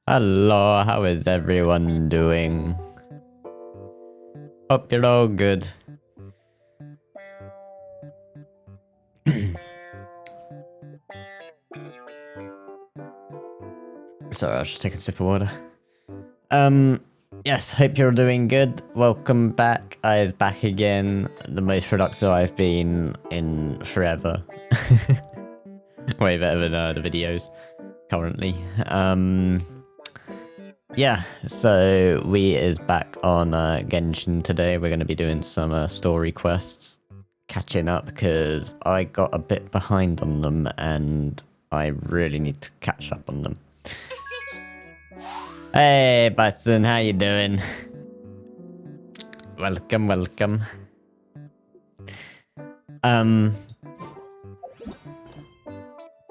Hello, how is everyone doing? Hope you're all good. Sorry, I should take a sip of water. Yes, hope you're doing good. Welcome back. I is back again. The most productive I've been in forever. Way better than the videos currently. Yeah, so we is back on Genshin today. We're going to be doing some story quests, catching up because I got a bit behind on them and I really need to catch up on them. Hey, Boston, how you doing? Welcome, welcome.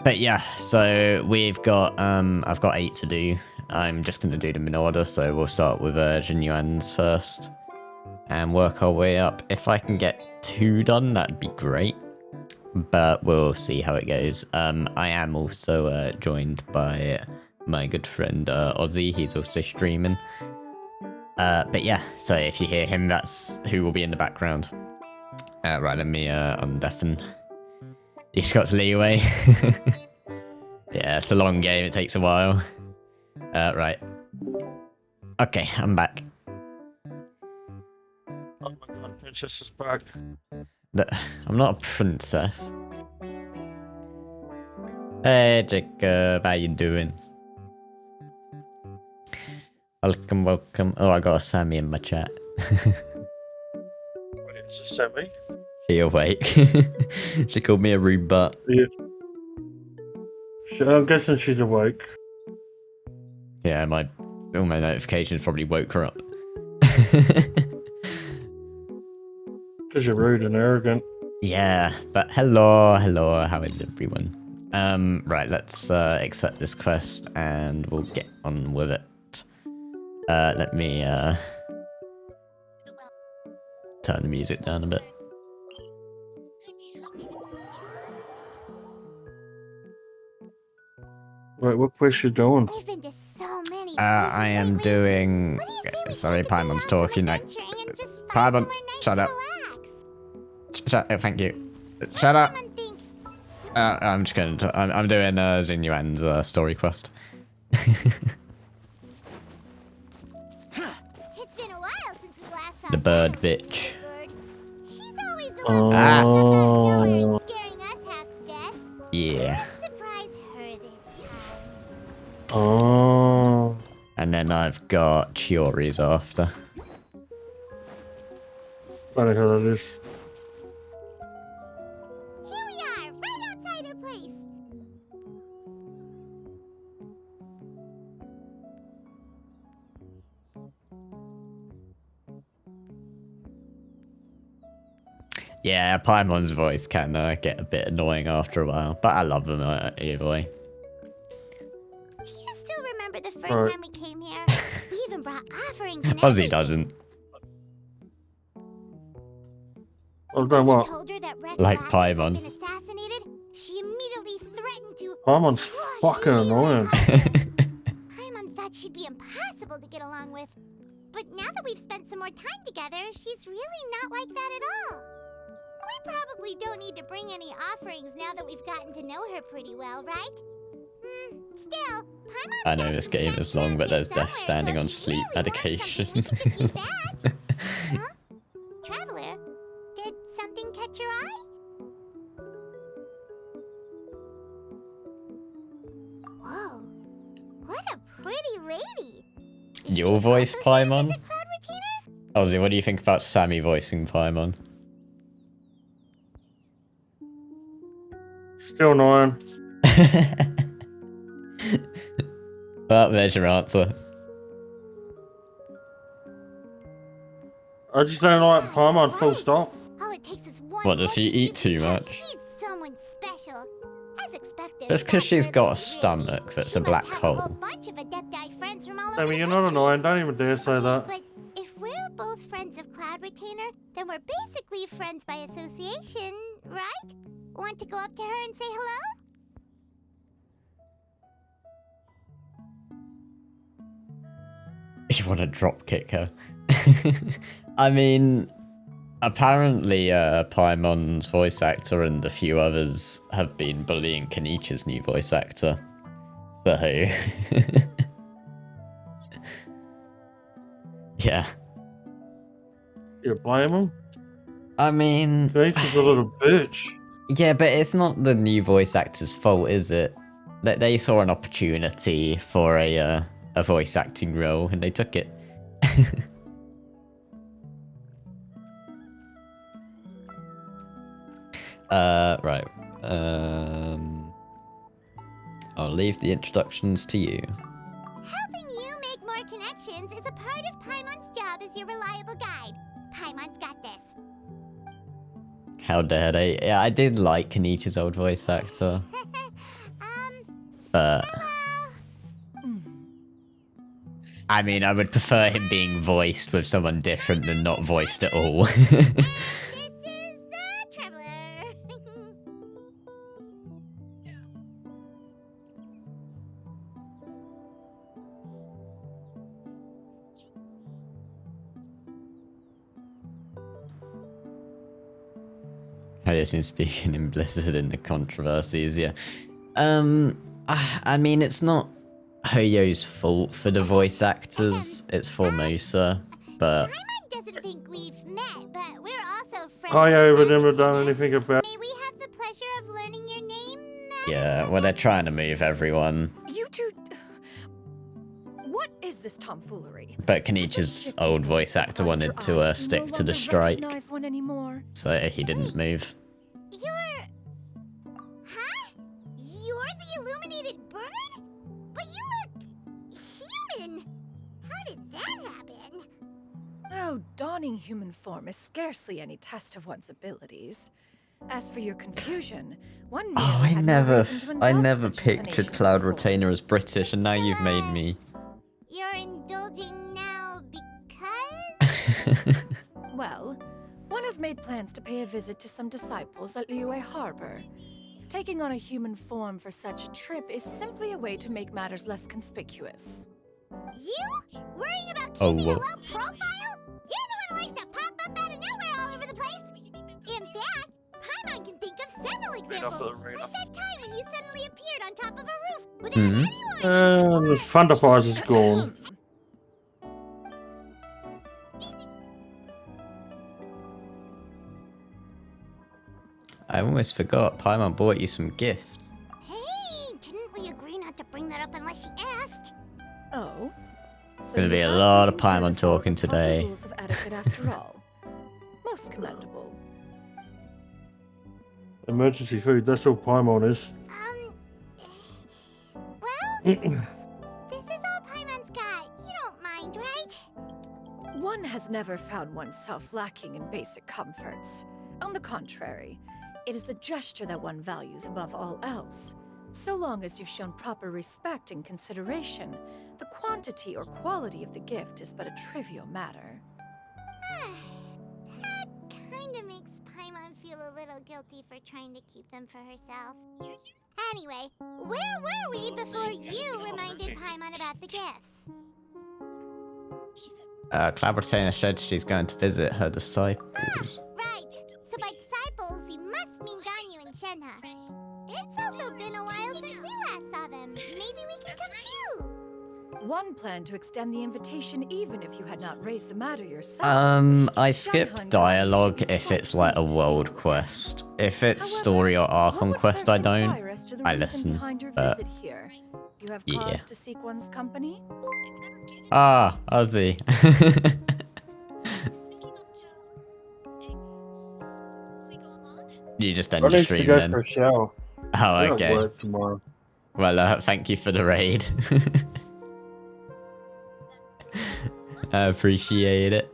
But yeah, so we've got I've got 8 to do. I'm just gonna do them in order, so we'll start with Genuines first and work our way up. If I can get 2 done, that'd be great. But we'll see how it goes. I am also joined by my good friend Ozzy. He's also streaming. But yeah, so if you hear him, that's who will be in the background. Right, let me undeafen. He's got leeway. Yeah, it's a long game. It takes a while. Right. Okay, I'm back. Oh my god, Princess is back. I'm not a princess. Hey, Jacob, how you doing? Welcome, welcome. Oh, I got a Sammy in my chat. Wait, is this Sammy? She awake. She called me a rude butt. Yeah. I'm guessing she's awake. Yeah, all my notifications probably woke her up. Because you're rude and arrogant. Yeah, but hello, how is everyone? Right, let's accept this quest and we'll get on with it. Let me turn the music down a bit. Wait, what quest you doing? I am doing... Sorry, Paimon's talking. Paimon, shut up. Thank you. Shut up. I'm just going to... I'm doing Xinyuan's story quest. The bird bitch. Oh. Yeah. Oh. And then I've got Chiori's after. I don't know who that is. Here we are, right outside her place. Yeah, Paimon's voice can get a bit annoying after a while, but I love them either way. Do you still remember the first Alright. time we came here? We even brought offerings and Ozzy everything. doesn't. I've done what? Told her that Red's Like last Paimon. had been assassinated. She immediately threatened to Paimon's squash fucking you annoying. Paimon thought she'd be impossible to get along with. But now that we've spent some more time together, she's really not like that at all. We probably don't need to bring any offerings now that we've gotten to know her pretty well, right? Still, Paimon's I know got this some game sense is long, around but here there's Death somewhere, standing so on if she sleep really wants medication. something, she should be back. Huh? Traveler, did something catch your eye? Whoa, what a pretty lady. Is Your she voice, also here Paimon? as a cloud retainer? Ozzy, what do you think about Sammy voicing Paimon? Still annoying. Well, there's your answer. I just don't like Paimon full stop. All it takes is one What, does she look at you eat too because much? She's someone special. As expected. Just because that's she's where got a this is. stomach that's She a black must have a whole hole. bunch of Adepti friends from all over Sammy, the you're not country. annoying. Don't even dare say Okay, that. but if we're both friends of Cloud Retainer, then we're basically friends by association, right? Want to go up to her and say hello? You want to drop kick her? I mean, apparently Paimon's voice actor and a few others have been bullying Kenichi's new voice actor. So... yeah. You blame him? I mean... She's a little bitch. Yeah, but it's not the new voice actor's fault, is it? That they saw an opportunity for a voice acting role and they took it. Right. I'll leave the introductions to you. Helping you make more connections is a part of Paimon's job as your reliable guide. Paimon's got this. How dare they? Yeah, I did like Kenichi's old voice actor. But... I mean, I would prefer him being voiced with someone different than not voiced at all. This is the Traveler. I just been speaking implicit in the controversies, yeah. I mean, it's not Hoyo's fault for the voice actors, it's Formosa, but... Paimon doesn't think we've met, but we're also friends. Hoyo would never done anything about May we have the pleasure of learning your name? yeah, well, they're trying to move everyone. You two... What is this tomfoolery? But Kenichi's old voice actor wanted to stick to the strike, Recognize one anymore. so he didn't move. You're... Huh? You're the illuminated bird? But you look... human. How did that happen? Oh, donning human form is scarcely any test of one's abilities. As for your confusion, one Oh, merely had no reason to I indulge never such pictured inclinations Cloud before. Retainer as British, and now you've made me. You're indulging now because... Well, one has made plans to pay a visit to some disciples at Liyue Harbor. Taking on a human form for such a trip is simply a way to make matters less conspicuous. You? Worrying about Oh, keeping a whoa. low profile? You're the one who likes to pop up out of nowhere all over the place. In fact, Paimon can think of several examples. Like that time when you suddenly appeared on top of a roof without anyone. the Thunder Prize is gone. I almost forgot, Paimon bought you some gifts. Hey, didn't we agree not to bring that up unless she asked? Oh? So Gonna you be a have lot of taken care Paimon to follow talking the proper today. rules of etiquette after all. Most commendable. Emergency food, that's all Paimon is. Well, this is all Paimon's got. You don't mind, right? One has never found oneself lacking in basic comforts. On the contrary, it is the gesture that one values above all else. So long as you've shown proper respect and consideration, the quantity or quality of the gift is but a trivial matter. That kinda makes Paimon feel a little guilty for trying to keep them for herself. Anyway, where were we before you reminded Paimon about the gifts? Cloud Retainer said she's going to visit her disciples. Right. So by disciples, you must mean Ganyu and Shenhe. It's also been a while since we last saw them. Maybe we can come too. One planned to extend the invitation even if you had not raised the matter yourself. I skip dialogue if it's like a world quest. If it's story or arc on quest, I don't. I listen, but You have yeah. cause to seek one's company? Ah, Ozzy. You just end I your need to stream go then. for a shower. Oh, I gotta okay. work tomorrow. Well, thank you for the raid. I appreciate it.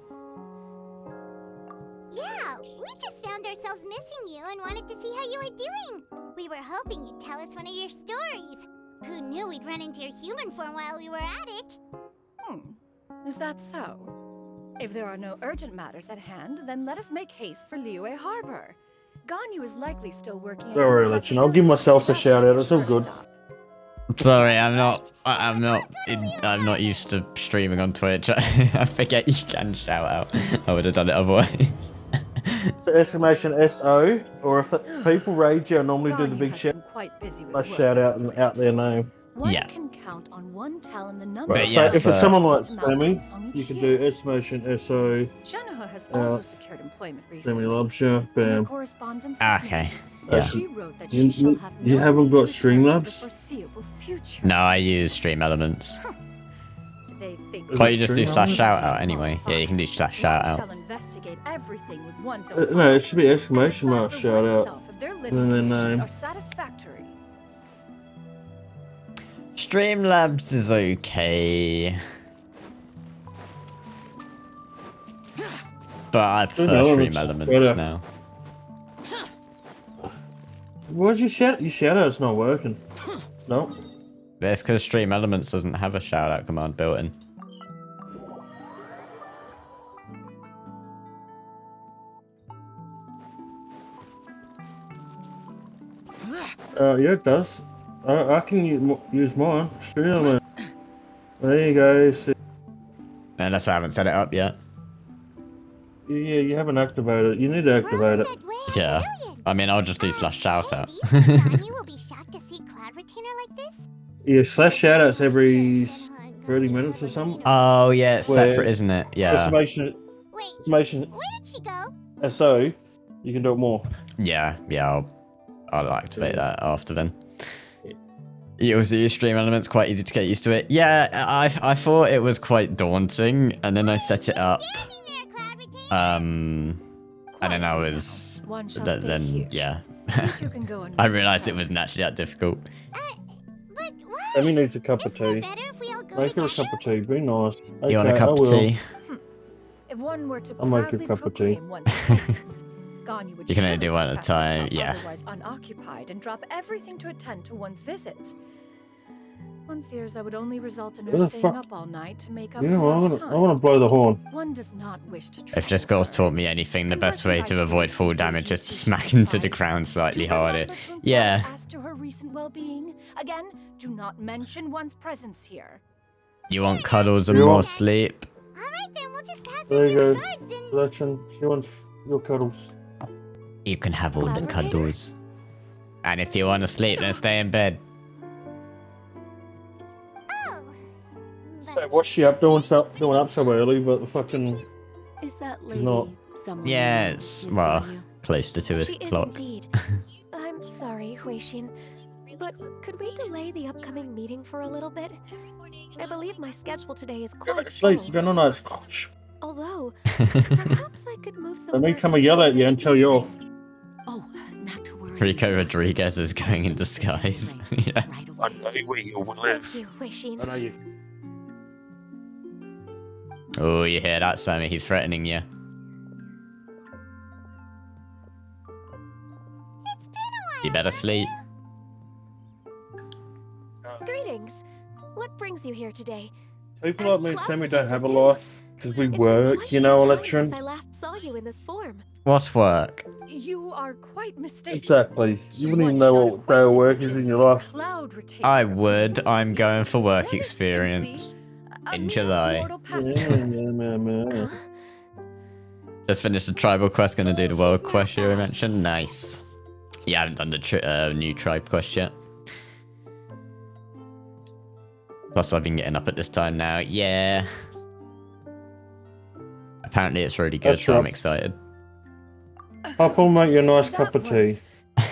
Yeah, we just found ourselves missing you and wanted to see how you were doing. We were hoping you'd tell us one of your stories. Who knew we'd run into your human form while we were at it? Is that so? If there are no urgent matters at hand, then let us make haste for Liyue Harbor. Ganyu is likely still working. Don't worry, Eletrin, I'll give myself a shout out, it's all good. Sorry, I'm not. I'm not used to streaming on Twitch. I forget you can shout out. I would have done it otherwise. It's the exclamation SO, or if people rage, I normally do the Garni big has shout. been quite busy with I work shout this out and out their name. One Yeah. can count on one talent the number. But Right, yeah, so if so- it's someone like to Sammy, Malcolm's on you each can year. do exclamation SO. Shanaha has also secured employment Sammy recently. loves you. In her Bam. correspondence with Okay. me, Yeah. she wrote that You- she shall you- have you no haven't need got to return for the Streamlabs? foreseeable future. No, I use Stream Elements. Do they think Is Can't it you just do Stream slash Elements? shout out anyway? Yeah, you can do slash shout One out. shall investigate everything with one's No, own it eyes should be and exclamation decide mark for shout out. oneself if their And living then conditions name. are satisfactory. Streamlabs is okay. But I prefer Stream Elements better. now. Why's your shout? Your shout out's not working. No. That's because Stream Elements doesn't have a shout out command built in. Yeah, it does. I can use mine. Stream Element. There you go. See, Unless I haven't set it up yet. yeah, you haven't activated it. You need to activate it. Yeah. I mean, I'll just do slash shout out. You will be shocked to see Cloud Retainer like this. Yeah, slash shout outs every 30 minutes or something. Oh, yeah, it's Where- separate, isn't it? Yeah. Exclamation, Wait, exclamation where did she go? SO. You can do it more. Yeah, I'll activate that after then. You also use Stream Elements, quite easy to get used to it. Yeah, I thought it was quite daunting, and then I set it up. Standing there, Cloud Retainer. And then I was, One shall then stay here. yeah. You two can go on I your realized it way. wasn't actually that difficult. But why? Sammy needs a cup of Isn't it tea. better if we all go Make her a together? cup of tea. Be nice. You want a Okay, cup I of will. tea? If one were to I'll make you a proudly cup of tea. proclaim one's presence, Garni would You can only surely do one at a profess time, herself yeah. Otherwise unoccupied and drop everything to attend to one's visit. One fears that would only result in her What the staying fuck? up all night to make up You for know, lost I time. want to blow the horn. One does not wish to If this girl's taught me anything, the best way to avoid full damage is to smack into the ground slightly harder. Yeah. As to her recent well-being, again, do not mention one's presence here. You want cuddles and You more want- sleep? All right, then we'll just pass There on you your go. regards and... Eletrin, she wants your cuddles. You can have all the Cloud cuddles. And if you want to sleep, then stay in bed. Oh. So what's she up doing up so early, but the fucking... Is that She's lady not. someone Yeah, you it's, know, well, Miss Anya? close to 2 She is o'clock. indeed. I'm sorry, Huixin, but could we delay the upcoming meeting for a little bit? I believe my schedule today is Go back quite to sleep. full. You're going on gosh. Although, perhaps I could move some. Let me work come to and yell at you another until you're off. evening. Oh, not to worry. Rico Rodriguez is going in disguise. Yeah. Right I away. know where you will Thank you, Huixin. I know you. Oh, you hear that, Sammy? He's threatening you. It's been a while. You better sleep. Greetings. What brings you here today? People And like me and Cloud Sammy Retainer don't have a too. life because we It's been work, quite you know, some time since Eletrin. I last saw you in this form. What's work? You are quite mistaken. Exactly. You wouldn't even One know is what not day of acquainted work with is in this your life. Cloud Retainer. I would. I'm going for work That is experience. simply a in mere July. mortal Yeah, pastime. yeah. Just finished the tribal quest, gonna do the world quest you mentioned. Nice. Yeah, I haven't done the new tribe quest yet. Plus, I've been getting up at this time now. Yeah. Apparently, it's really good, That's so I'm right. excited. Hop on, make you a nice cup of That tea.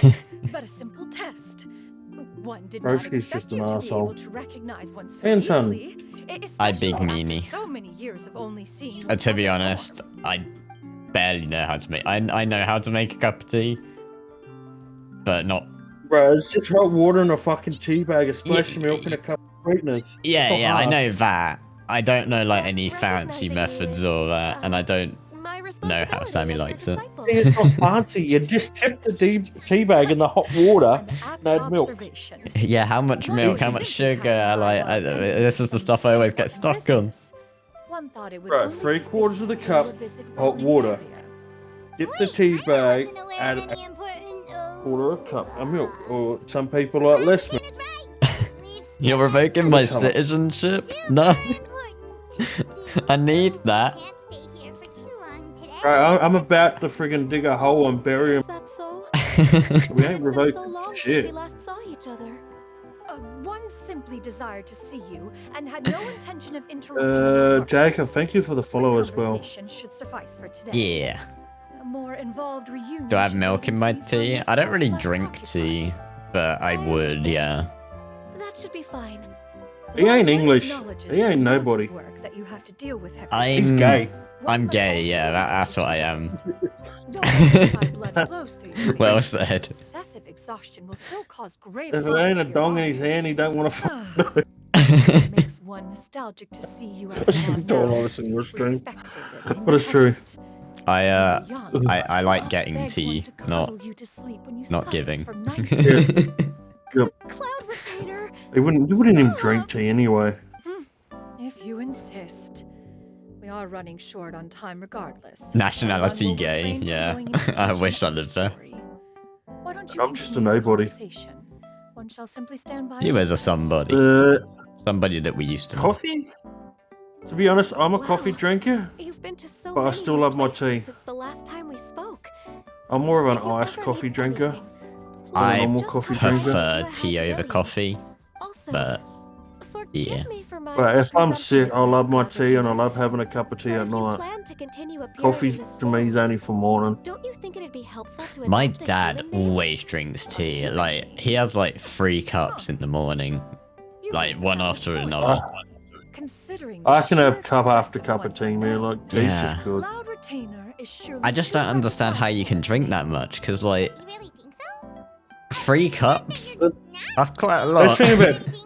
was but a simple test. One did not Broski's expect just you an to be arsehole. able to recognize one so And son. easily. I big especially after meanie. So many years of only seeing you To be in honest, form. I barely know how to make. I know how to make a cup of tea, but not. Bro, it's just hot water in a fucking tea bag, a splash of milk and a cup of sweetness. Yeah, So yeah, I hard. know that. I don't know like any fancy Recognizing methods you or is, that, and I don't. My Know how responsibility Sammy as your likes it. disciple. It's not fancy. You just tip the tea bag in the hot water. An apt add milk. observation. Yeah, how much One milk, is how much simply sugar? passing Like, by while attending this is the to stuff I always get important stuck on. business. One thought it would Right, only be 3/4 of the fitting to cup, pay a visit hot while in the water. area. Dip the Wait, tea I bag, wasn't aware add of a any important, quarter of a cup of milk, or some people like less milk. Retainers right. Leave You're revoking my citizenship? No. I need that. Can't stay here for too long today. Right, I'm about to friggin' dig a hole and bury him. Is that so? We ain't It's been so revoking long since shit. we last saw each other. One simply desired to see you and had no intention of interrupting your work. Jacob, thank you for the follow The as well. conversation should suffice for today. Yeah. A more involved reunion. Do I have should milk wait in my until you tea? find I don't really yourself less drink occupied. tea, but I would, yeah. That should be fine. He ain't One English. acknowledges He the ain't amount of nobody. work that you have to deal with every I'm He's gay. I'm gay, yeah, that's what I am. Though my blood flows through your Well veins, said. excessive exhaustion will still cause grave If it harm ain't to a your dong in body. his hand, he don't want to fuck. It makes one nostalgic to see you as you are Don't now, listen to your stream. respected and But it's true. independent. I When you were young, I like you getting begged tea, one to not cuddle you to sleep when you not suffered giving. from nightmares. Cloud Retainer! You wouldn't even drink tea anyway. If you insist. We are running short on time regardless. Nationality One will gay, refrain from yeah. going into I detail wish I of your lived there. story. Why don't you I'm just a continue your nobody. conversation? One shall simply stand by. You as a somebody. Somebody that we used to know. Coffee? To be honest, I'm a Wow. coffee drinker. You've been to so But I many still new love my places tea. since the last time we spoke. I'm more of If an you iced ever coffee need drinker. anything, please I normal just coffee come drinker. prefer by tea a over million. coffee, Also, but forgive yeah. me for my But if I'm sick, I presumptuousness, love my Cloud tea and I Retainer, love having a cup of tea but at if you night. plan to continue appearing Coffee in this to me is form, only for morning. don't you think it'd be helpful to My adopt a dad human name? always drinks tea. Like, he has like 3 cups in the morning. You Like, raise a one valid after point. another. Considering I the can have sheer cup extent after of cup of one's tea, man. rebellion, Like, tea's Yeah. just good. Cloud Retainer is surely I just too don't understand how you can drink that much, because like, You really think so? 3 cups? Nah. That's quite a Best lot. thing about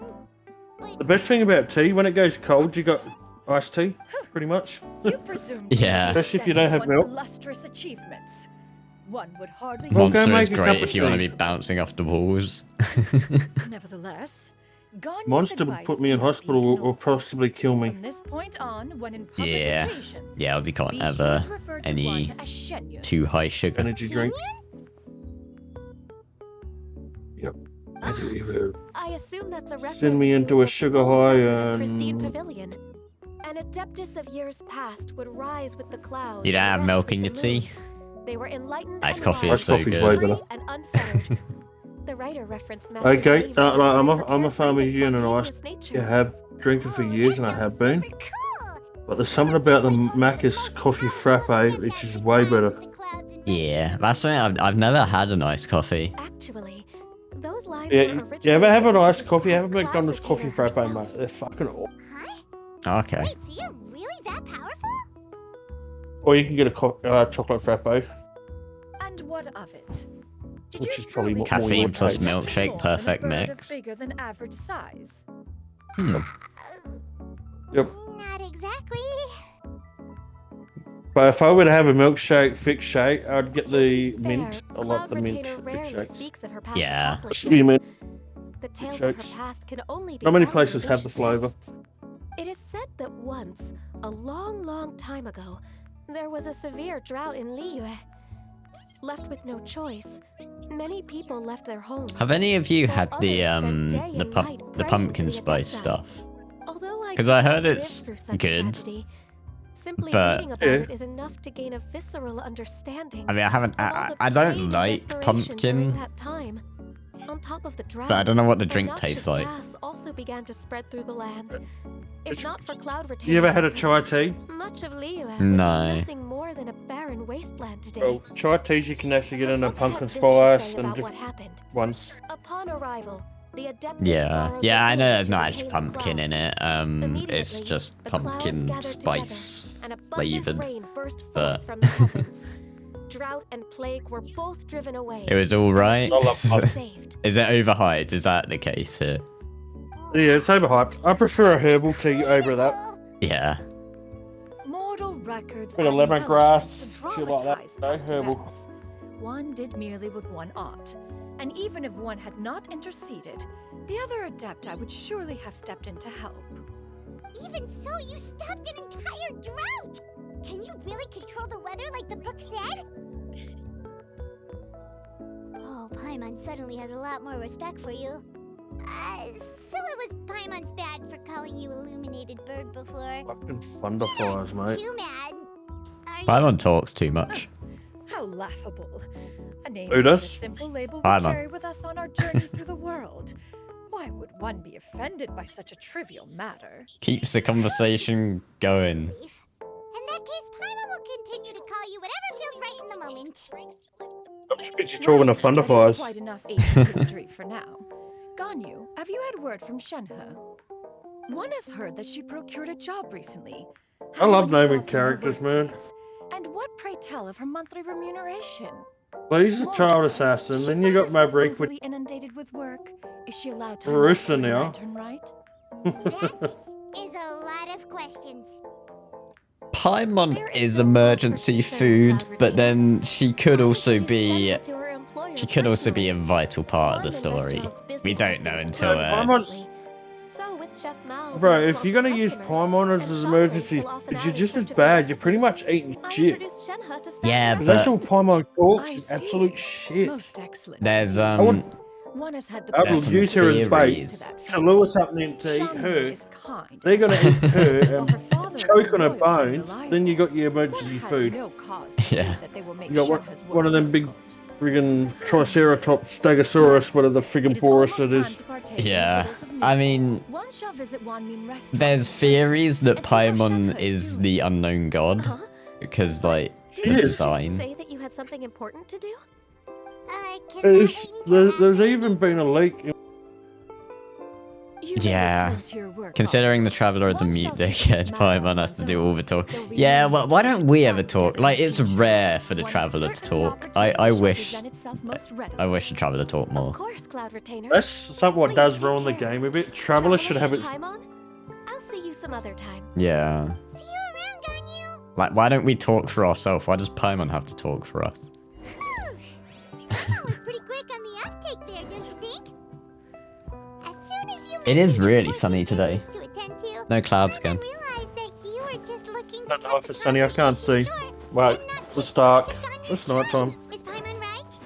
But the best thing about tea, when it goes cold, you got iced tea, pretty much. You presume to Yeah. know the Especially if you extent don't of have one's milk. illustrious achievements. One would hardly. Well, go Monster make is a cup great of if you want to tea. be bouncing off the walls. Nevertheless, Ganya's Monster would advice put me in cannot be hospital or ignored. possibly kill me. From this point on, when in public Yeah. occasions, Yeah, Ozzy can't be have sure to refer to any one as Shenyu. too high sugar. Energy drink. Yep. I assume that's a reference Send me to into a the sugar full high record of Pristine and Pavilion. An adeptus of years past would rise with the clouds. You don't and have rest milk with in the your tea? moon. They were enlightened Iced and coffee wise, is so coffee's good. way free better. and unfettered. The writer referenced Master Okay, Shame to I'm describe a her family carefree unit and I spontaneous nature. have drinking for years and I have been. super cool. But there's something about the Macca's coffee frappe which is way better. Yeah, that's something I've never had an iced coffee. Actually, those lines Yeah, were you originally ever have an written to iced coffee? Have a describe McDonald's Cloud coffee Retainer frappe, herself. mate. They're fucking awesome. Huh? Okay. Wait, so you're really that powerful? Or you can get a chocolate frappe. And what of it? Did Which you is probably truly more Caffeine your plus taste. milkshake, more than a perfect bird of mix. bigger than average size? Hmm. Yep. Not exactly. But if I were to have a milkshake, fixed shake, I'd get To the be mint. fair, I love Cloud the mint Retainer fixed rarely shakes. speaks of her past Yeah. Excuse me. accomplishments. The tales of her Shakes. past can only be Not many found in places have the ancient flavour. texts. It is said that once, a long, long time ago, there was a severe drought in Liyue. Left with no choice, many people left their homes. Have any of you had the While others spent day and night the praying pumpkin to the spice Adepti. stuff? Although 'Cause I did heard not live it's through such good, tragedy, simply but- reading about Yeah. it is enough to gain a visceral understanding. I mean, I haven't. of all I the don't plague and like desperation during pumpkin, that time. On top of the drought, but I don't know what the a drink noxious tastes like. gas also began to spread through the land. If It's- not for Cloud Retainer's You ever had a chai efforts, tea? much of Liyue would No. be nothing more than a barren wasteland today. Well, chai teas you can actually get in a Books had pumpkin this to spice say and about what different happened. ones. Upon arrival, the Adeptus Yeah, borrowed yeah, the I know wind there's to not retain actually the pumpkin in clouds. it. It's Immediately, just the clouds pumpkin gathered spice and abundant flavored. rain burst forth but- from the heavens. Drought and plague were both driven away. It was all right. I love People pub- saved. Is it overhyped? Is that the case here? Yeah, it's overhyped. I prefer a herbal tea over that. Yeah. Mortal records Bit of add lemongrass, embellishments to shit like that, dramatize no past herbal. events. One did merely what one ought, and even if one had not interceded, the other adepti would surely have stepped in to help. Even so, you stopped an entire drought! Can you really control the weather like the book said? Oh, Paimon suddenly has a lot more respect for you. So it was before. Fucking thunderfires, mate. Too mad. Paimon talks too much. How laughable. A name Who is not a does? simple label we Paimon. carry with us on our journey through the world. Why would one be offended by such a trivial matter? Keeps the conversation going. In that case, Paimon will continue to call you whatever feels right in the moment. She's talking to That is thunderfires. quite enough ancient history for now. Ganyu, have you had word from Shenhe? One has heard that she procured a job recently. I love Have any naming thoughts on her characters, man. workplace? And what, pray tell, of her monthly remuneration? Well, he's a child assassin. Does she Then you find got herself Maverick with overly inundated with work. Is she allowed to Rooster now. lantern right? That is a lot of questions. Paimon is emergency food, but then she could also be a vital part of the story. We don't know until Paimon, So with Chef Mao, bro, who if has you're gonna welcomed use customers Paimon as and an shoppers emergency, to often because you're add just as to bad. You're recipes, pretty much eating I shit. introduced Shenhe to staff Yeah, Because members. that's all Paimon talks I is see. absolute shit. Most excellent. there's I want One has had the I will There's some use her as theories. bait to that to lure something to eat Shannon her. is kind They're gonna and eat her while and her father is choke on her loyal and bones. Then reliable, you got your one emergency has food. no cause to Yeah. believe that they will make You got Shenhe's one work of them big difficult. friggin' Triceratops, Stegosaurus, whatever the friggin' It is Boris almost it time is. to partake in Yeah, the riddles of I Newton. mean, One shall visit Wanmin restaurant there's in theories that and see how Paimon Shenhe is doing. the unknown god, Huh? because like She the is. design. Say that you had something important to do? Can There's even been a leak. You may Yeah. return to your work, Considering the Oliver. Traveler is a One mute shall see dickhead, his matter Paimon on has to one's do own. all the talk. There'll be Yeah, no well, why need don't to we talk ever talk? together Like, in it's future. rare for the One Traveler to certain talk. I opportunity shall wish, present itself most I readily. wish the Traveler talked Of more. course, Cloud Retainer. That's something what Please does take ruin the care. game a bit. Traveler should have its. Paimon, I'll see you some other time. Yeah. See you around, Ganyu. Like, why don't we talk for ourselves? Why does Paimon have to talk for us? Paimon was pretty quick on the uptake there, don't you think? As soon as you It is mentioned really important sunny today. business to attend to, No clouds I again. realized that you were just looking I don't to know cut if it's the sunny, I can't see. conversation short Right, and not it's take dark. much of Ganyu's It's night time. Is Paimon right?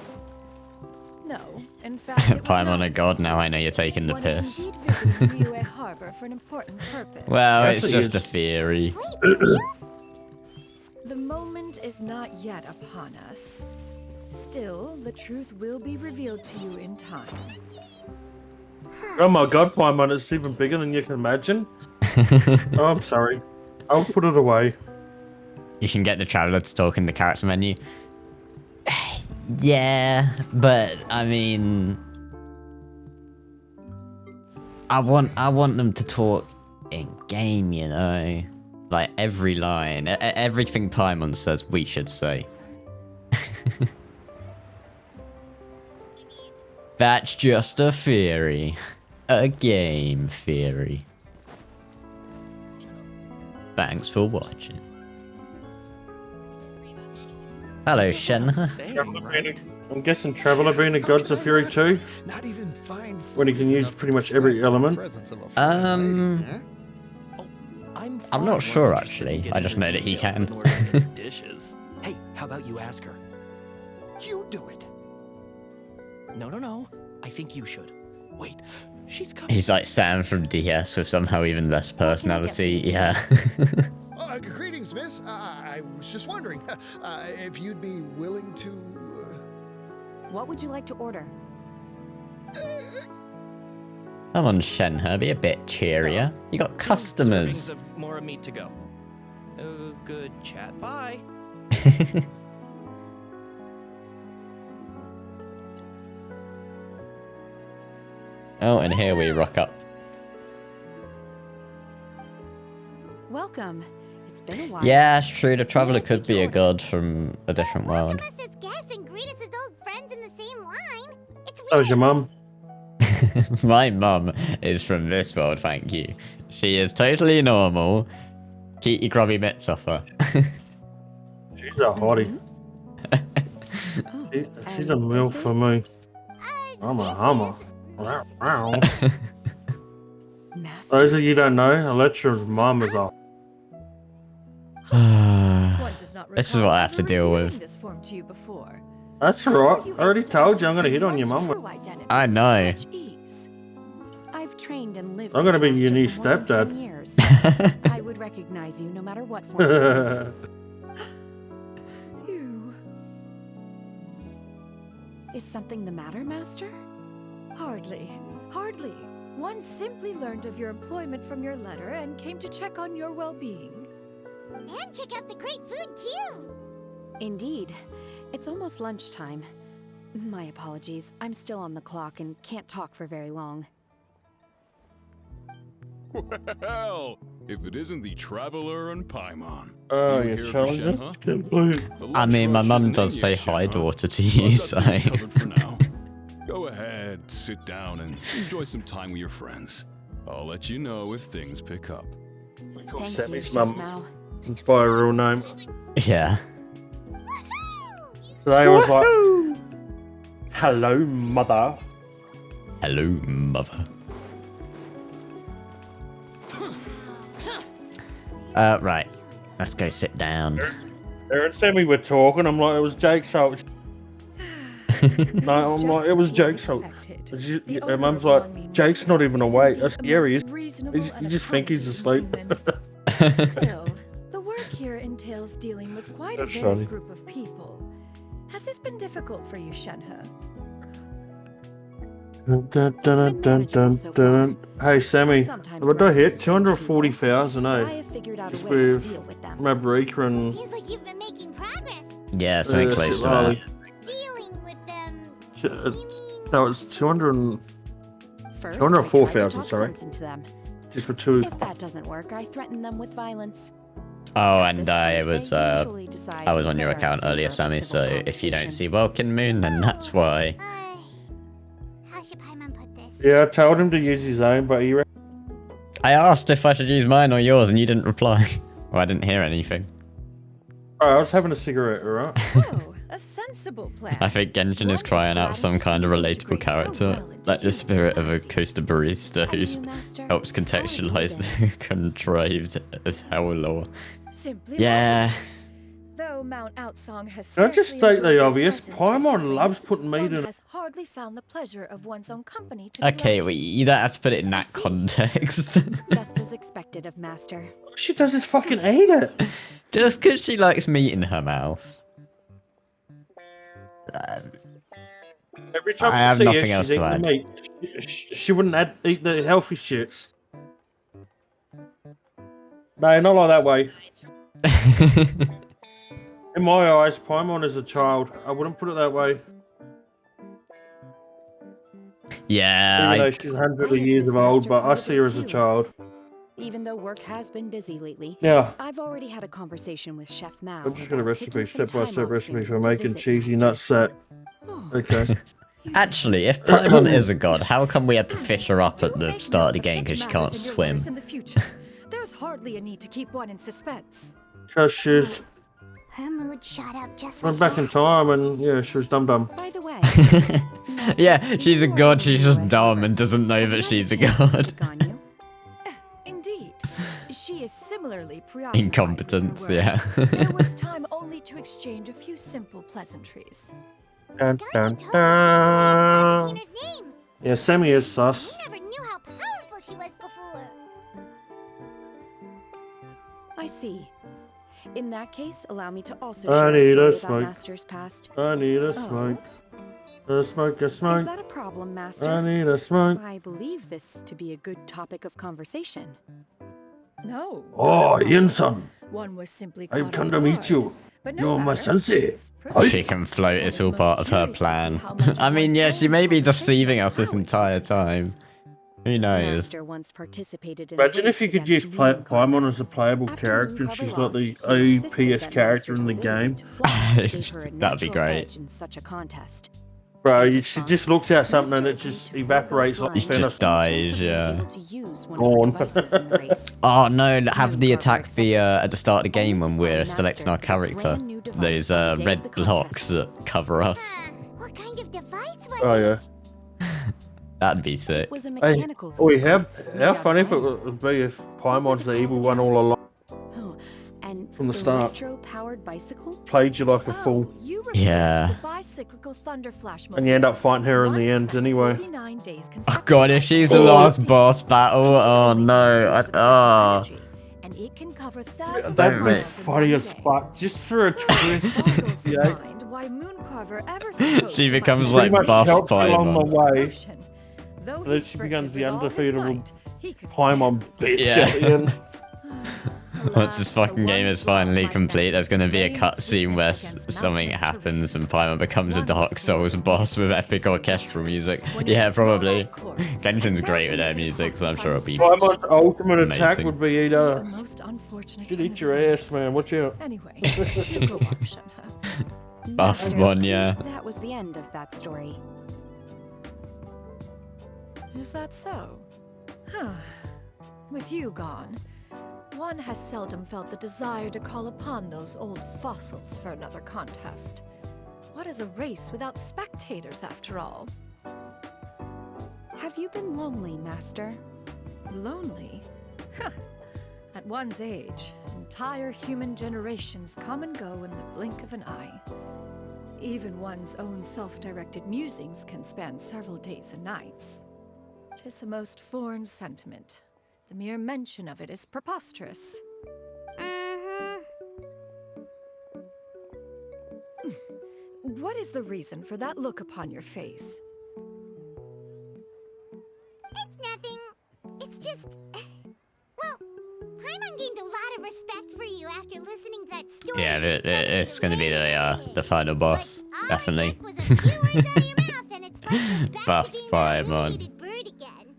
No, in fact, it was Paimon not a god, now I know pursuit. you're taking the One is piss. indeed visiting Liyue Harbor for an important purpose. Well, Yes, it's it just is. a theory. Wait, you? The moment is not yet upon us. Still, the truth will be revealed to you in time. Oh my god, Paimon, it's even bigger than you can imagine. Oh, I'm sorry. I'll put it away. You can get the Traveler to talk in the character menu. Yeah, but I mean, I want them to talk in game, you know, like every line, everything Paimon says, we should say. That's just a theory, a game theory. Thanks for watching. Hello, Shenhe. Traveler being I'm guessing Traveler being a god's a fury too. Not even fine When he can food is use enough to pretty much every distract from the element. presence of a fine lady, huh? I'm not sure actually. I just know that he can. Dishes. Hey, how about you ask her? You do it. No. I think you should. Wait, she's coming. He's like Sam from DS with somehow even less personality. Yeah. Greetings, miss. I was just wondering if you'd be willing to. What would you like to order? Come on, Shenhe, be a bit cheerier. You got Two customers. servings of more meat to go. Good chat. Bye. Oh, and here we rock up. Welcome. It's been a while. Yeah, it's true. The Traveler May I could take be your a order? god from a different world. Welcome us as guests and greet us as old friends in the same line. It's That was your weird. mum. My mum is from this world, thank you. She is totally normal. Keep your grubby mitts off her. She's a hottie. Oh, She's a and milf this for is- me. I'm a hummer. Master. Those of you don't know, Eletra's mum is a. One does not This is recall what I have to ever deal revealing with. This form to you before. That's right. I already told you I'm gonna hit on your mum. True identity I know. with such ease. I've trained and lived. I'm gonna with be your Master new for more than 10 stepdad. years. I would would recognize you no matter what form you take. You. Is something the matter, Master? Hardly. Hardly. One simply learned of your employment from your letter and came to check on your well-being. And check out the great food, too. Indeed. It's almost lunchtime. My apologies. I'm still on the clock and can't talk for very long. Well, if it isn't the Traveler and Paimon. Oh, You you here for challenged Shen, it? huh? Can't believe. The I mean, my lunch rush mum isn't does in say yet, hi, Shen, huh? daughter, to Well, you, I've so. got things covered for now. Go ahead, sit down, and enjoy some time with your friends. I'll let you know if things pick up. We call Thank you, Sammy's Chef mum Mao. by her real name. Yeah. So they was like, hello, mother. Hello, mother. Right. Let's go sit down. Her and Sammy were talking. I'm like, it was Jake's fault. No, I'm like, it was Jake's fault. Her mum's like, Jake's not even awake. That's scary. You just think he's asleep. Still, the work here entails dealing with quite That's a varied funny. group of people. Has this been difficult for you, Shenhe? Hey, Sammy, Sometimes what did I run into hit? strange 240,000, I eh? have figured out Just a way to with deal with them. Mabrika and Seems like you've been making progress. Yeah, something close to that. Harley. Dealing with them. Uh, You mean... That was 200 and First, 204,000, I tried to talk sorry. sense into them. just for two. If that doesn't work, I threaten them with violence. Oh, At and this I point, was they usually decide I was on your they're in account favor earlier, of a Sammy. So civil if you don't conversation. see Welkin Moon, then that's why. How should Paimon put this? Yeah, I told him to use his own, but he. I asked if I should use mine or yours, and you didn't reply. Well, I didn't hear anything. I was having a cigarette, alright? Oh, a sensible plan. I think Genshin is crying out some kind of relatable character, like the spirit of a coaster barista who helps contextualize the contrived as hell lore. Simply Yeah. marvelous. Though Mount Outsong has Can I just scarcely state enjoyed the your obvious? presence Paimon recently, loves putting meat one in. has hardly found the pleasure of one's own company to be Okay, like. well, you don't have to put it in that context. Just as expected of Master. She does is fucking eat it. Just because she likes meat in her mouth. Every time I have see her, nothing else she's to eating add. the meat. She wouldn't eat the healthy shits. No, not like that way. In my eyes, Paimon is a child. I wouldn't put it that way. Yeah, Even though I, she's hundreds of years of old, but I see her as a child. Even though work has been busy lately, Now, I've already had a conversation with Chef Mao. I'm just got a about recipe, taking some step-by-step time off recipe soon for to making visit cheesy Master. nut set. Oh, Okay. actually, if Paimon is a god, how come we had to fish her up at do the make start of the note game such because she matters can't in your swim? letters in the future. There's hardly a need to keep one in suspense. Because she's Her mood shot up just went like back in that. time and, yeah, she was dum-dum. By the way, Yeah, she's a god, she's just Femboy, dumb and doesn't know have that you she's a had chance to god. pick on you? Indeed, she is similarly preoccupied. Incompetence, with her yeah. work. There was time only to exchange a few simple pleasantries. Dun, God, dun, you totally forgot dun. Tina's name. Yeah, Sammy is sus. We never knew how powerful she was before. I see. In that case, allow me to also I share a need a story about smoke. Master's past. I need a Oh. smoke. A smoke, a Is smoke. that a problem, I Master? need a smoke. I believe this to be a good topic of conversation. No. Oh, Yinson, One was simply I've caught come off to meet guard. you. But no You're my matter, sensei. please proceed. She can float, it's all I was part most of her curious to see plan. how much I mean, one's yeah, own she may be conversation deceiving us this allowed entire to time. exist. Who knows? Master once participated in Imagine a if you race could use against Mooncarver. Paimon as a playable After character and Mooncarver she's like lost, the he insisted OPS that character in the Master's game. ability to fly gave her a That'd be natural great. edge in such a contest. Bro, In she response, just looks at something and Master it just agreed to forego evaporates like flying It thinner. just dies, until he yeah. was able to use one Gone. of her devices in the race. Oh no, have the Mooncarver attack the accepted. at the start of the game when Only to we're find selecting our Master with a character. brand new device Those on the day of red the blocks contest. that cover us. What kind of device was Oh, it? yeah. That'd be sick. It was a Hey, mechanical oh, vehicle how made out of funny if it iron. would be if What was Paimon's it the evil called one again? all along, Oh, and From the start. electro-powered bicycle? played you like a Oh, fool, you refer Yeah. to the bicyclical thunder flash and you end up fighting her in the Once end spent anyway. 49 days Oh god, if she's the Oh. last boss battle, oh no. It can cover thousands That'd of be miles in funny one as day. fuck. Just for a twist. Boggles the Yeah. mind why Mooncarver ever supposed She to becomes migrate like Pretty much buff helps you along the Paimon. way. ocean. Though Then he she becomes sprinted the with all his undefeatable might, he could Paimon barely bitch Yeah. at the end. Once this Alas, fucking the game one is flaw finally my complete, there's gonna be a reigns cutscene where weakness against something mountainous happens terrain. and Paimon becomes a One Dark was Souls born boss with against epic its orchestral music. When he Yeah, was thrown probably. off course, Genshin's and great failed with to their make it music, so I'm across sure the it'll be final Paimon's ultimate attack Amazing. would be eat A ass. most unfortunate Should turn eat of your events. ass, man. Watch out. Anyway, do go on, Shenhe. buff Master, one, yeah. That was the end of that story. Is that so? Huh. With you gone, one has seldom felt the desire to call upon those old fossils for another contest. What is a race without spectators, after all? Have you been lonely, Master? Lonely? Huh. At one's age, entire human generations come and go in the blink of an eye. Even one's own self-directed musings can span several days and nights. 'Tis a most foreign sentiment. The mere mention of it is preposterous. Mm-hmm. What is the reason for that look upon your face? It's nothing. It's just... Well, Paimon gained a lot of respect for you after listening to that story. Yeah, you said it's gonna be you the final boss, But all definitely. I get was a few words out of your mouth, and it's like you're back Buff to being Paimon. that illuminated bird again.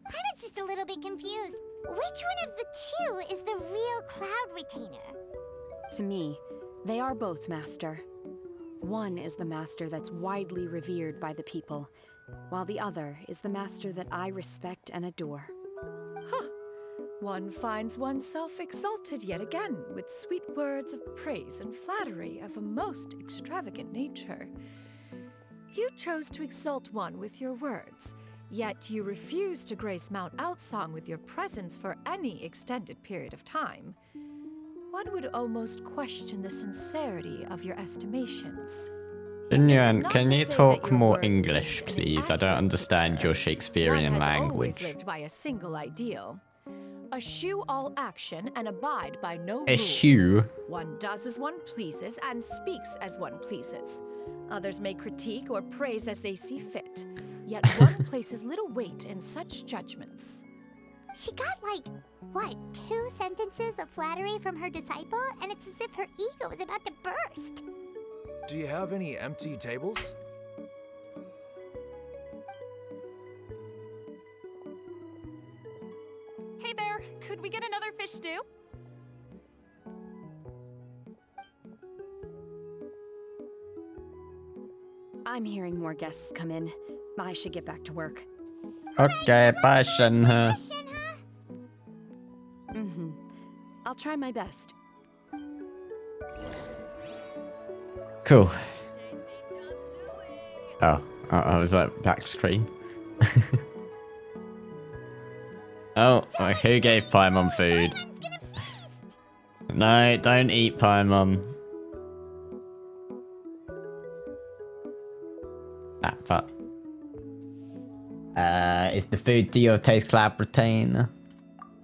I was just a little bit confused. Which one of the two is the real cloud retainer? To me, they are both Master. One is the Master that's widely revered by the people, while the other is the Master that I respect and adore. Huh. One finds oneself exalted yet again with sweet words of praise and flattery of a most extravagant nature. You chose to exalt one with your words, yet you refuse to grace Mount Outsong with your presence for any extended period of time. One would almost question the sincerity of your estimations. Xinyan, not can to you say that talk your more words English, paint an please? I don't accurate understand picture. your Shakespearean One has always language. lived by a single ideal. Eschew all action and abide by no rule. Eschew. One does as one pleases and speaks as one pleases. Others may critique or praise as they see fit. Yet one places little weight in such judgments. She got, like, what, 2 sentences of flattery from her disciple? And it's as if her ego is about to burst. Do you have any empty tables? Hey there, could we get another fish stew? I'm hearing more guests come in. I should get back to work. Okay, bye, Shenhe. Mm-hmm. I'll try my best. Cool. Oh, I was like back screen. Oh, who gave Paimon food? No, don't eat Paimon. Ah, fuck. Is the food to your taste, Cloud Retain?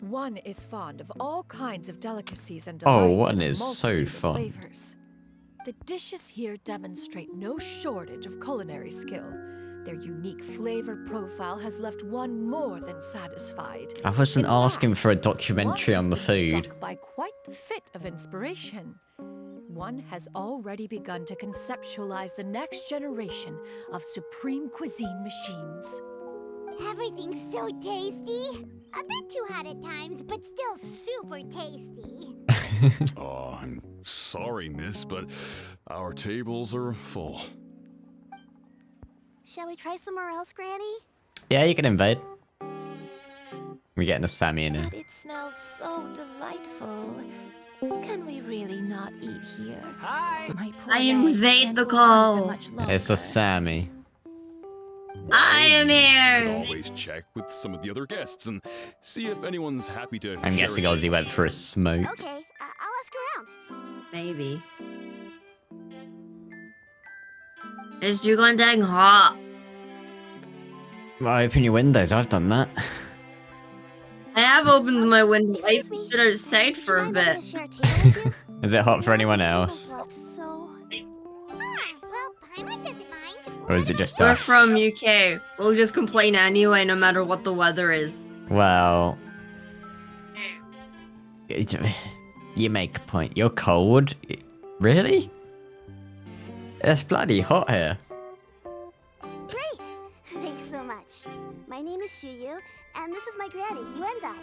One is fond of all kinds of delicacies and Oh, delights one in a is so multitude of fun. flavors. The dishes here demonstrate no shortage of culinary skill. Their unique flavor profile has left one more than satisfied. I wasn't In asking fact, for a documentary one on the has been food. struck by quite the fit of inspiration. One has already begun to conceptualize the next generation of supreme cuisine machines. Everything's so tasty. A bit too hot at times, but still super tasty. Oh, I'm sorry, miss, but our tables are full. Shall we try somewhere else, Granny? Yeah, you can invade. We're getting a Sammy in here. But it smells so delightful. Can we really not eat here? Hi! My poor I life invade can't the go on for call. much It's a longer. Sammy. I am You here. could always check with some of the other guests and see if anyone's happy to I'm share guessing a Ozzy went for a smoke. Okay, I'll ask around. Maybe. It's too going dang hot. Well, open your windows, I've done that. I have opened my window. I Excuse me, stood outside for a Mind if I bit. share a table with you? Is it hot for anyone The else? tables look so... well, Paimon doesn't mind. Or is it just We're us? from UK. We'll just complain anyway, no matter what the weather is. Well... You make a point. You're cold? Really? It's bloody hot here. Great! Thanks so much. My name is Shuyu, and this is my granny, Yuendai.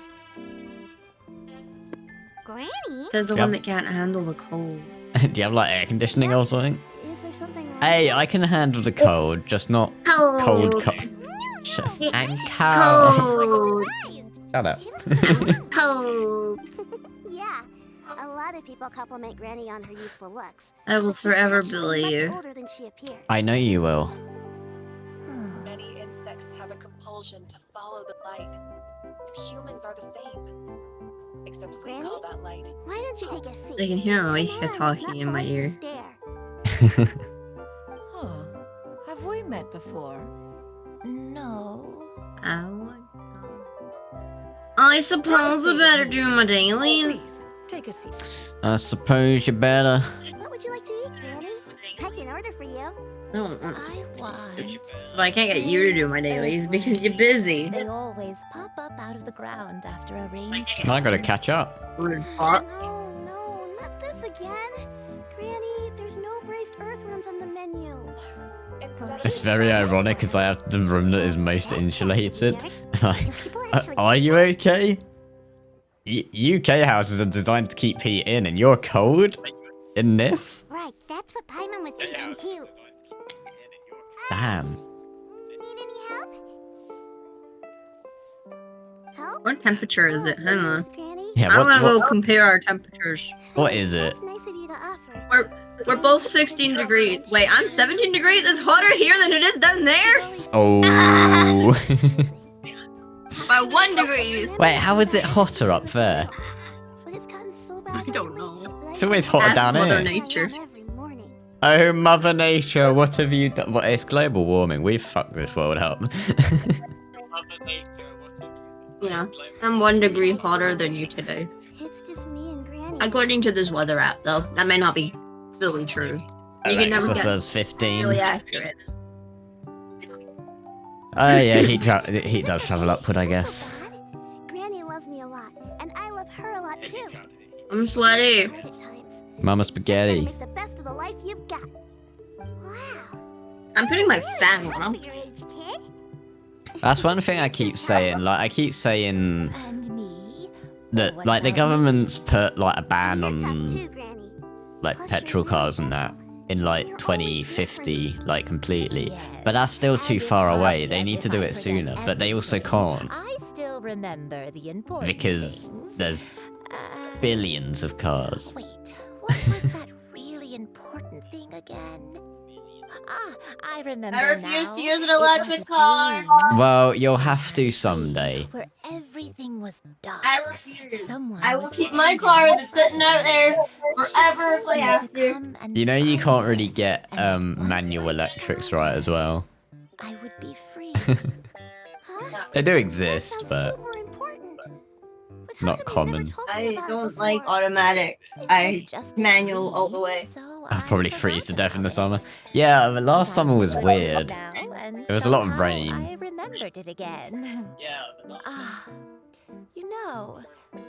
Granny? Says the Yep. one that can't handle the cold. Do you have like air conditioning or something? Is there something wrong? Hey, I can handle the cold, just not cold. I'm cold. Cold. Shut up. Cold. Yeah, a lot of people compliment Granny on her youthful looks. I will She's forever actually believe. much older than she appears. I know you will. Many insects have a compulsion to follow the light, and humans are the same. Except we Granny? call that light. Why don't you take a seat? I can hear Come Moika on, it's talking not in my polite to ear. stare. Huh. Have we met before? No. I suppose I better do my dailies. Please, take a seat. I suppose you better. What would you like to eat, Granny? I can order for you. I don't want to. I was. But I can't get you to do my dailies because you're busy. They always pop up out of the ground after a rainstorm. I gotta catch up. No, not this again. Granny, there's no braised earthworms on the menu. It's very ironic because I have the room that is most insulated. Like, are you okay? UK houses are designed to keep heat in, and you're cold in this? Right, that's what Paimon was thinking too. Damn. Need any help? Help? What temperature is it? Hang on. Yeah, I what- want to go what- compare our temperatures. What is it? Nice of you to offer. We're both 16 degrees. Wait, I'm 17 degrees. It's hotter here than it is down there. Oh. By 1 degree. Wait, how is it hotter up there? I don't know. It's always hotter Ask down Mother here. Nature. Oh, Mother Nature, what have you done? Well, it's global warming. We've fucked this world up. Yeah, I'm 1 degree hotter than you today. It's just me and Granny. According to this weather app, though, that may not be fully true. You can never Alexa get says 15. really accurate. Oh yeah, heat does travel upward, I guess. Granny loves me a lot, and I love her a lot too. I'm sweaty. Mama spaghetti. Make the best of the life you've got. I'm putting my fan on. That's one thing I keep saying. Like, I keep saying that, like, the government's put like a ban on like petrol cars and that in like 2050, like completely. But that's still too far away. They need to do it sooner, but they also can't I still remember the important because there's billions of cars. Wait, what was that really important thing again? Ah, I remember I refuse now. to use an It was electric a car. dream Well, you'll have to someday. where everything was dark. I refuse. Someone I will was keep my car that's sitting out there forever if I have to. You know you can't really get manual electrics right as well. I would be free. They do exist, but not common. I don't like automatic. I manual all the way. I'll probably freeze to death in the summer. Yeah, the last summer was weird. There was a lot of Somehow rain. I remembered it again. Ah, you know, I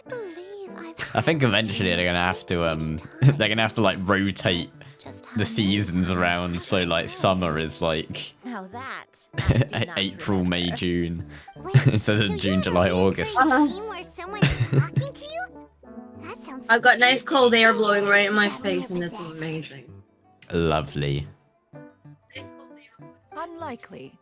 believe I think eventually they're gonna have to they're gonna have to like rotate the seasons around, so like summer is like Now that April, May, June instead of June, July, August. I've got nice cold air blowing right in my face, and it's amazing. Lovely. Unlikely.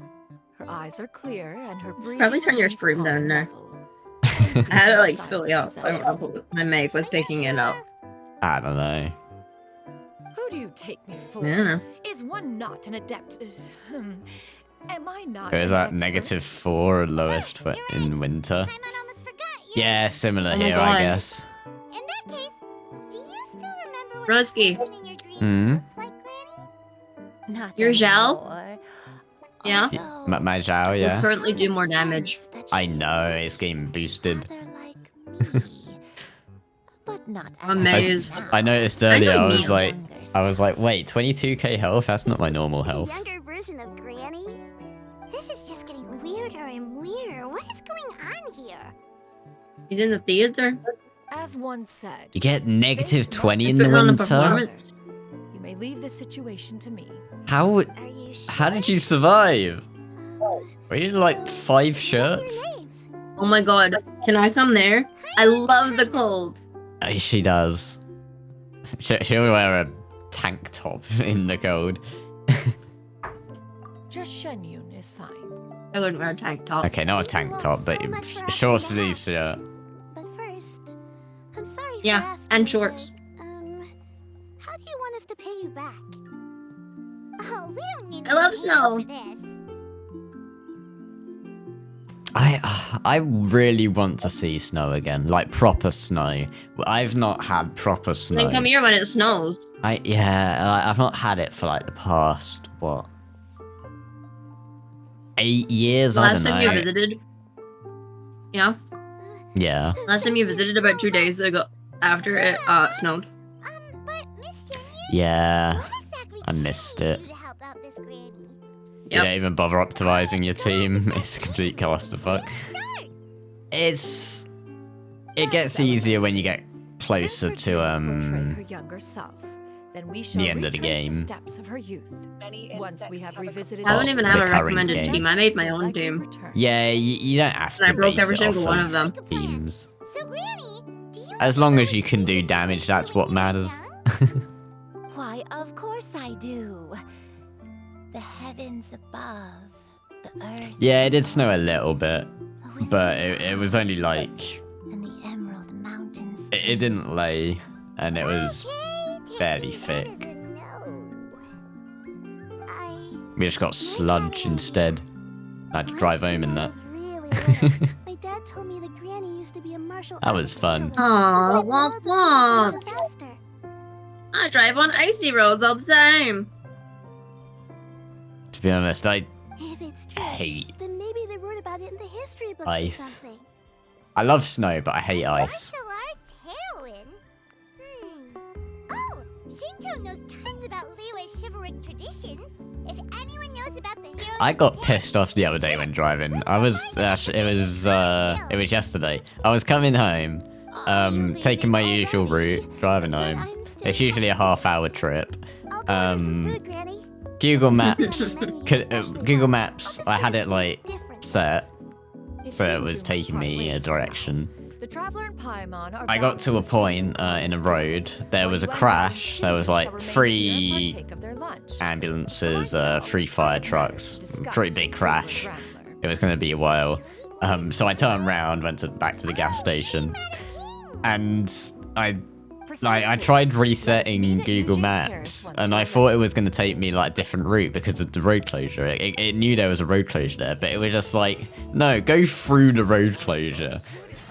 Her eyes are clear and her breathing Probably turn your remains stream calm down and now. level. I had it like fully up. I don't know if my mic was picking it up. I don't know. Who do you take me for? Yeah. Is one not an adept? Am I not? Is an that expert? -4 lowest in winter? Yeah, similar Oh my here, I God. guess. Broski, Hmm. Not your Zhao? anymore. Yeah? My Zhao, Will yeah. currently do more damage. That I know, it's getting boosted. But not Amazed. I noticed earlier, I was like, wait, 22k health? That's not my normal health. Younger version of Granny? This is just getting weirder and weirder. What is going on here? He's in the theater. As one said, You get negative 20 in Put the it on the winter? performance. you may leave the situation to me. How did you survive? Were you in like 5 shirts? Oh my god. Can I come there? I love the cold. She does. She'll wear a tank top in the cold. Just Shenyun is fine. I wouldn't wear a tank top. Okay, not a tank top, but a short sleeve shirt. But first, I'm sorry for Yeah, asking, and shorts. but, how do you want us to pay you back? Oh, we don't need I love to snow. for this. I really want to see snow again, like proper snow. I've not had proper snow. Then come here when it snows. I've not had it for like the past what, 8 years? Last I don't time know. you visited. Yeah. Yeah. Last time you visited about 2 days ago after it snowed. Yeah. I missed it. You don't even bother optimizing your team. It's a complete clusterfuck. It gets easier when you get closer to Her younger self. Then we shall the end of the retrace game. steps of her youth. Once we have revisited I don't even have the a current recommended game. team. I made my own team. Yeah, you don't have to. And I broke base every it off single one of them. Teams. As long as you can do damage, that's what matters. Why, of course I do. The heavens above, the earth, Yeah, it did snow a little bit, but it was only like and the emerald mountains. it didn't lay, and it was fairly thick. We just got sludge instead. I had to drive home in that. My dad told me that Granny used to be a martial That was fun. Aww, womp womp. I drive on icy roads all the time. To be honest, I If it's true, hate then maybe they wrote about it in the history books or ice. something. I love snow, but I hate ice. Martial arts heroine? Oh, Shinto knows tons about Liyue's chivalric traditions. If anyone knows about the heroes... I got pissed off the other day when driving. It was yesterday. I was coming home, taking my usual route, driving home. It's usually a half-hour trip. Google Maps, Google Maps, I had it like set, so it was taking me a direction. The Traveler and Paimon are I got to a point in a road, there was a crash, there was like 3 ambulances, 3 fire trucks, pretty big crash. It was going to be a while. So I turned around, went back to the gas station, and I tried resetting Google Maps, and I thought it was going to take me like a different route because of the road closure. It knew there was a road closure there, but it was just like, no, go through the road closure.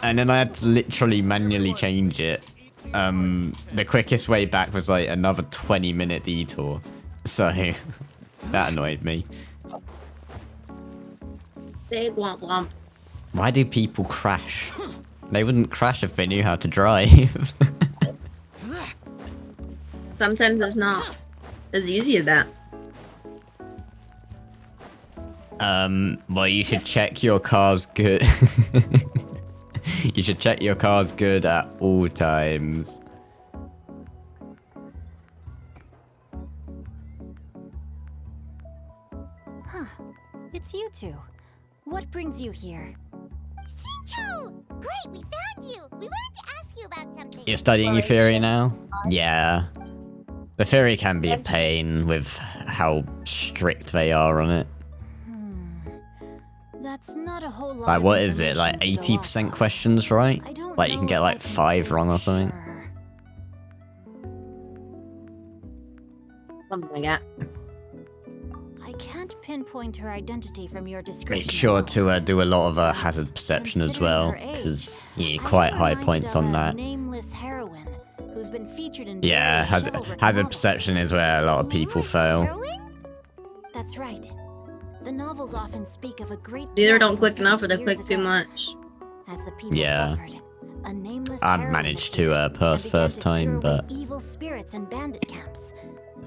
And then I had to literally manually change it. The quickest way back was like another 20-minute detour. So that annoyed me. Big womp womp. Why do people crash? They wouldn't crash if they knew how to drive. Sometimes it's not as easy as that. Well, you should check your car's good. You should check your car's good at all times. Huh. It's you two. What brings you here? Shincho! Great, we found you! We wanted to ask you about something. You're studying your theory now? Yeah. The theory can be a pain with how strict they are on it. That's not a whole lot. Like, of what is it? Like information to go 80% off of. questions, right? I don't Like, you can know get if like I can 5 say wrong or for something. sure. Something like that. I can't pinpoint her identity from your description. Make sure alone. to do a lot of hazard perception as well, because you get quite high points on that. Nameless heroine who's been featured in Yeah, various chivalric hazard novels. perception is where a lot of people fail. That's right. The novels often speak of a great Either don't drought click enough or they years click too ago. much. As the people Yeah. suffered, a nameless I heroine managed to appeared purse and began first to clear time, away but evil spirits in bandit camps.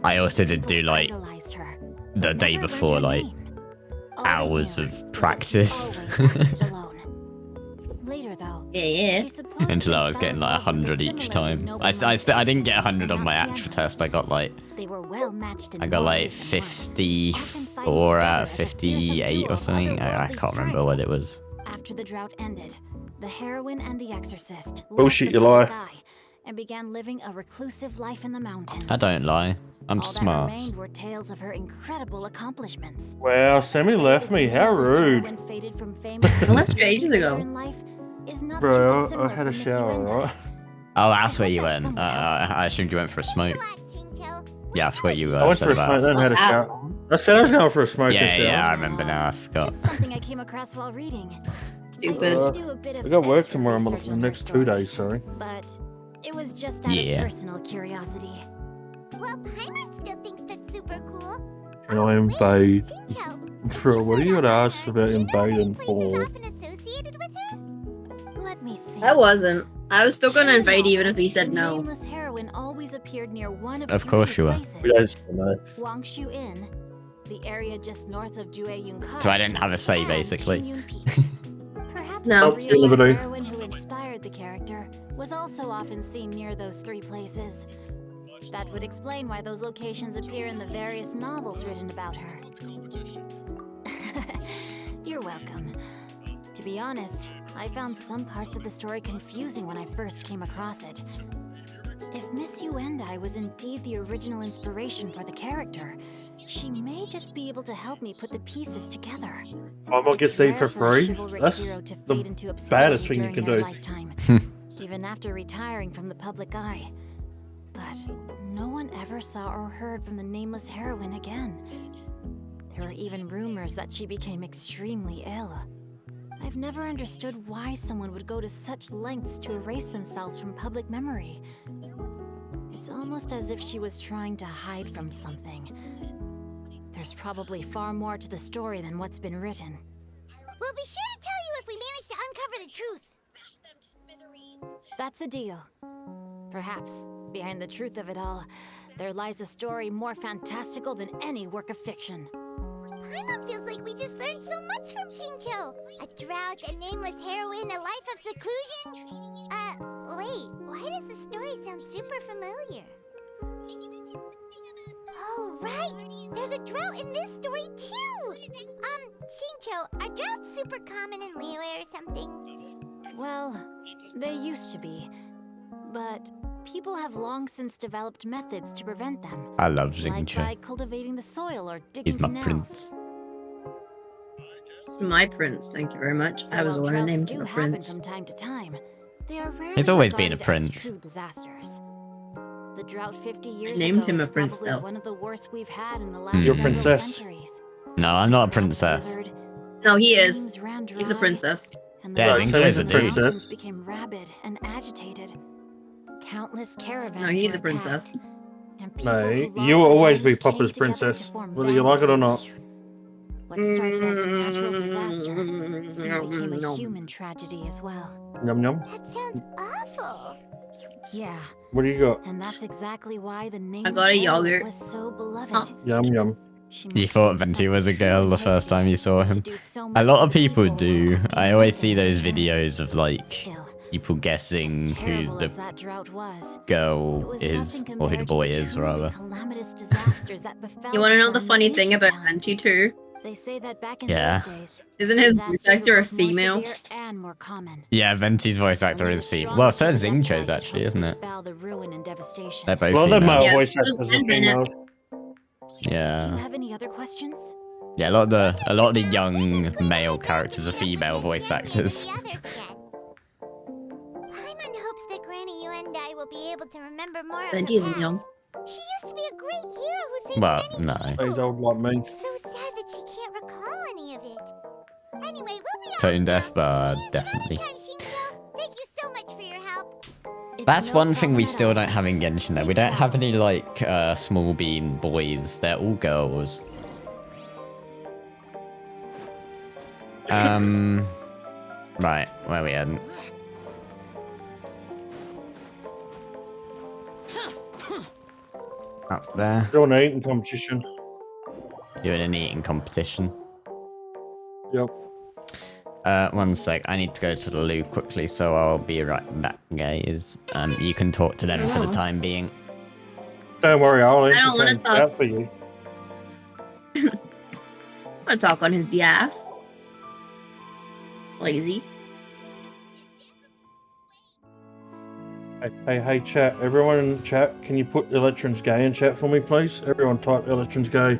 I also did do like Idolized her. the day Never learned before her like name. All they hours knew of was that she practice always acted alone. Later, though, Yeah. she supposedly until I was getting like fell in love with 100 a each similarly time. noble I didn't get minded 100 on my Hacienda. actual test. I got like They were well matched in I got like ways and minds, often fighting 54 out of together as a fearsome 58 duo or of something. I otherworldly can't remember strength. what it was. After the drought ended, the heroine and the exorcist Bullshit, left you the public lie. eye and began living a reclusive life in the mountains. I don't lie. I'm All smart. that remained were tales of her incredible accomplishments. Wow, Sammy left me. How rude. When faded from fame I left you ages ago. in life is not too Bro, I dissimilar had a from Miss shower, Yuenda. right? Oh, that's where you that's went. someone else. I assumed you went for a smoke. Yeah, I forgot you I went said for a smoke, about. then had a shower. I said I was going for a smoke and Yeah, shower. yeah, I remember now. I forgot. Just something I came across while reading. Stupid. I did do a bit of I got work extra tomorrow research for the on her next 2 story, days, sorry. but it was just out Yeah. of personal curiosity. Well, Paimon still thinks that's super cool. And I invade. Shincho, Bro, what are you gonna ask about invading places for? often associated with her? Let me think. I wasn't. I was still gonna invade even if he said The no. nameless heroine always appeared near one of Of three course you were. places. We don't still know. Wangshu Inn, the area just north of Jueyun. So I didn't have a say, and basically. Qingyun Peak. Perhaps No. the Still real never do. heroine who inspired the character was also often seen near those three places. That would explain why those locations appear in the various novels written about her. You're welcome. To be honest, I found some parts of the story confusing when I first came across it. If Miss Yuendai was indeed the original inspiration for the character, she may just be able to help me put the pieces together. I might get It's Steve for rare for a free. chivalric That's hero to the fade into baddest obscurity thing you can during do. their lifetime, even after retiring from the public eye. But no one ever saw or heard from the nameless heroine again. There were even rumors that she became extremely ill. I've never understood why someone would go to such lengths to erase themselves from public memory. It's almost as if she was trying to hide from something. There's probably far more to the story than what's been written. We'll be sure to tell you if we manage to uncover the truth. That's a deal. Perhaps, behind the truth of it all, there lies a story more fantastical than any work of fiction. Paimon feels like we just learned so much from Shincho. A drought, a nameless heroine, a life of seclusion. Wait, why does the story sound super familiar? Oh, right! There's a drought in this story too! Shincho, are droughts super common in Liyue or something? Well, they used to be. But people have long since developed methods to prevent them. I love Like by Xingqiu. cultivating the soil or digging He's my canals. prince. My prince, thank you very much. So I was the while one who droughts named do him a happen prince. from time to time, they are rarely He's always been a regarded as prince. true disasters. The drought 50 years named ago him a is prince, probably though. one of the worst we've had in the last You're a several princess. centuries. No, I'm not a Crops princess. withered, No, he is. streams ran He's a dry, princess. and the Yeah, Right, lands so he's Xingqiu's a in the princess. mountains became rabid and agitated. Countless caravans No, he's were a princess. attacked, and people No, who you lost will their always be homes came Papa's together princess, to form whether you like it or not. bandit groups. What started as a natural disaster soon became a No. human tragedy as well. Yum yum. That sounds awful. Yeah, What do you got? and that's exactly why the name got a yogurt. was so beloved. Huh. Yum yum. She You must thought have been Venti so was a true girl the and first time you saw taken him. to do so A much lot for of the people people do. while I asking always for see those attention. videos of like Still, people as guessing who terrible as the that drought was, it girl was is, nothing or who the compared to boy the is, truly rather. calamitous disasters that befell You want to know this the land funny in thing ancient about times. Venti too? They say that back in Yeah. those days, Isn't his disasters voice actor were a both more female? severe and more common. Yeah, Venti's voice actor is female. Well, so is Xingqiu's actually, isn't it? Dispel the ruin and devastation. They're both A lot of them female. are Yeah, voice it was actors are Ben Bennett. females. Do you Yeah. have any other questions? Yeah, a lot of the young male characters are female voice actors. The others again. Paimon hopes that Granny Yuendai will be able to remember more of Venti the isn't past. young. She used to be a great hero who saved Well, many no. people. He's old like me. So sad that she can't recall any of it. Anyway, we'll be Tone off deaf, now. but See you definitely. soon anytime, Shinjo. Thank you so much for your help. It's That's no one thing we problem at still all. don't have in Genshin though. We don't have any like small bean boys. They're all girls. Right, where are we heading? Up there. Doing an eating competition. Doing an eating competition. Yep. 1 sec. I need to go to the loo quickly, so I'll be right back, guys. You can talk to them for the time being. Don't worry, I'll I don't want to entertain talk. that for you. I want to talk on his behalf. Lazy. Hey, chat. Everyone in chat, can you put Eletrin's gay in chat for me, please? Everyone type Eletrin's gay.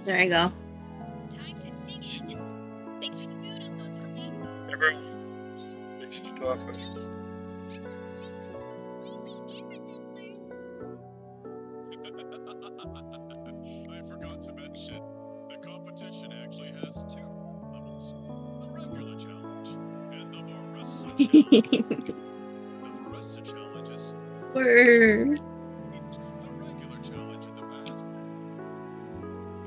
There you go. Everyone, speaks to Typhus. I forgot to mention, the competition actually has 2 levels. The regular challenge and the Marissa challenge. The Marissa challenge is Word. the regular challenge in the past.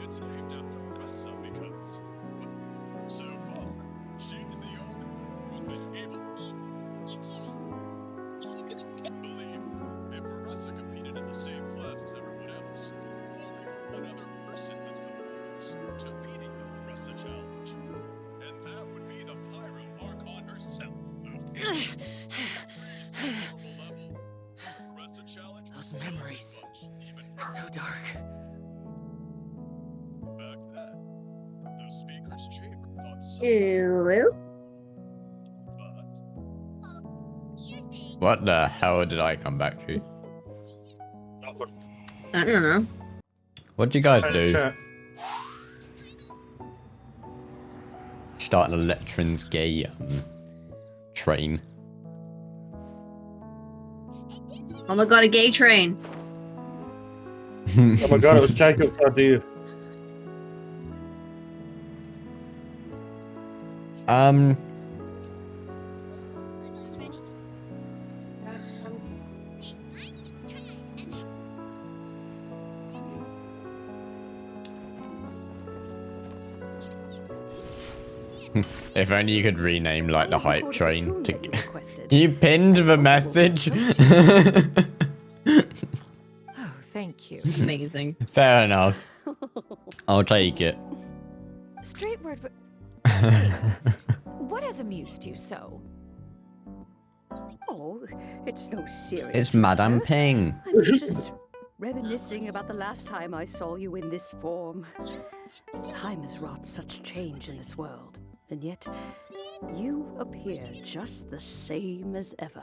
It's named after Marissa because, so far, she's the only who's been able to believe if Marissa competed in the same class as everyone else, only one other person has come close to beating the Marissa challenge, and that would be the Pyro Archon herself. Those memories. So dark. Back then, the speaker's chamber thought so. Ew. What the hell did I come back to? I don't know. What'd you guys Hey, do? chat. Start an Eletrin's gay train. Oh my god, a gay train. Oh my god, it was Jacob's idea. If only you could rename like the hype train to. You pinned the message. Oh, thank you. Amazing. Fair enough. I'll take it. Straight word. What has amused you so? Oh, it's no serious. It's Madame matter. Ping. I was just reminiscing about the last time I saw you in this form. Time has wrought such change in this world, and yet you appear just the same as ever.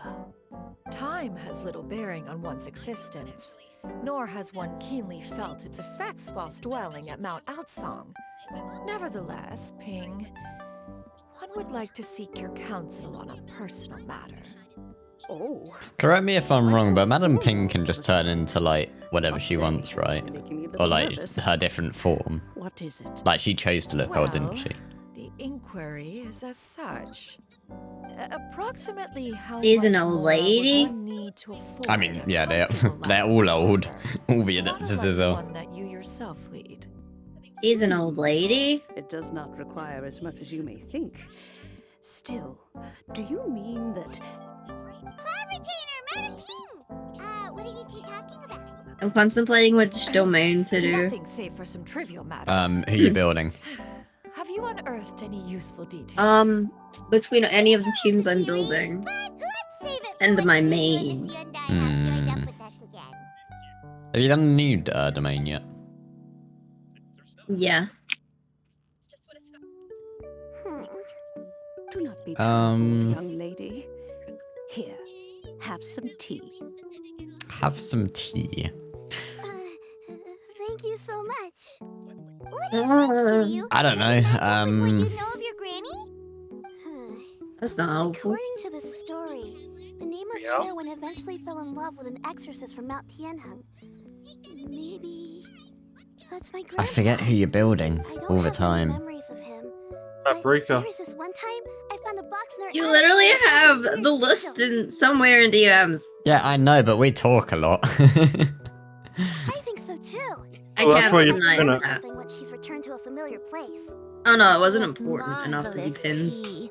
Time has little bearing on one's existence, nor has one keenly felt its effects whilst dwelling at Mount Outsong. Nevertheless, Ping, one would like to seek your counsel on a personal matter. Oh. Correct me if I'm wrong, but Madame Ping can just turn into like whatever she wants, right? Or like her different form. What is it? Like she chose to look old, didn't she? The inquiry is as such. Approximately how She's an much old more lady? would one need to afford I mean, a yeah, comfortable they're life? all old. All the Not adepts unlike are. one that you yourself lead. She's an old lady? It does not require as much as you may think. Still, do you mean that... Clever Madam Ping! What are you two talking about? I'm contemplating which domain to do. Nothing save for some trivial matters. Who you building? Have you unearthed any useful details? Between any of the teams I'm building. And my main. Have you done the new domain yet? Yeah. Do not be troubled, young lady. Here, have some tea. Have some tea. Thank you so much. What did I show you? I don't know. What you know of your granny? That's not helpful. According to the story, the nameless heroine eventually fell in love with an exorcist from Mount Tianheng. Maybe that's my grandpa. I forget who you're building all the time. Memories of him. Paprika. There's this one time I found a box in her You attic literally with have weird the list sigils. in somewhere in DMs. Yeah, I know, but we talk a lot. I I Well, that's can't where you deny pin it. that. Once she's returned to a familiar place. Oh no, it wasn't important enough to be pinned.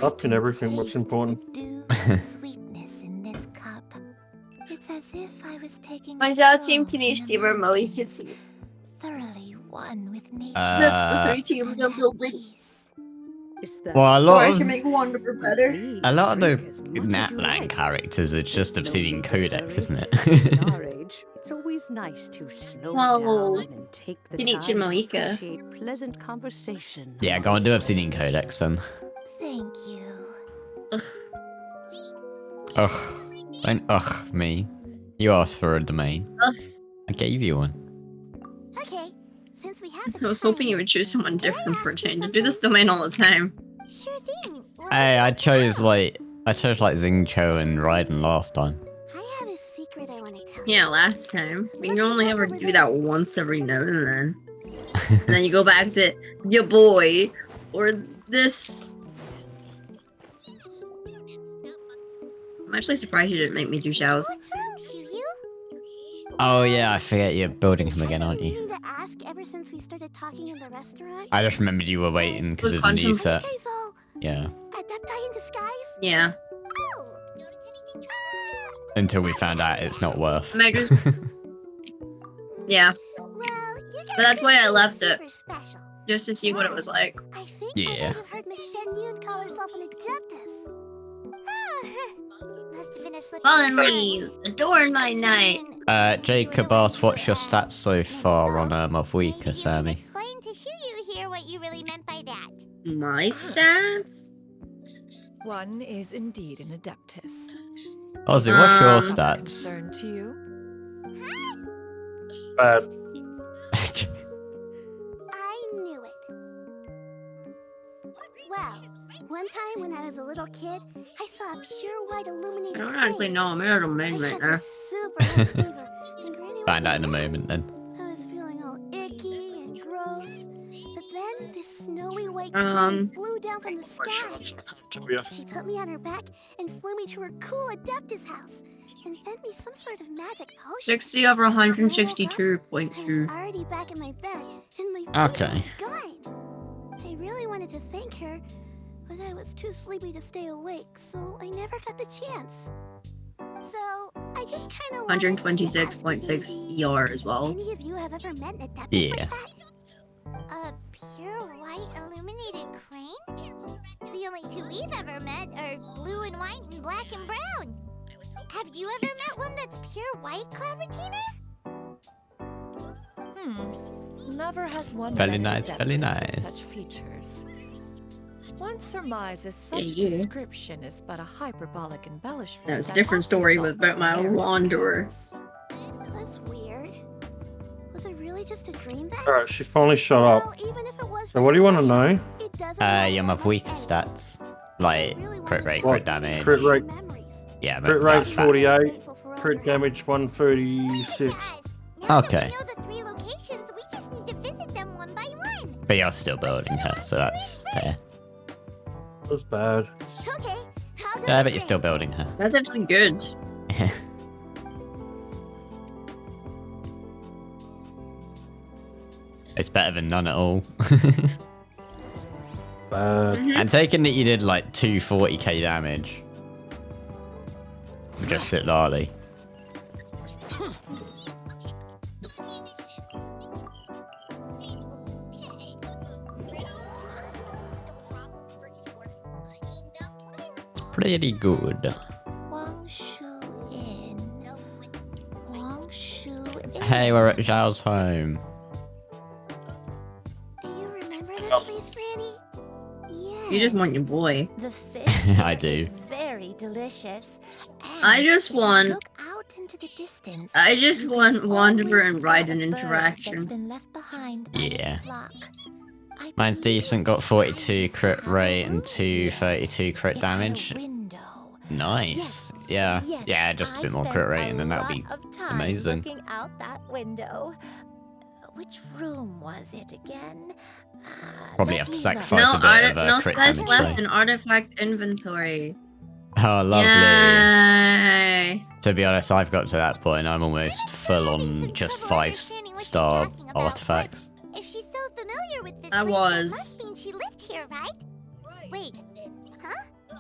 I'll pin everything what's important. Sweetness in this cup. It's as if I was taking My a dad team stroll can in a Steamer mountain, Malicious. thoroughly one with nature. That's the 3 teams I'm building. Well, a So lot I of can make Wanderer better. a lot of the Natlan characters are just Obsidian Codex, isn't it? At our age, it's always nice to slow Well, down and take the Kenichi time to Malika. appreciate pleasant conversation. Yeah, go on, do Obsidian Codex then. Thank you. Ugh. Don't ugh me. You asked for a domain. Ugh. I gave you one. Okay, since we have I was hoping you would choose someone different for a change. I do this domain all the time. Sure thing. Hey, I chose like Xingqiu and Raiden last time. I have a secret I want to tell you. Yeah, last time. I mean, you only ever do that once every now and then. And then you go back to your boy or this. I'm actually surprised you didn't make me do Xiao's. What's wrong, Shiryu? Oh yeah, I forget you're building him again, aren't you? Meaning to ask ever since we started talking in the restaurant. I just remembered you were waiting because of the new set. Yeah. Adepti in disguise? Yeah. Until we found out it's not worth. Megas. Yeah. But that's why I left it. Just to see what it was like. Yeah. I've heard Miss Shen Yun call herself an adeptus. Must have been a slip. Fallen leaves, adorn my night. Jacob asked, what's your stats so far on of week, Sammy? Explain to Shiryu here what you really meant by that. My stats? One is indeed an adeptus. Ozzy, what's your stats? Concern to you? Bad. I knew it. Well, one time when I was a little kid, I saw a pure white illuminated I don't actually know. I'm in a domain right now. super high fever, and Granny Find out in a moment then. I was feeling all icky and gross. But then this snowy white queen flew down from the sky. She put me on her back and flew me to her cool Adeptus house and fed me some sort of magic potion. 60 over I was 162.2. already back in my bed and my fever Okay. was gone. I really wanted to thank her, but I was too sleepy to stay awake, so I never got the chance. So I just kind of 126.6 ER as well. Any of you have ever met an Adeptus Yeah. like that? A pure white illuminated crane? The only two we've ever met are blue and white and black and brown. Have you ever met one that's pure white, Cloud Retainer? Never has one Very met an nice, very adeptus with nice. such features. One surmises such Yeah. description is but a hyperbolic embellishment. That was a that different often story solves about my the error of wanderer. accounts. That's weird. Was it really just a dream then? Alright, she finally shut up. So what do you want to know? Your of weaker stats. Like, crit rate, What? crit damage. Crit rate. Yeah, Crit that- rate's that- 48. Crit damage 136. Okay. The three locations, we just need to visit them one by one. But you're still building her, so that's fair. That's bad. Okay. Yeah, but you're still building her. That's actually good. It's better than none at all. Bad. And taking that you did like 240k damage. Just sit lolly. It's pretty good. Hey, we're at Zhao's home. You just want your boy. The fish I do. very delicious. I just want. Look out into the distance. I just want Wanderer and Raiden That's interaction. been left behind Yeah. flock. Mine's decent, got 42 crit rate and 232 crit damage. Nice. Yeah, Yes, yeah, just a bit more I crit spent rate and then that'll lot be of time amazing. Looking out that window. Which room was it again? Probably let have to me sacrifice No, a bit of no crit space damage left though. in artifact inventory. Oh, lovely. Yay! To be honest, I've got to that point. I'm almost full on just star talking about, artifacts. If she's so familiar with this I place, was. that must mean she lived here, right? Wait, huh?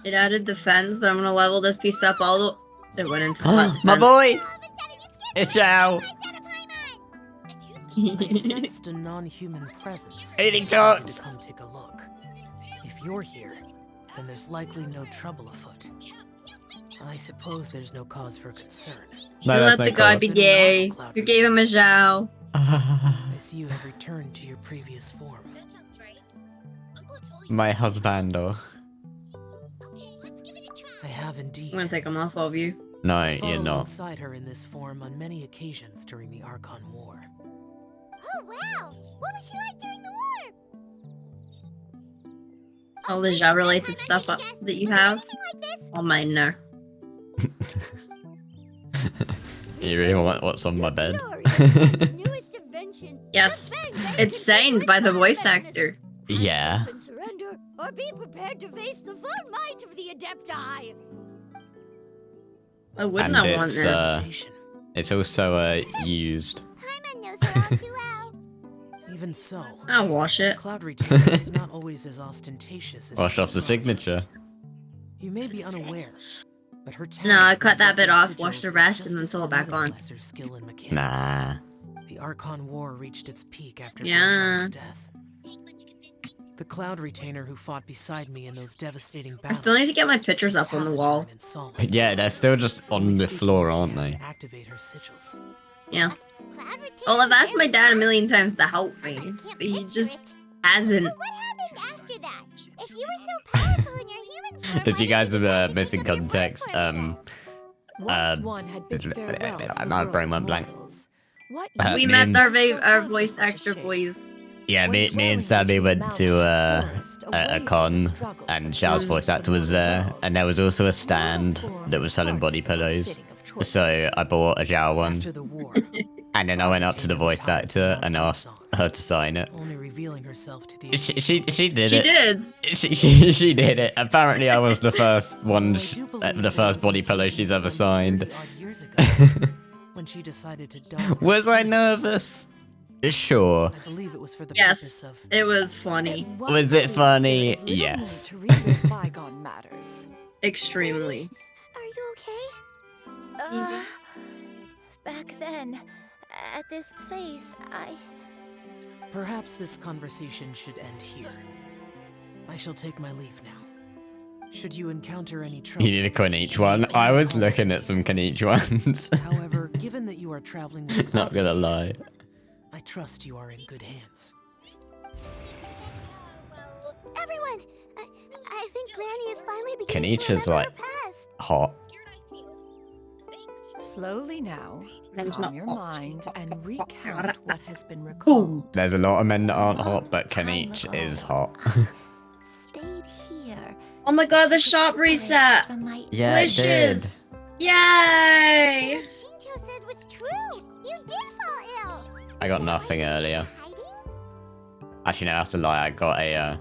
It added defense, but I'm gonna level this piece up all the... It went into My boy! It's Zhao! I sensed a non-human presence. Eating I decided tots! to come take a look. If you're here, then there's likely no trouble afoot. I suppose there's no cause for concern. No, you that's let no the guy cause. be gay. You gave him a Zhao. I see you have returned to your previous form. My husband, or I have indeed. I'm gonna take him off of you. no, I you're fought not. alongside her in this form on many occasions during the Archon War. Oh, wow! What was she like during the war? All the Zhao related stuff that you have. All mine, no. You really want what's on my bed? Newest invention. Yes, it's signed by the voice actor. Yeah. Surrender or be prepared to face the full might of the Adepti. I wouldn't And I want that? it's also used. Paimon knows her all too well. Even so, I'll wash it. Cloud Return is not always as ostentatious as Wash it off the describes. signature. You may be unaware, but her No, I cut that bit off, sigils wash the is rest, just and then as sew it back on. formidable as her skill in mechanics. Nah. The Archon War reached its peak after Yeah. Genshin's death. The Cloud Retainer who fought beside me in those devastating I battles. still need to get my pictures up on the wall. Yeah, they're still just on the floor, aren't they? Activate her sigils. Yeah. Well, I've asked my dad a million times to help me, but he just hasn't. What happened after that? If you were so powerful in your human form, If you guys are missing context, One had bid farewell to the I'm not world bring of one blank. mortals. What We me met and- our voice actor boys. Yeah, me and Sammy went to a con, and Zhao's voice actor was there, and there was also a stand that was selling body pillows. So I bought a Zhao one, and then I went up to the voice actor and asked her to sign it. Only revealing herself to the She did She it. did. She did it. Apparently, I was the first one, the first body pillow she's ever signed. years ago when she decided to die. Was I nervous? Sure. I believe it was for the Yes, purpose of it was funny. Was it funny? Yes. Bygone matters. Extremely. Are you okay? Back then, at this place, Perhaps this conversation should end here. I shall take my leave now. Should you encounter any trouble, You need a Konichi one. I was looking at some Konichi ones. however, given that you are traveling with Not gonna lie. I trust you are in good hands. everyone, I think Granny is finally beginning to Konichi's remember like her past. hot. Slowly now, That's calm not your hot. mind and recount what has been recalled. There's a lot of men that aren't hot, but Konichi is hot. Stayed here. Oh my god, the shop reset! From my Yeah, it did. Wishes! Yay! What Shinjo said was true. You did fall ill. I got nothing earlier. Actually, no, that's a lie. I got a,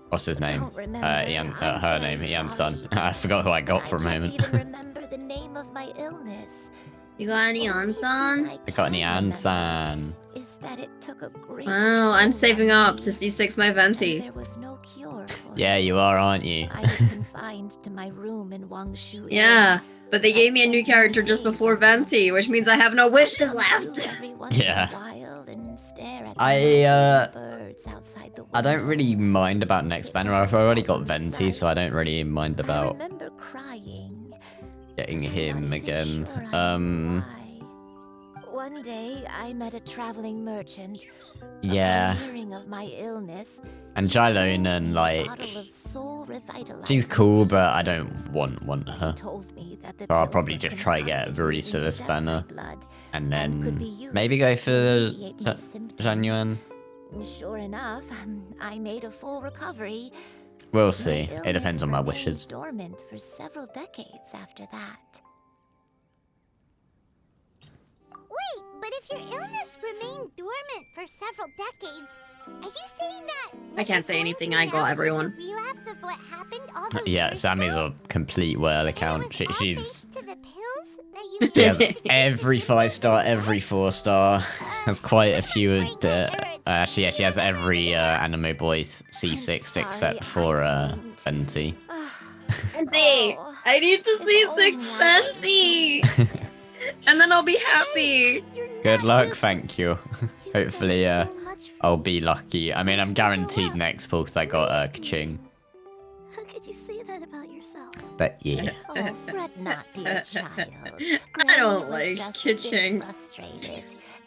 what's his name? don't remember. Ian, I'm her very name, Ian's sorry. son. I forgot who I got for a moment. Even remember the name of my illness. You got any on, son? I got an Ian-san. Is that it took a great Wow, I'm toll saving on up me, to see 6 my and venti. there was no cure for Yeah, it. you are, aren't you? I was confined to my room in Wangshu. Yeah, but they gave me a new character just before venti, which means I have no wishes left. Every once Yeah. in a while and stare at I, the birds outside the I don't really mind about next banner. I've already got Venti, so I don't really mind I about remember crying. getting him again. One day, I met a traveling merchant. Yeah. Upon hearing of my illness, And Jylone and like, bottle of soul revitalizing she's cool, but I don't want her. told me that the So I'll pills probably were just try get concocted Varisa using this banner, blood and could be then used maybe to go for alleviate my symptoms. Zhanyuan. Sure enough, I made a full recovery. We'll My see. It illness depends on my remained wishes. dormant for several decades after that. Wait, but if your illness remained dormant for several decades, are you saying that? I can't say anything, I got everyone. Relapse of what happened all those Yeah, years Sammy's ago? a complete whale account. She's To the pills that you she has every 5-star, every 4-star. has quite a few of the... actually, yeah, she has every anime boy C6 except for Venti. Venti! I need to see 6 Venti! And then I'll be happy! Good luck, thank you. Hopefully, I'll be lucky. I mean, I'm guaranteed next pull because I got Kaching. How could you say that about yourself? But yeah. Oh, fret not, dear child. I don't like Kaching. Frustrated.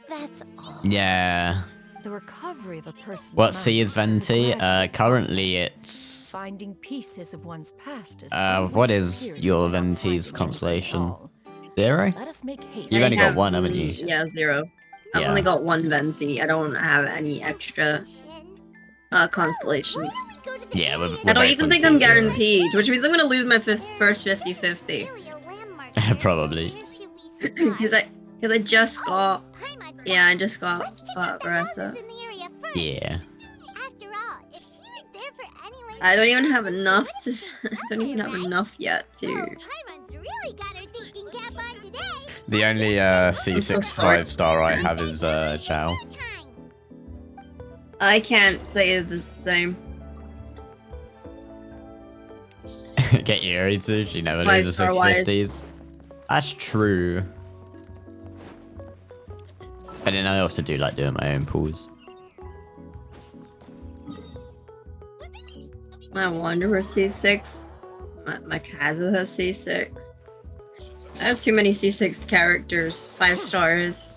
That's all. Yeah. The recovery of a person's What C is Venti? magic Currently it's... finding pieces of one's past is what is your Venti's constellation? 0? Let us make haste. You've only got have, one, haven't you? Yeah, 0. I've Yeah. only got 1 Venti. I don't have any extra constellations. Yeah, we're I don't both even on think I'm C0. guaranteed, which means I'm gonna lose my first 50-50. Probably. Because I just got... Yeah, I just got Baressa. Yeah. I don't even have enough to... I don't even have enough yet to... The only C6 5-star I have is Zhao. I can't say the same. Get Yuri too, she never loses 5-star wise. 50s. That's true. But then I also do like doing my own pools. My Wanderer C6. My Kazu has C6. I have too many C6 characters. 5 stars.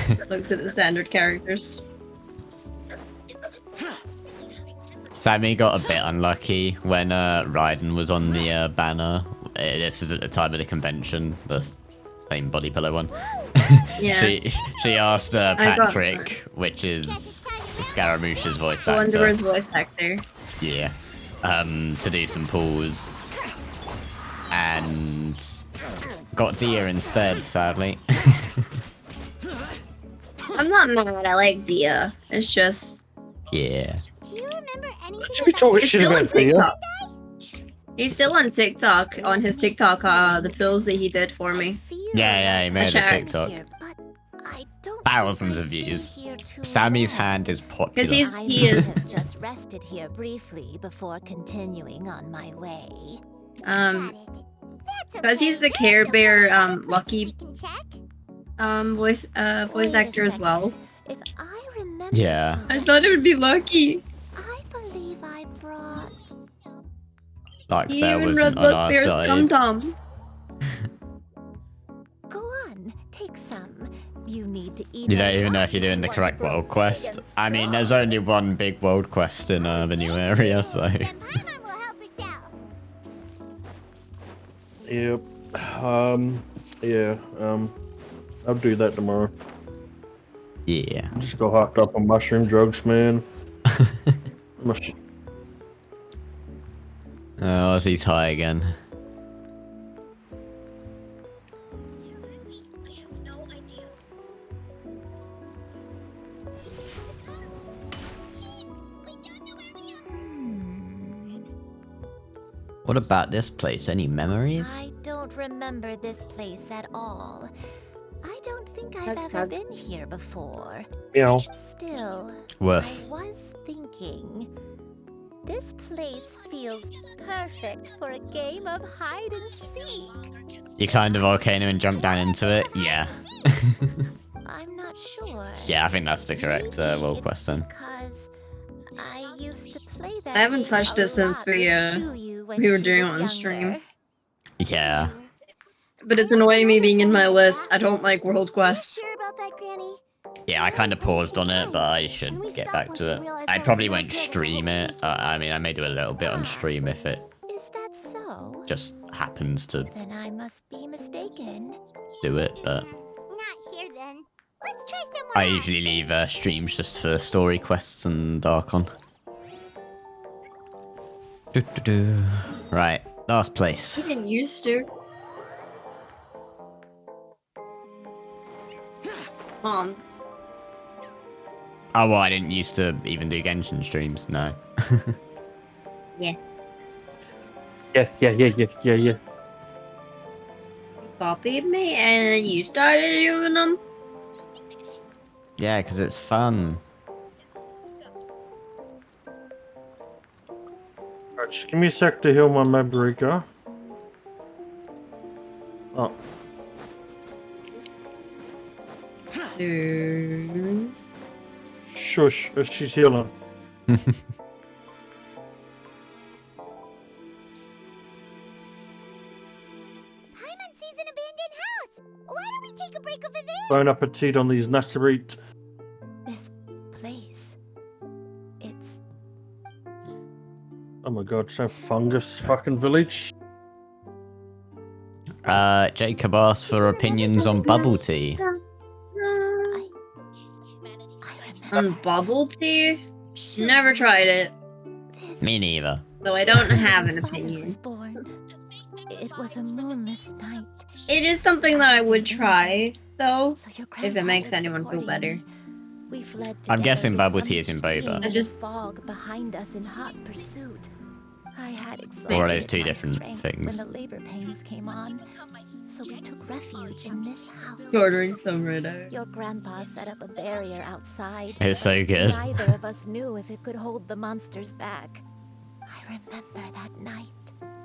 That looks at the standard characters. Sammy got a bit unlucky when Raiden was on the banner. This was at the time of the convention, the same body pillow one. Yeah. she asked I got Patrick, which is Scaramouche's voice actor. Wanderer's voice actor. Yeah. To do some pulls. And got Dia instead, sadly. I'm not mad, I like Dia. It's just... Yeah. Should be talking He's shit still on about Dia. TikTok. He's still on TikTok, on his TikTok, the pills that he did for me. Yeah, he made a shared. TikTok. Thousands of views. Sammy's hand is popular. he is... just rested here briefly before continuing on my way. Because he's the Care Bear, Lucky, voice actor as well. If I remember, Yeah. I thought it would be Lucky. I believe I brought. Like He there even wasn't read on Luck our Bear's side. Dum-Dum. Go on, take some. You need to eat. You don't even know if you're doing the correct world quest. I mean, there's only one big world quest in the new area, so... Yep. Yeah. I'll do that tomorrow. Yeah. Just go hopped up on mushroom drugs, man. Oh, he's high again. What about this place? Any memories? I don't remember this place at all. I don't think I've ever been here before. Meow. Still, Woof. I was thinking. This place feels perfect for a game of hide and seek. You climbed a volcano and jumped down into it? Yeah. I'm not sure. Yeah, I think that's the correct world quest then. Because I used to play that. I haven't touched it since we were doing it on stream. Yeah. But it's annoying me being in my list. I don't like world quests. Sure about that, Granny? Yeah, I kind of paused on it, but I should get back to it. I probably won't stream it. I mean, I may do a little bit on stream if it Is that so? just happens to Then I must be mistaken. do it, but Not here then. Let's try somewhere I usually leave streams just for story quests and Archon. Right, last place. I didn't used to. Mom. Oh, well, I didn't used to even do Genshin streams, no. Yeah. Yeah. Copied me and you started doing them. Yeah, because it's fun. Alright, just give me a sec to heal my Mabrika. Oh. Shush, she's healing. Bon appetit on these nasserit. This place. It's... Oh my god, so fungus fucking village. Jacob asked for opinions on bubble tea. On bubble tea? Never tried it. Me neither. So I don't have an opinion. It was a moonless night. It is something that I would try, though, if it makes anyone feel better. We fled I'm guessing bubble tea is in boba. I just fog behind us in hot pursuit. I had Or are those exhausted two my different strength things? when the labor pains came on. So we took refuge in this house. ordering some right now. Your grandpa set up a barrier outside. It's so good. Neither of us knew if it could hold the monsters back. I remember that night.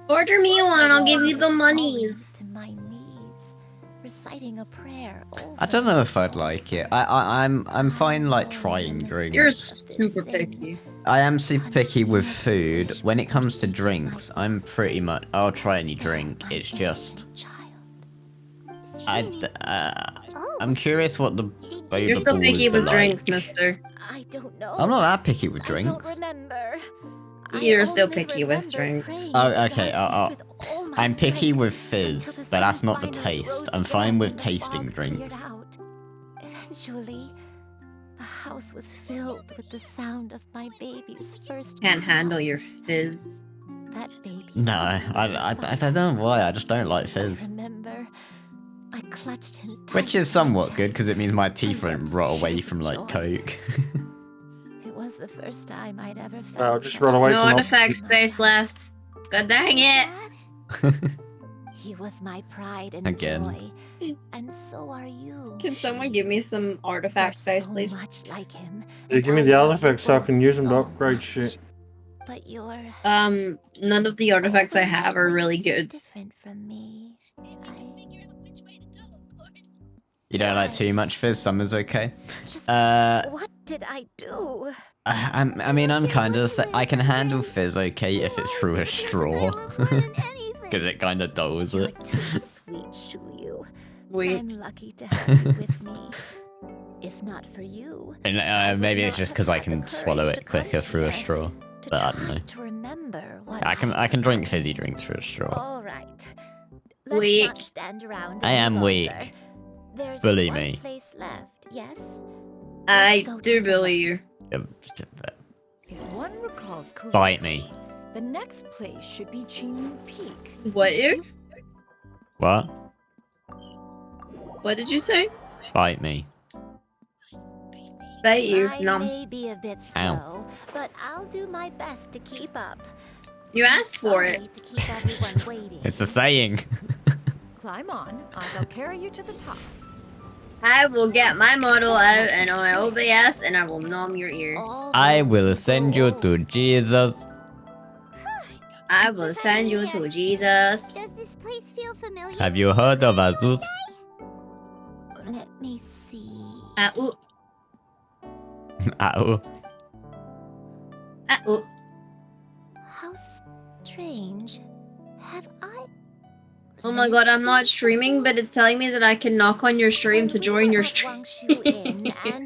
Order me one, I'll give you the monies. To my knees, reciting a prayer. I don't know if I'd like it. I'm fine like trying drinks. You're super picky. I am super picky with food. When it comes to drinks, I'm pretty much. I'll try any drink. It's just. I'm curious what the. You're still picky with drinks, mister. I don't know. I'm not that picky with drinks. I don't remember. You're still picky with drinks. Oh, okay. I'm picky with fizz, but that's not the taste. I'm fine with tasting drinks. Eventually, the house was filled with the sound of my baby's first. Can't handle your fizz. That baby. No, I don't know why. I just don't like fizz. Remember, I clutched him. Which is somewhat good because it means my teeth won't rot away from like coke. It was the first time I'd ever felt. I'll just run away No from artifact space left. God dang it! He was my pride and Again. joy, and so are you. Can someone give me some artifact space, please? Much like him, Yeah, give me the artifacts so I can use them to upgrade shit. but you're None of the artifacts I have are really good. different from me. You don't like too much fizz. Summer's okay. What did I do? I mean, I'm kind of. I can handle fizz okay if it's through a straw. Because it kind of dulls it. Sweet Shuyu. Wait. I'm lucky to have you with me. If not for you, And maybe it's just because I can swallow it quicker through a straw. But I don't know. to remember what I can drink fizzy drinks through a straw. All right. Let's Weak. not stand around I any am longer. weak. There's Bully one me. place left. Yes. I do bully you. If one recalls correctly, Bite me. the next place should be Chinyu Peak. What you? What? What did you say? Bite me. Bite you. I No. may be a bit Ow. slow, but I'll do my best to keep up. You asked for Sorry it. to keep everyone waiting. It's the saying. Climb on, I shall carry you to the top. I will get my model out and my OBS and I will numb your ear. I will send you to Jesus. I will send you to Jesus. Does this place feel familiar? Have you heard of Azus? Let me see. Ooh. Ow. Ooh. How strange. Have I? Oh my god, I'm not streaming, but it's telling me that I can knock on your stream to join your stream.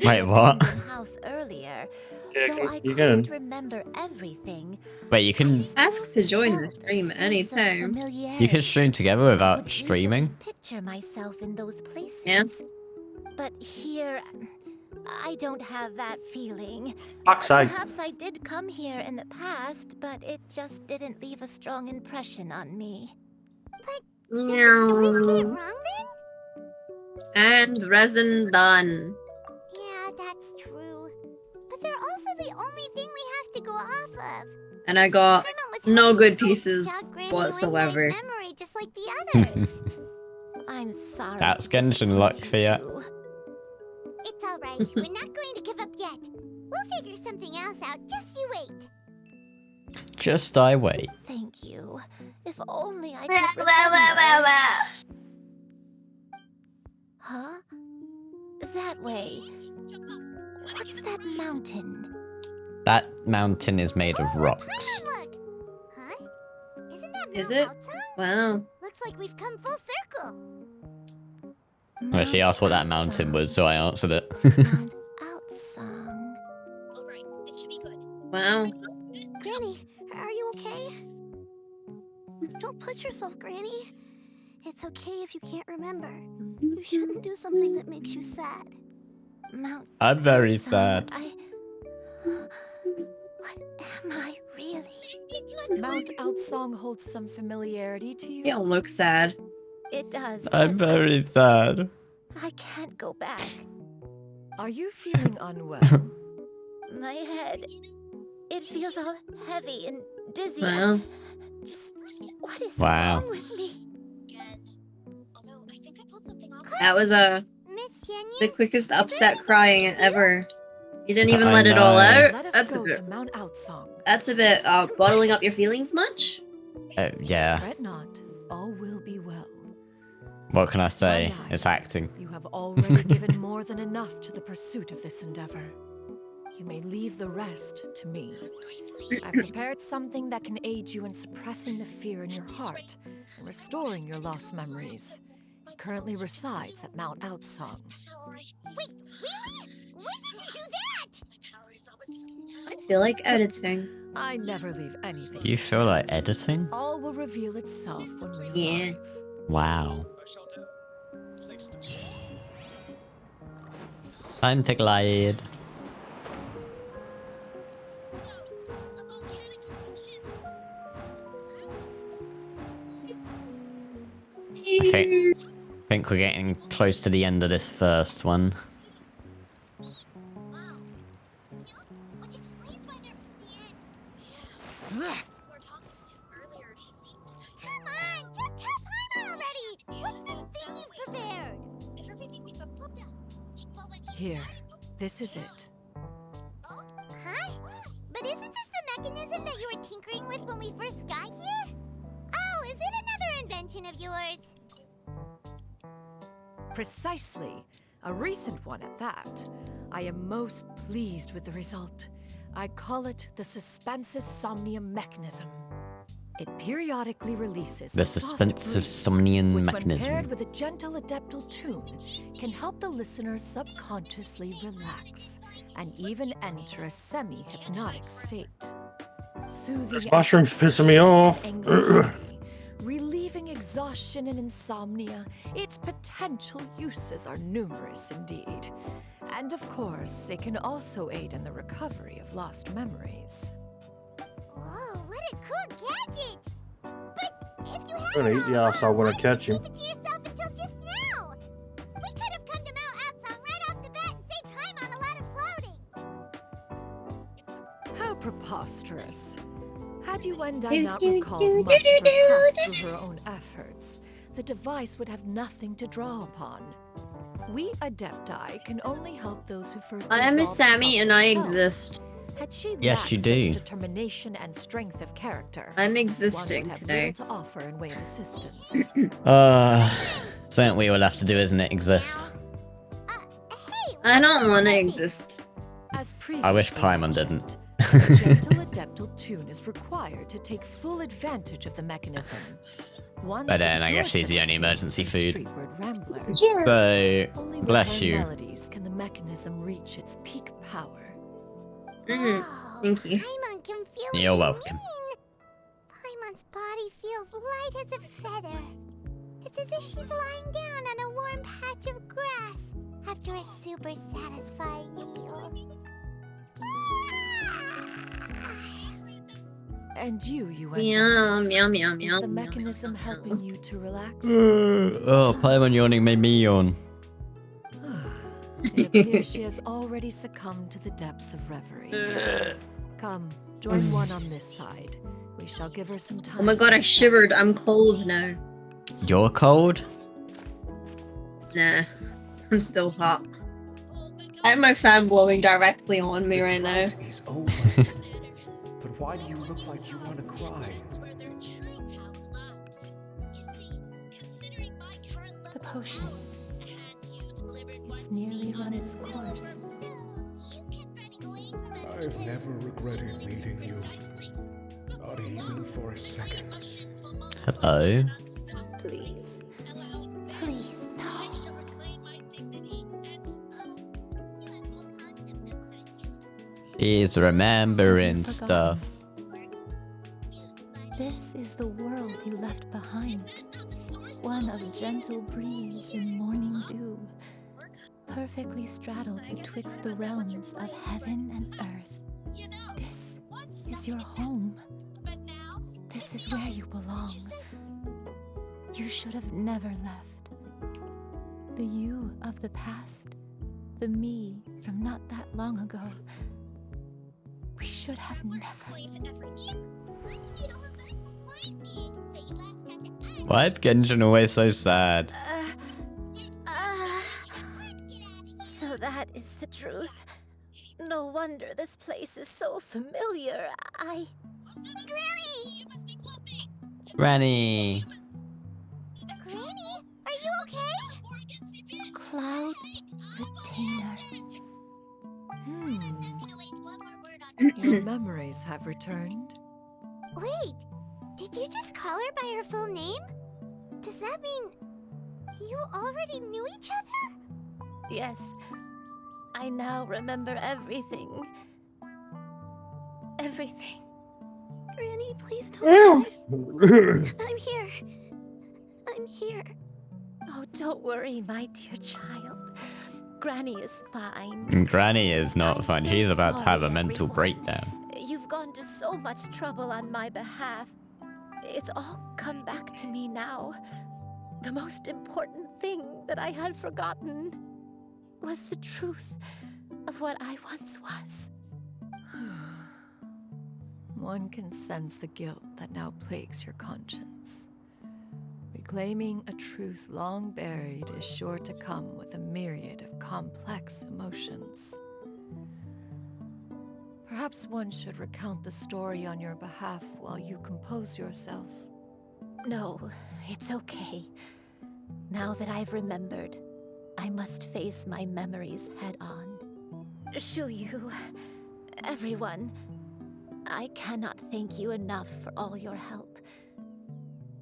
Wait, what? House earlier. Yeah, Though I you couldn't can. remember everything. Wait, you can Ask to join the stream anytime. you can stream together without streaming? Picture myself in those places. Yeah. But here, I don't have that feeling. Fuck's sake. Perhaps I did come here in the past, but it just didn't leave a strong impression on me. Meow. And resin done. Yeah, that's true. But they're also the only thing we have to go off of. And I got no good pieces whatsoever. Memory just like the others. I'm sorry. That's Genshin luck for you. It's alright. We're not going to give up yet. We'll figure something else out. Just you wait. Just I wait. Thank you. If only I could remember. Huh? That way. What's that mountain? That mountain is made of rocks. Look. Huh? Isn't that Is Mount it? Outsong? Wow. Looks like we've come full circle. Well, she asked what that mountain was, so I answered it. Outsong. Alright, this should be good. Wow. Granny, are you okay? Don't push yourself, Granny. It's okay if you can't remember. You shouldn't do something that makes you sad. Mount I'm very Outsong, sad. What am I really? Mount Outsong holds some familiarity to you? You don't look sad. It does. I'm very sad. I can't go back. Are you feeling unwell? My head. It feels all heavy and dizzy. Wow. Just what is Wow. wrong with me? That was Miss Yenyu? the quickest upset crying ever. You didn't even I let it all know. out. Let us That's a go bit. to Mount Outsong. That's a bit bottling up your feelings much. Yeah. Fret not, all will be well. What can I say? My eye. It's acting. You have already given more than enough to the pursuit of this endeavor. You may leave the rest to me. I've prepared something that can aid you in suppressing the fear in your heart and restoring your lost memories. It currently resides at Mount Outsong. Wait, really? When did you do that? I feel like editing. I never leave anything. You to feel like chance. editing? All will reveal itself when we Yeah. arrive. Wow. Time to glide. I think we're getting close to the end of this first one. Come on, just tell Paimon already. What's this thing you've prepared? Here, this is it. Huh? But isn't this the mechanism that you were tinkering with when we first got here? Oh, is it another invention of yours? Precisely. A recent one at that. I am most pleased with the result. I call it the Suspensive Somnium Mechanism. It periodically releases The a soft Suspensive breeze, Somnium which, Mechanism. when paired with a gentle adeptal tune, can help the listener subconsciously relax and even enter a semi-hypnotic state. Soothing This mushroom's pissing me off. anxiety, relieving exhaustion and insomnia. Its potential uses are numerous indeed. And of course, it can also aid in the recovery of lost memories. Whoa, what a cool gadget! But if you I'm gonna eat the arsehole when I catch him. keep it to yourself until just now? We could have come to Mount Outsong right off the bat and saved Paimon a lot of floating. How preposterous. Had Yuenda Do, not do, recalled do, much of do, her do, past do, through her own efforts, the device would have nothing to draw upon. We Adepti can only help those who first I am Miss resolve to Sammy help and I themselves. exist. Had she Yes, lacked you such do. determination and strength of character, I'm one existing would have today. little to offer in way of assistance. Something we will have to do, isn't it? Exist. I don't want to exist. As I wish previously Paimon mentioned, didn't. a gentle adeptal tune is required to take full advantage of the mechanism. One But then I secure guess she's the such a only tune emergency from food. Streetward Rambler. So, Only with bless her you. melodies can the mechanism reach its peak power. Thank you. Paimon can feel You're it welcome. lean. Paimon's body feels light as a feather. It's as if she's lying down on a warm patch of grass after a super satisfying meal. And you Meow, Yuenda, meow, meow, is meow. the mechanism helping you to relax? Oh, Paimon yawning made me yawn. It appears she has already succumbed to the depths of reverie. Come, join one on this side. We shall give her some time. Oh my god, I shivered. I'm cold now. You're cold? Nah, I'm still hot. I have my fan blowing directly on me right now. It's over. But why do you look like you want to cry? The potion. It's nearly run its course. I've never regretted meeting you. Not even for a second. Hello. Please. Please, no. He's remembering stuff. This is the world you left behind. One of gentle breeze and morning dew, perfectly straddled betwixt the realms of heaven and earth. This is your home. This is where you belong. You should have never left. The you of the past, the me from not that long ago. We should have never. Why is Genshin always so sad? So that is the truth. No wonder this place is so familiar. Granny! Granny. Granny, are you okay? Cloud Retainer. Your memories have returned. Wait, did you just call her by her full name? Does that mean you already knew each other? Yes. I now remember everything. Everything. Granny, please don't cry. I'm here. I'm here. Oh, don't worry, my dear child. Granny is fine. Granny is not fine. She's about to have a sorry, mental everyone. breakdown. You've gone to so much trouble on my behalf. It's all come back to me now. The most important thing that I had forgotten was the truth of what I once was. One can sense the guilt that now plagues your conscience. Reclaiming a truth long buried is sure to come with a myriad of complex emotions. Perhaps one should recount the story on your behalf while you compose yourself. No, it's okay. Now that I've remembered, I must face my memories head on. Shuyu, everyone, I cannot thank you enough for all your help.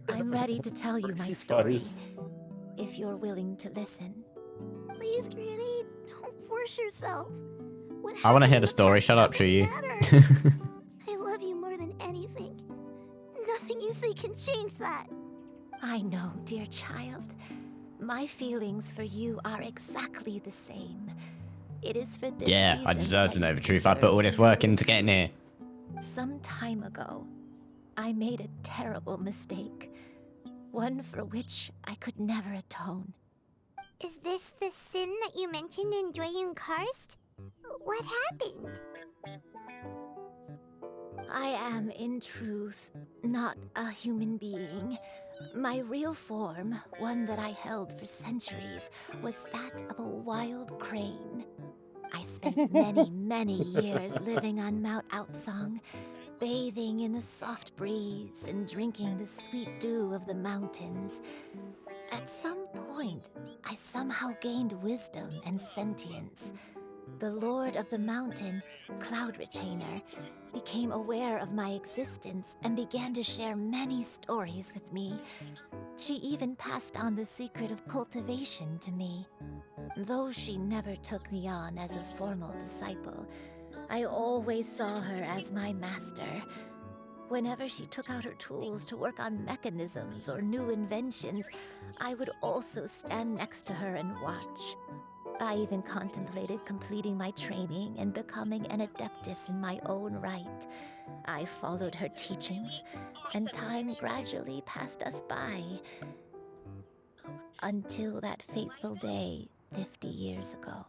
I'm ready to tell you my story, if you're willing to listen. Please, Granny, don't force yourself. What I want to happened hear in the story. past Shut up, doesn't Shuyu. matter. I love you more than anything. Nothing you say can change that. I know, dear child. My feelings for you are exactly the same. It is for this Yeah, I reason deserve to that know you the truth. I put all this work into getting here. Some time ago, I made a terrible mistake. One for which I could never atone. Is this the sin that you mentioned in Dwayne Karst? What happened? I am, in truth, not a human being. My real form, one that I held for centuries, was that of a wild crane. I spent many, many years living on Mount Outsong, bathing in the soft breeze and drinking the sweet dew of the mountains. At some point, I somehow gained wisdom and sentience. The Lord of the Mountain, Cloud Retainer, became aware of my existence and began to share many stories with me. She even passed on the secret of cultivation to me. Though she never took me on as a formal disciple, I always saw her as my master. Whenever she took out her tools to work on mechanisms or new inventions, I would also stand next to her and watch. I even contemplated completing my training and becoming an adeptus in my own right. I followed her teachings, and time gradually passed us by. Until that fateful day 50 years ago.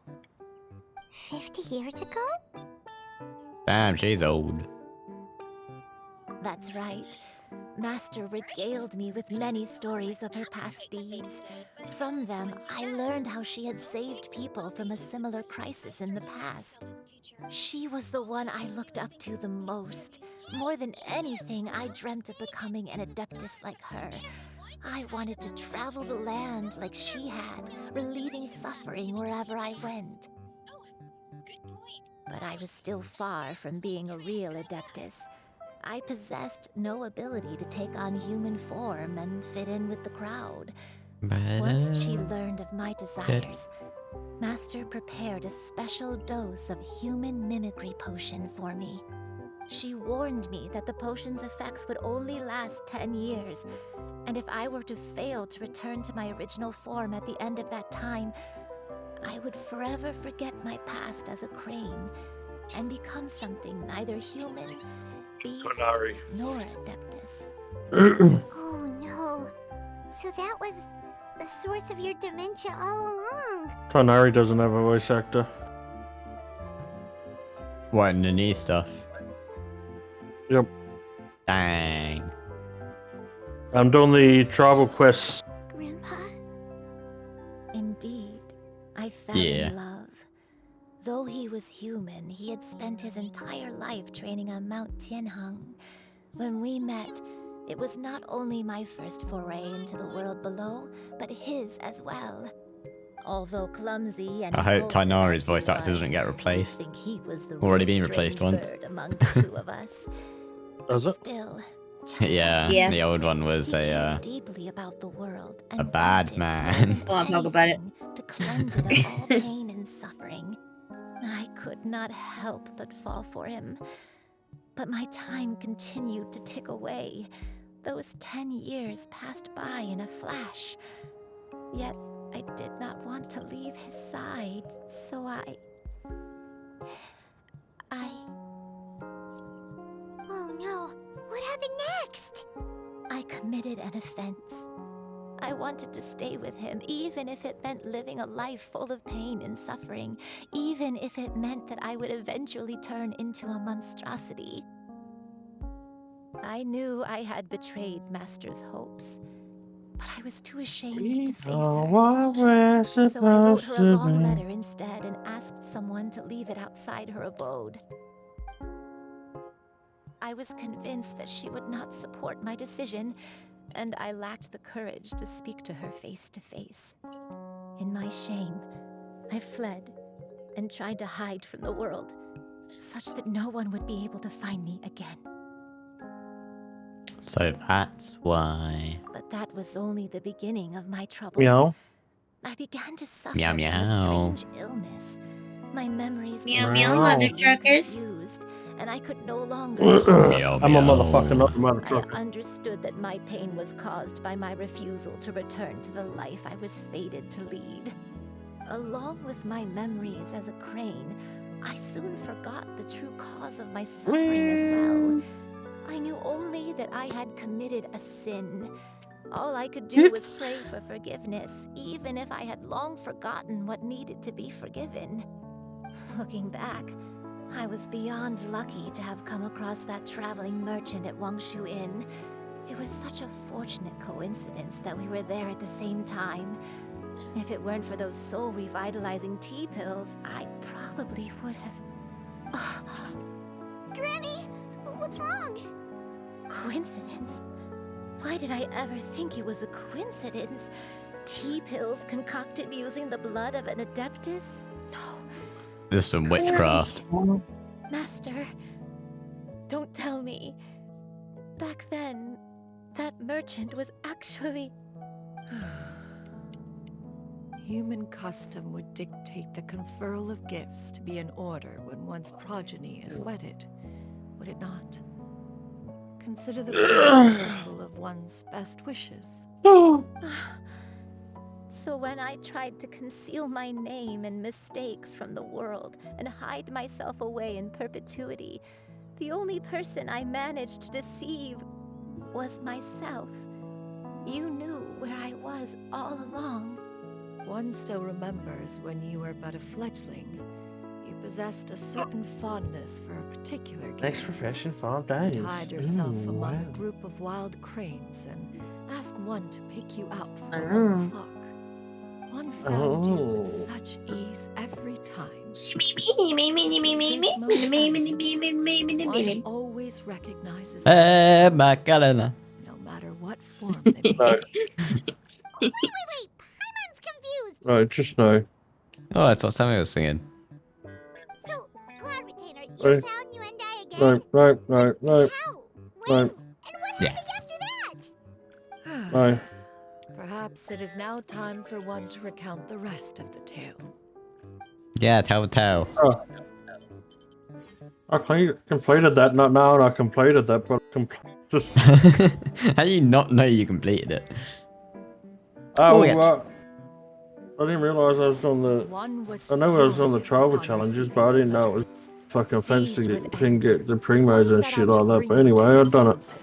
50 years ago? Damn, she's old. That's right. Master regaled me with many stories of her past deeds. From them, I learned how she had saved people from a similar crisis in the past. She was the one I looked up to the most. More than anything, I dreamt of becoming an Adeptus like her. I wanted to travel the land like she had, relieving suffering wherever I went. But I was still far from being a real Adeptus. I possessed no ability to take on human form and fit in with the crowd. Once she learned of my desires, Master prepared a special dose of human mimicry potion for me. She warned me that the potion's effects would only last 10 years, and if I were to fail to return to my original form at the end of that time, I would forever forget my past as a crane and become something neither human, beast, nor Adeptus. Oh no. So that was the source of your dementia all along. Tonari doesn't have a voice actor. What, in the new stuff? Yep. Dang. I'm doing the tribal quests. Grandpa? Indeed, I fell in love. Though he was human, he had spent his entire life training on Mount Tianheng. When we met, it was not only my first foray into the world below, but his as well. Although clumsy and I hope Tainari's voice actor doesn't get replaced. Already been replaced once. Among the two of us. Does it? Still, yeah, the old one was deeply about the world a bad man. I'll talk about it. To cleanse it of all pain and suffering. I could not help but fall for him. But my time continued to tick away. Those 10 years passed by in a flash. Yet I did not want to leave his side, so I... Oh no, what happened next? I committed an offense. I wanted to stay with him, even if it meant living a life full of pain and suffering, even if it meant that I would eventually turn into a monstrosity. I knew I had betrayed Master's hopes, but I was too ashamed to face her. So I wrote her a long letter instead and asked someone to leave it outside her abode. I was convinced that she would not support my decision, and I lacked the courage to speak to her face to face. In my shame, I fled and tried to hide from the world, such that no one would be able to find me again. So that's why. But that was only the beginning of my troubles. Meow. I began to suffer Meow, from meow. a strange illness. My memories Meow, became meow, mother truckers. confused, and I could no longer. I'm a motherfucker, not a mother I trucker. understood that my pain was caused by my refusal to return to the life I was fated to lead. Along with my memories as a crane, I soon forgot the true cause of my suffering as well. I knew only that I had committed a sin. All I could do was pray for forgiveness, even if I had long forgotten what needed to be forgiven. Looking back, I was beyond lucky to have come across that traveling merchant at Wangshu Inn. It was such a fortunate coincidence that we were there at the same time. If it weren't for those soul-revitalizing tea pills, I probably would have... Granny, what's wrong? Coincidence? Why did I ever think it was a coincidence? Tea pills concocted using the blood of an Adeptus? No. There's some witchcraft. Master, don't tell me. Back then, that merchant was actually... Human custom would dictate the conferral of gifts to be in order when one's progeny is wedded, would it not? Consider the bird a symbol of one's best wishes. So when I tried to conceal my name and mistakes from the world and hide myself away in perpetuity, the only person I managed to deceive was myself. You knew where I was all along. One still remembers when you were but a fledgling. You possessed a certain fondness for a particular game. Next profession, 5 days. You'd hide yourself Ooh, among wow. a group of wild cranes and ask one to pick you out from among the flock. One found you with such ease every time. One always recognizes Macarena. no matter what form they may No. take. Wait, Paimon's confused. Right, just no. Oh, that's what Sammy was singing. So, Cloud Retainer, you Right. found Yuendai again? No. How? No. Yes. No. Perhaps it is now time for one to recount the rest of the tale. Yeah, tell. Oh. I completed that. Not now, and I completed that, but just. How do you not know you completed it? Oh, yeah. I didn't realise I was doing the. I know I was on the travel challenges, but I didn't know it was fucking offensive to get the primos and shit like that. But anyway, I've done it.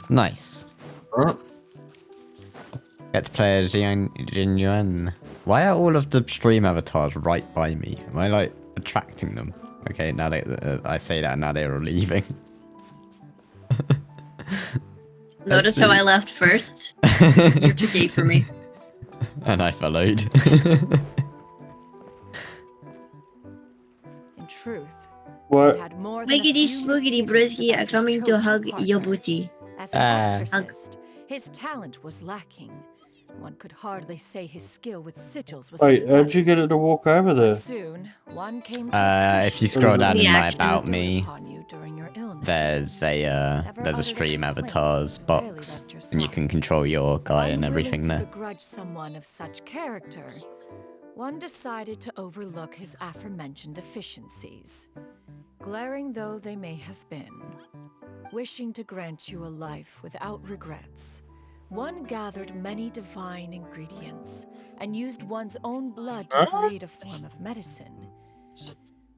Nice. Alright. Get to play as Jin Yuan. Why are all of the stream avatars right by me? Am I like attracting them? Okay, now I say that, now they're all leaving. Notice how I left first? You're too gay for me. And I followed. In truth, What? he had more than a Wiggity few swoogity brisky, I'm coming to hug your booty. As an exorcist, his talent was lacking. One could hardly say his skill with sigils was Wait, any how'd you get it to walk over there? Soon, one came to If you scroll down in my actions. about me, upon you during your illness. there's a stream avatars box, and you can control your guy and everything Unwilling there. to begrudge someone of such character, one decided to overlook his aforementioned deficiencies, glaring though they may have been. Wishing to grant you a life without regrets, one gathered many divine ingredients and used one's own blood to create a form of medicine.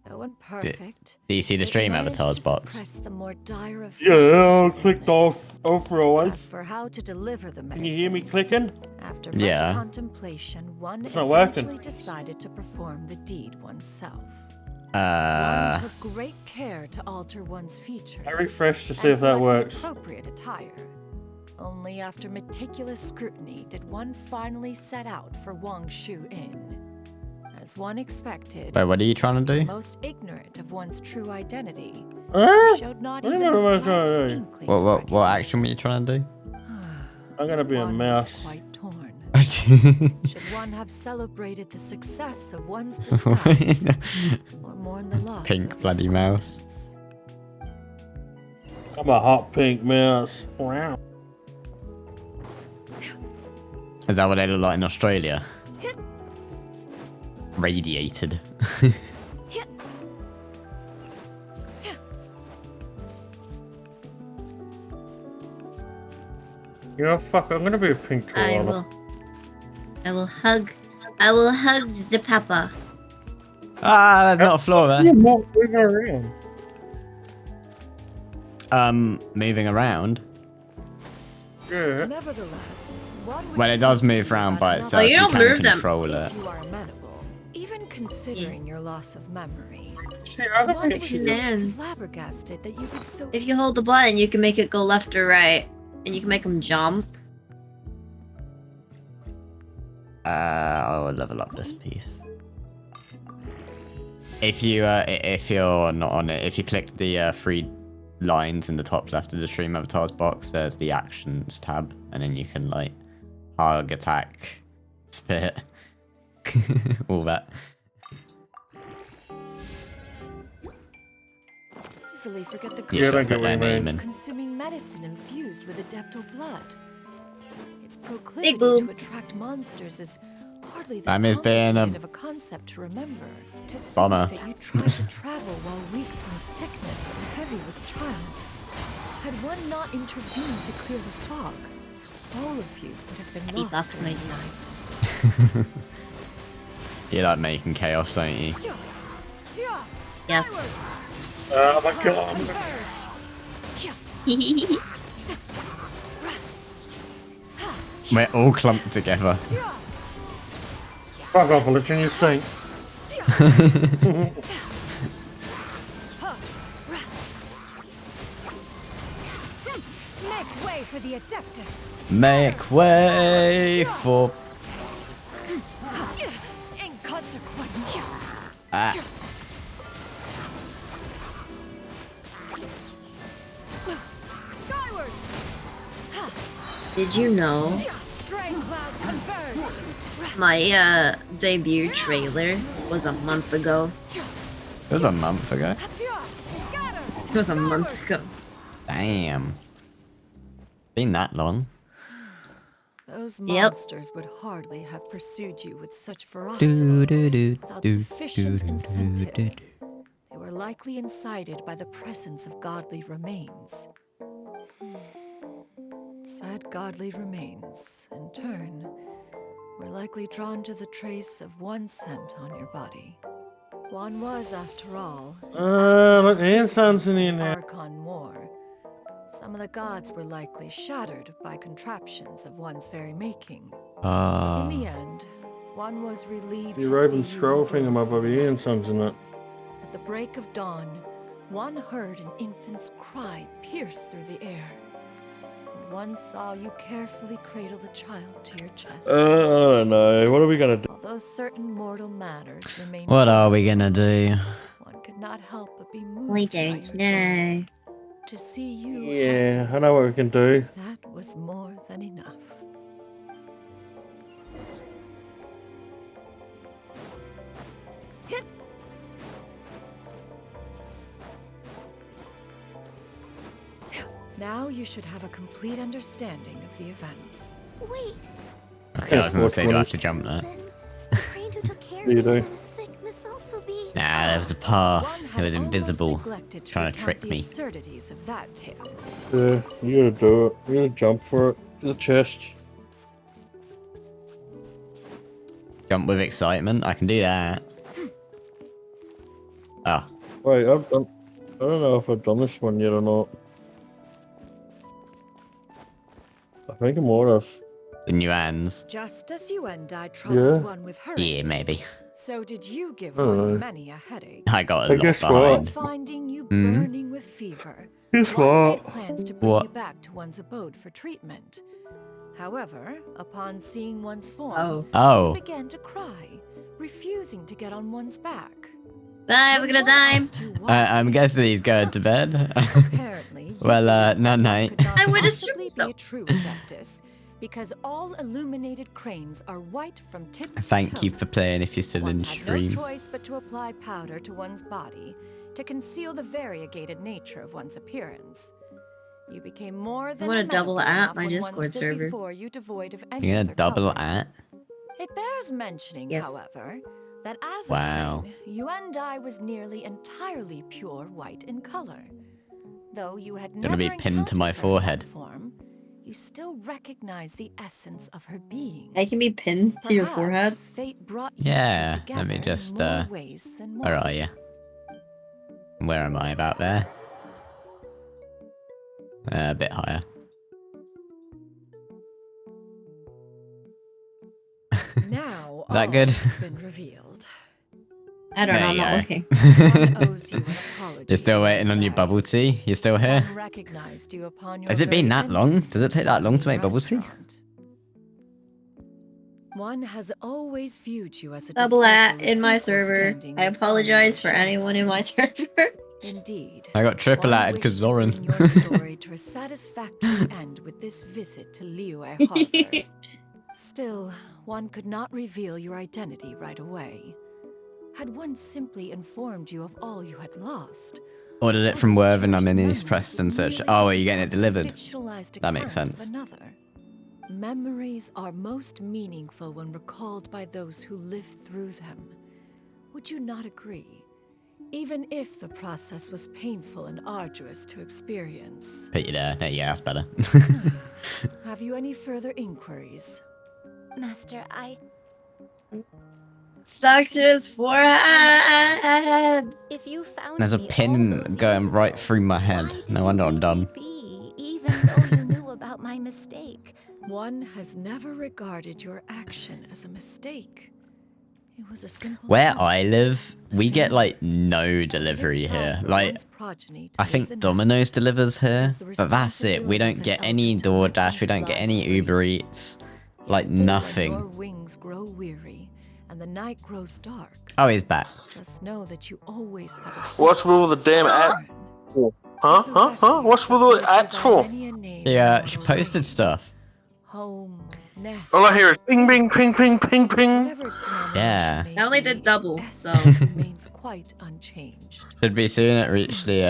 Though imperfect, Do you see the it stream managed avatars to box? suppress the more dire effects Yeah, I of clicked illness. off always. As for how to deliver the Can medicine, you hear me clicking? after much Yeah. contemplation, one It's not working. eventually decided to perform the deed oneself. Uh, One took great care to alter one's features. I refreshed to see and if that select the works. appropriate attire. Only after meticulous scrutiny did one finally set out for Wang Shu Inn. As one expected, wait, what are you trying to the do? most ignorant of one's true identity, Huh? showed not What even am I the trying to slightest do? inkling What action were you trying to do? I'm gonna be a One was mouse. quite torn. Should one have celebrated the success of one's disguise, or mourn the loss Pink of bloody your mouse. competence? I'm a hot pink mouse. Wow. Is that what they look like in Australia? Radiated. You know, fuck, I'm gonna be a pink koala. I will hug the papa. Ah, there's not a floor there. You're not moving around. Moving around. Yeah. Nevertheless, one would Well, it does move around by itself. you don't can move them. control it. if you are amenable, even considering your loss of memory. I One think was she- Yes. flabbergasted that you could so If you hold the button, you can make it go left or right. And you can make them jump. I'll level up this piece. If you're not on it, if you click the three lines in the top left of the stream avatars box, there's the actions tab, and then you can like hug, attack, spit, all that. easily forget the You just don't put their get what you name mean. in. consuming medicine infused with adeptal blood. Its Big proclivity boo. to attract monsters is hardly that That means being a complicated of a concept to remember. To think bummer. that you tried to travel while weak from sickness and heavy with child. Had one not intervened to clear the fog, all of you would have been lost box in the noises. night. You like making chaos, don't you? Yes. Oh my god. We're all clumped together. Fuck off, I'll let you in your sink. Make way for the Adeptus. Make way for. Ah. Skyward! Did you know Strain cloud converge! my debut trailer was a month ago? It was a month ago. It was a month ago. Damn. Been that long. Those Yep. monsters would hardly have pursued you with such Do, ferocity do, do, without do, sufficient do, do, incentive. do, do. They were likely incited by the presence of godly remains. Said godly remains, in turn, were likely drawn to the trace of one scent on your body. One was, after all, Look, Anson's in there. Archon War. Some of the gods were likely shattered by contraptions of one's very making. In the end, one was relieved You to Raven see you scroll endure thing up over Anson's in it. At the break of dawn, one heard an infant's cry pierce through the air. And one saw you carefully cradle the child to your chest. I don't know. What are we gonna do? Although certain mortal matters remain What are we gonna do? one could not help but be moved We by don't your know. joy. To see you Yeah, I know what we can do. that was more than enough. Hit! Now you should have a complete understanding of the events. Wait, Okay, I was gonna say, do I have to jump there? the crane who took care of You me do. when I was sick must also be. Nah, there was a path. One It had was almost invisible. neglected to Trying to recount trick the me. absurdities of that tale. Yeah, you gotta do it. You gotta jump for it. To the chest. Jump with excitement. I can do that. Oh. Wait, I don't know if I've done this one yet or not. I think I might have. The new hands. Just as you and I troubled Yeah. one with her, Yeah, maybe. so did you give I don't one know. many a headache. I got a Hey, lot guess what? behind. Finding you Hmm? burning with fever, Guess one what? made plans to bring What? you back to one's abode for treatment. However, upon seeing one's form, Oh. one began to cry, refusing to get on one's back. Bye, we're gonna die. I'm guessing he's going to bed. Apparently, Well, no, night. I would possibly assume be a true adeptus, because all illuminated cranes are white from tip to Thank you toe. for playing if you're still One in had stream. no choice but to apply powder to one's body to conceal the variegated nature of one's appearance. You became more than wanna double amenable at enough my when one Discord stood server. before you devoid of any You're other gonna double coloring. at? It bears mentioning, Yes. however, that as Wow. a crane, you and I was nearly entirely pure white in color. Though you had Gonna never be pinned to my encountered her in that forehead. form, you still recognize the essence of her being. I can be pinned to your Perhaps forehead. Fate brought you two Yeah, let together me in just, more ways than where one. are you? Where am I? About there? A bit higher. Now Is that all good? has been revealed. I don't know, There I'm you not go. looking. One owes you an apology. You're still waiting on your bubble tea? You're still here? One recognized you upon your Has it been very that long? entrance Does it take that long to make bubble tea? restaurant. One has always viewed you as a Double at disciple of in my equal server. standing I with apologize for Anya Shaw. anyone in my server. Indeed. I got triple One atted because wished to Zoran. bring your story to a satisfactory end with this visit to Liyue Harbor. Still, one could not reveal your identity right away. Had one simply informed you of all you had lost, Ordered it from Worthing, I'm in East Preston search. Oh, are you getting it delivered? fictionalized That makes account of sense. another. Memories are most meaningful when recalled by those who lived through them. Would you not agree? Even if the process was painful and arduous to experience. Put you there. There you go, that's better. Have you any further inquiries? Master, I... Stuck to his forehead. If you found There's a me all pin those going years right ago, through my why head. did No you wonder I'm leave dumb. me be, even though you knew about my mistake? One has never regarded your action as a mistake. It was a simple Where choice. I live, we get like no delivery here. Like, I think Domino's delivers here, but that's it. We don't get any DoorDash, we don't get any Uber Eats, like Your nothing. wings grow weary, and the night grows dark, Oh, he's back. just know that you always have a What's with all the damn ads for? Huh? What's with all the ads for? Yeah, she posted stuff. home, nest. All I hear is ping, ping, ping, ping, ping, ping. Yeah. I only did double, so. Remains quite unchanged. Should be soon it reached the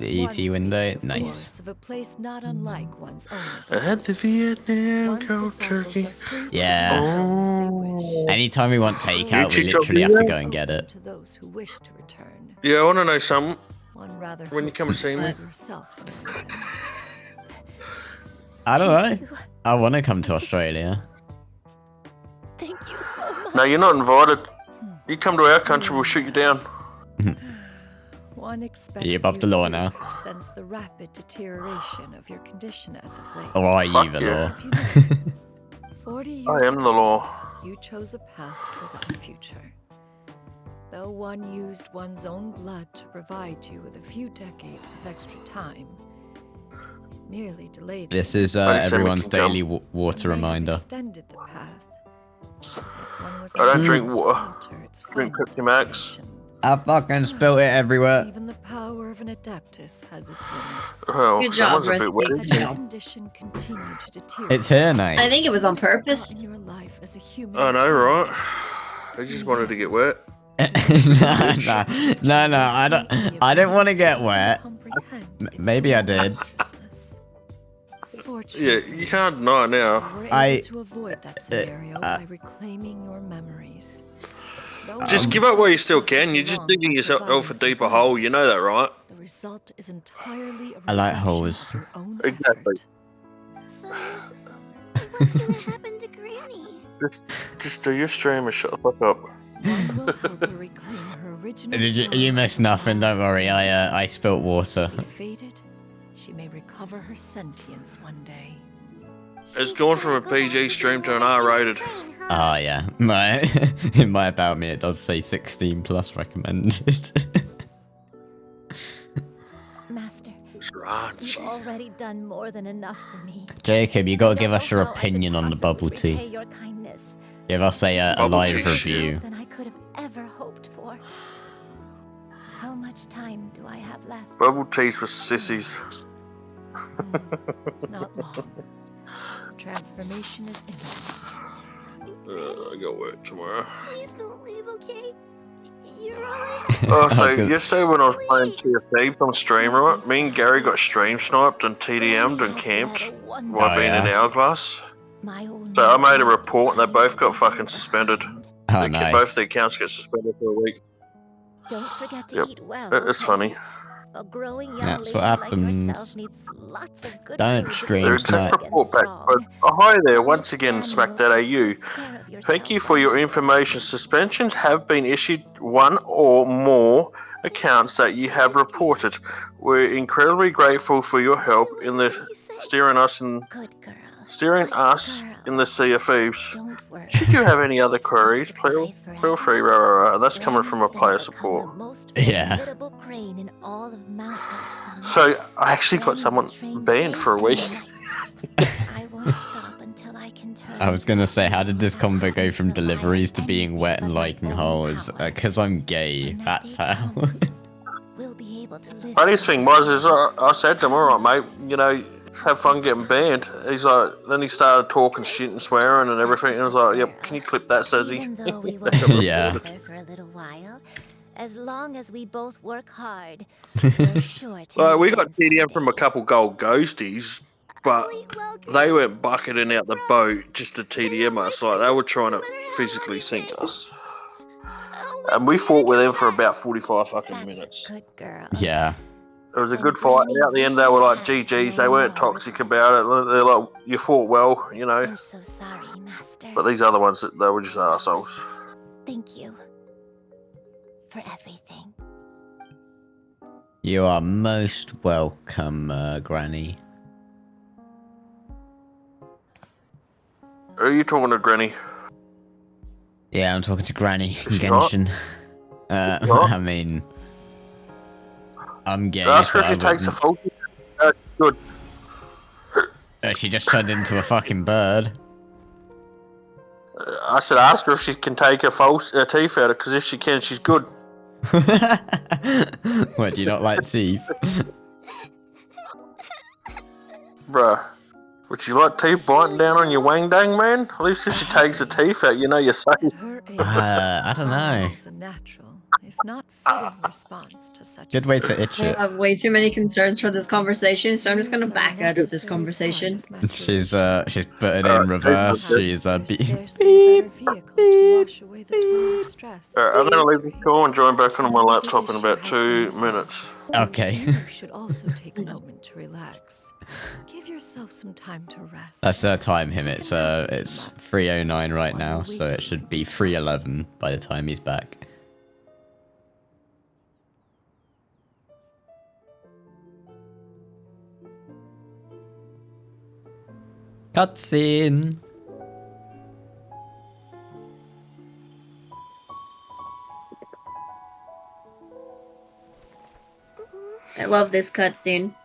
ET window. Nice. Of a place not unlike one's own. At the Vietnam cold turkey. Yeah. Oh. Anytime we want takeout, we You literally have to go and Open get it. to those who wish to return. Yeah, I want to know something. One rather When you come and see me. yourself. I don't know. I want to come to Australia. Thank you so much. No, you're not invited. You come to our country, we'll shoot you down. One expects You're above the law to now. sense the rapid deterioration of your condition as of late. Or are you Fuck the yeah. law? 40 years I am the ago, law. You chose a path without a future. Though one used one's own blood to provide you with a few decades of extra time, merely delayed. This is everyone's daily water reminder. Extended the path. I don't drink water. Drink Pepsi Max. I fucking spilled it everywhere. Even the power of an Adeptus has its limits. Well, Good job, someone's a bit Rusty. wet. Good job. Condition continued to deteriorate. It's here, nice. I think it was on purpose. In your life as a human. I know, right? I just wanted to get wet. no, I don't. I didn't want to get wet. Maybe I did. Yeah, you can't deny it now. To avoid that scenario by reclaiming your memories. Just give up while you still can. You're just digging yourself a deeper hole. You know that, right? The result is entirely a I like reflection holes. of your own Exactly. So, what's gonna happen to Granny? Just do your stream and shut the fuck up. One will help her reclaim her original You missed nothing. Don't worry. I spilt water. faded. She may recover her sentience one day. It's gone from a PG stream to an R-rated. Oh yeah, in my about me it does say 16 plus recommended. Master, Right. you've already done more than enough for me. Jacob, you gotta give Don't us your know how I could opinion on the bubble possibly repay tea. your kindness. Give us a Bubble live tea shit. review. Than I could have ever hoped for. How much time do I have left? Bubble teas for sissies. Not long. Transformation is imminent. I got work tomorrow. Please don't leave, okay? You're all Oh, I so was gonna- yesterday when I was playing TFT on stream, right? Me and Gary got stream sniped and TDM'd and camped while being in Hourglass. So I made a report and they both got fucking suspended. Oh, Both nice. their accounts get suspended for a week. Don't forget to Yep. eat well. It's okay? funny. A growing young That's lady what like happens. yourself needs lots of good Don't food to stream Their keep snipe. exact report back. But, hi there, once again, Smack.au. Thank you for your information. Suspensions have been issued one or more accounts that you have reported. We're incredibly grateful for your help in the steering us in the Sea of Thieves. Should you have any other queries, feel free. That's coming from a player support. Yeah. Little crane in all of Mount Outside. So I actually got someone banned for a week. I won't stop until I can turn. I was gonna say, how did this combo go from deliveries to being wet and liking holes? Because I'm gay. That's how. We'll be able to live. Funniest thing was, I said to him, alright mate, you know, have fun getting banned. He's like, then he started talking shit and swearing and everything, and I was like, yep, can you clip that, says he? Even though we won't be Yeah. together for a little while, as long as we both work hard, we're sure to. Like, we got TDM from a couple gold ghosties, but they went bucketing out the boat just to TDM us. Like, they were trying to physically sink us. And we fought with them for about 45 fucking minutes. Good girl. Yeah. It was a good fight, and at the end they were like, GG's, they weren't toxic about it. They're like, you fought well, you know. I'm so sorry, Master. But these other ones, they were just arseholes. Thank you for everything. You are most welcome, Granny. Are you talking to Granny? Yeah, I'm talking to Granny in Is she hot? Genshin. What? I mean, I'm gay. Ask her so if she I takes a wouldn't- photo. Good. She just turned into a fucking bird. I said ask her if she can take her teeth out, because if she can, she's good. What, do you not like teeth? Bruh. Would you like teeth biting down on your wang dang, man? At least if she takes the teeth out, you know you're safe. I don't know. Is a natural, if not fitting, response to such. Good way to itch I it. have way too many concerns for this conversation, so I'm just gonna back out of this conversation. She's putting in reverse. She's I'm gonna leave the call and join back onto my laptop in about 2 minutes. Okay. You should also take a moment to relax. Give yourself some time to rest. That's time him. It's 3:09 right now, so it should be 3:11 by the time he's back. Cutscene. I love this cutscene.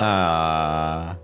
Ah.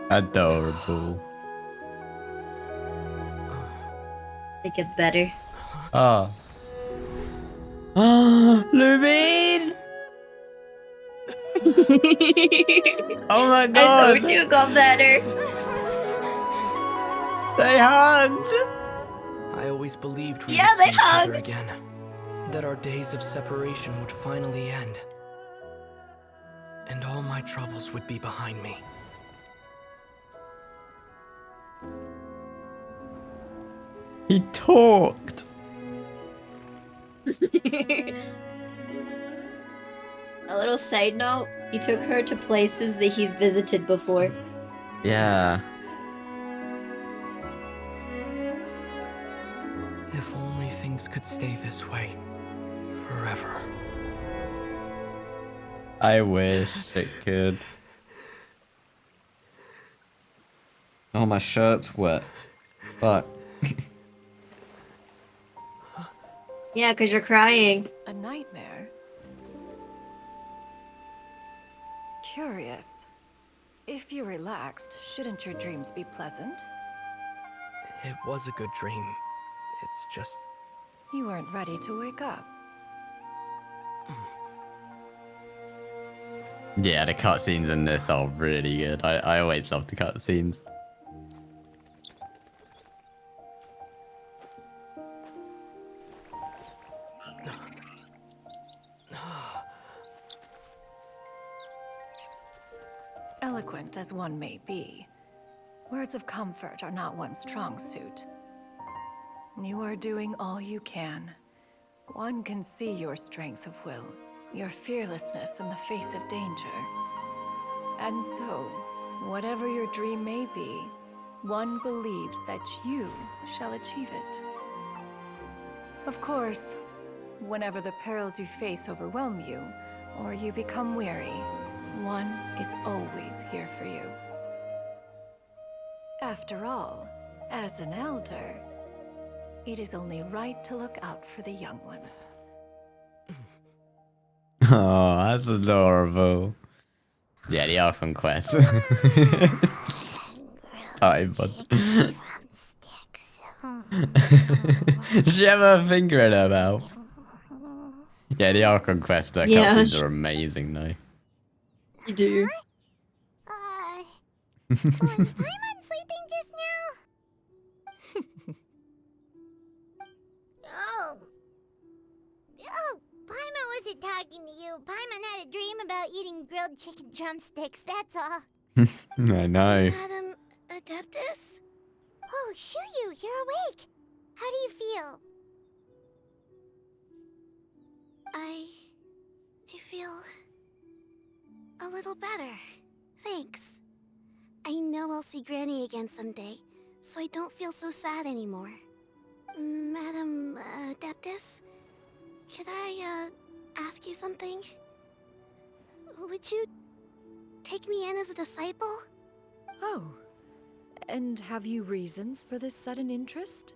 Adorable. It gets better. Oh. Oh, Lubin! Oh my god! I told you it got better. They hugged! I always believed we Yeah, would they see each other hugged. again. That our days of separation would finally end. And all my troubles would be behind me. He talked! A little side note, he took her to places that he's visited before. Yeah. If only things could stay this way. Forever. I wish it could. Oh, my shirt's wet. Fuck. Yeah, because you're crying. A nightmare? Curious. If you're relaxed, shouldn't your dreams be pleasant? It was a good dream. It's just... You weren't ready to wake up. Yeah, the cutscenes in this are really good. I always love the cutscenes. Eloquent as one may be, words of comfort are not one's strong suit. You are doing all you can. One can see your strength of will, your fearlessness in the face of danger. And so, whatever your dream may be, one believes that you shall achieve it. Of course, whenever the perils you face overwhelm you, or you become weary, one is always here for you. After all, as an elder, it is only right to look out for the young ones. Oh, that's adorable. Yeah, the Archon quest. Hi, bud. Does she have her finger in her mouth? Yeah, the Archon quest cutscenes are amazing, though. You do. Was Paimon sleeping just now? Oh, Paimon wasn't talking to you. Paimon had a dream about eating grilled chicken drumsticks, that's all. I know. Madam Adeptus? Oh, Shuyu, you're awake. How do you feel? I little better. Thanks. I know I'll see Granny again someday, so I don't feel so sad anymore. Madam Adeptus, could I ask you something? Would you take me in as a disciple? Oh, and have you reasons for this sudden interest?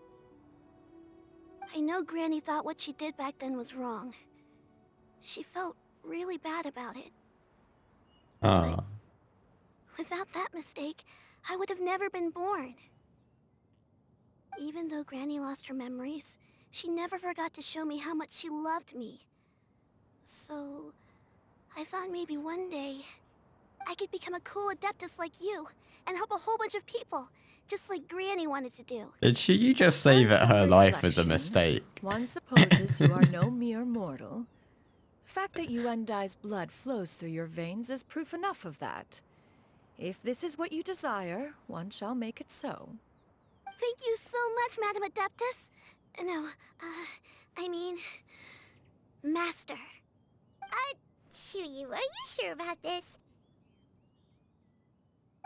I know Granny thought what she did back then was wrong. She felt really bad about it. Ah. Without that mistake, I would have never been born. Even though Granny lost her memories, she never forgot to show me how much she loved me. So, I thought maybe one day, I could become a cool Adeptus like you, and help a whole bunch of people, just like Granny wanted to do. Did she just say that her life was a mistake? One supposes you are no mere mortal. The fact that Yuendai's blood flows through your veins is proof enough of that. If this is what you desire, one shall make it so. Thank you so much, Madam Adeptus. No, I mean, Master. Chuyu, are you sure about this?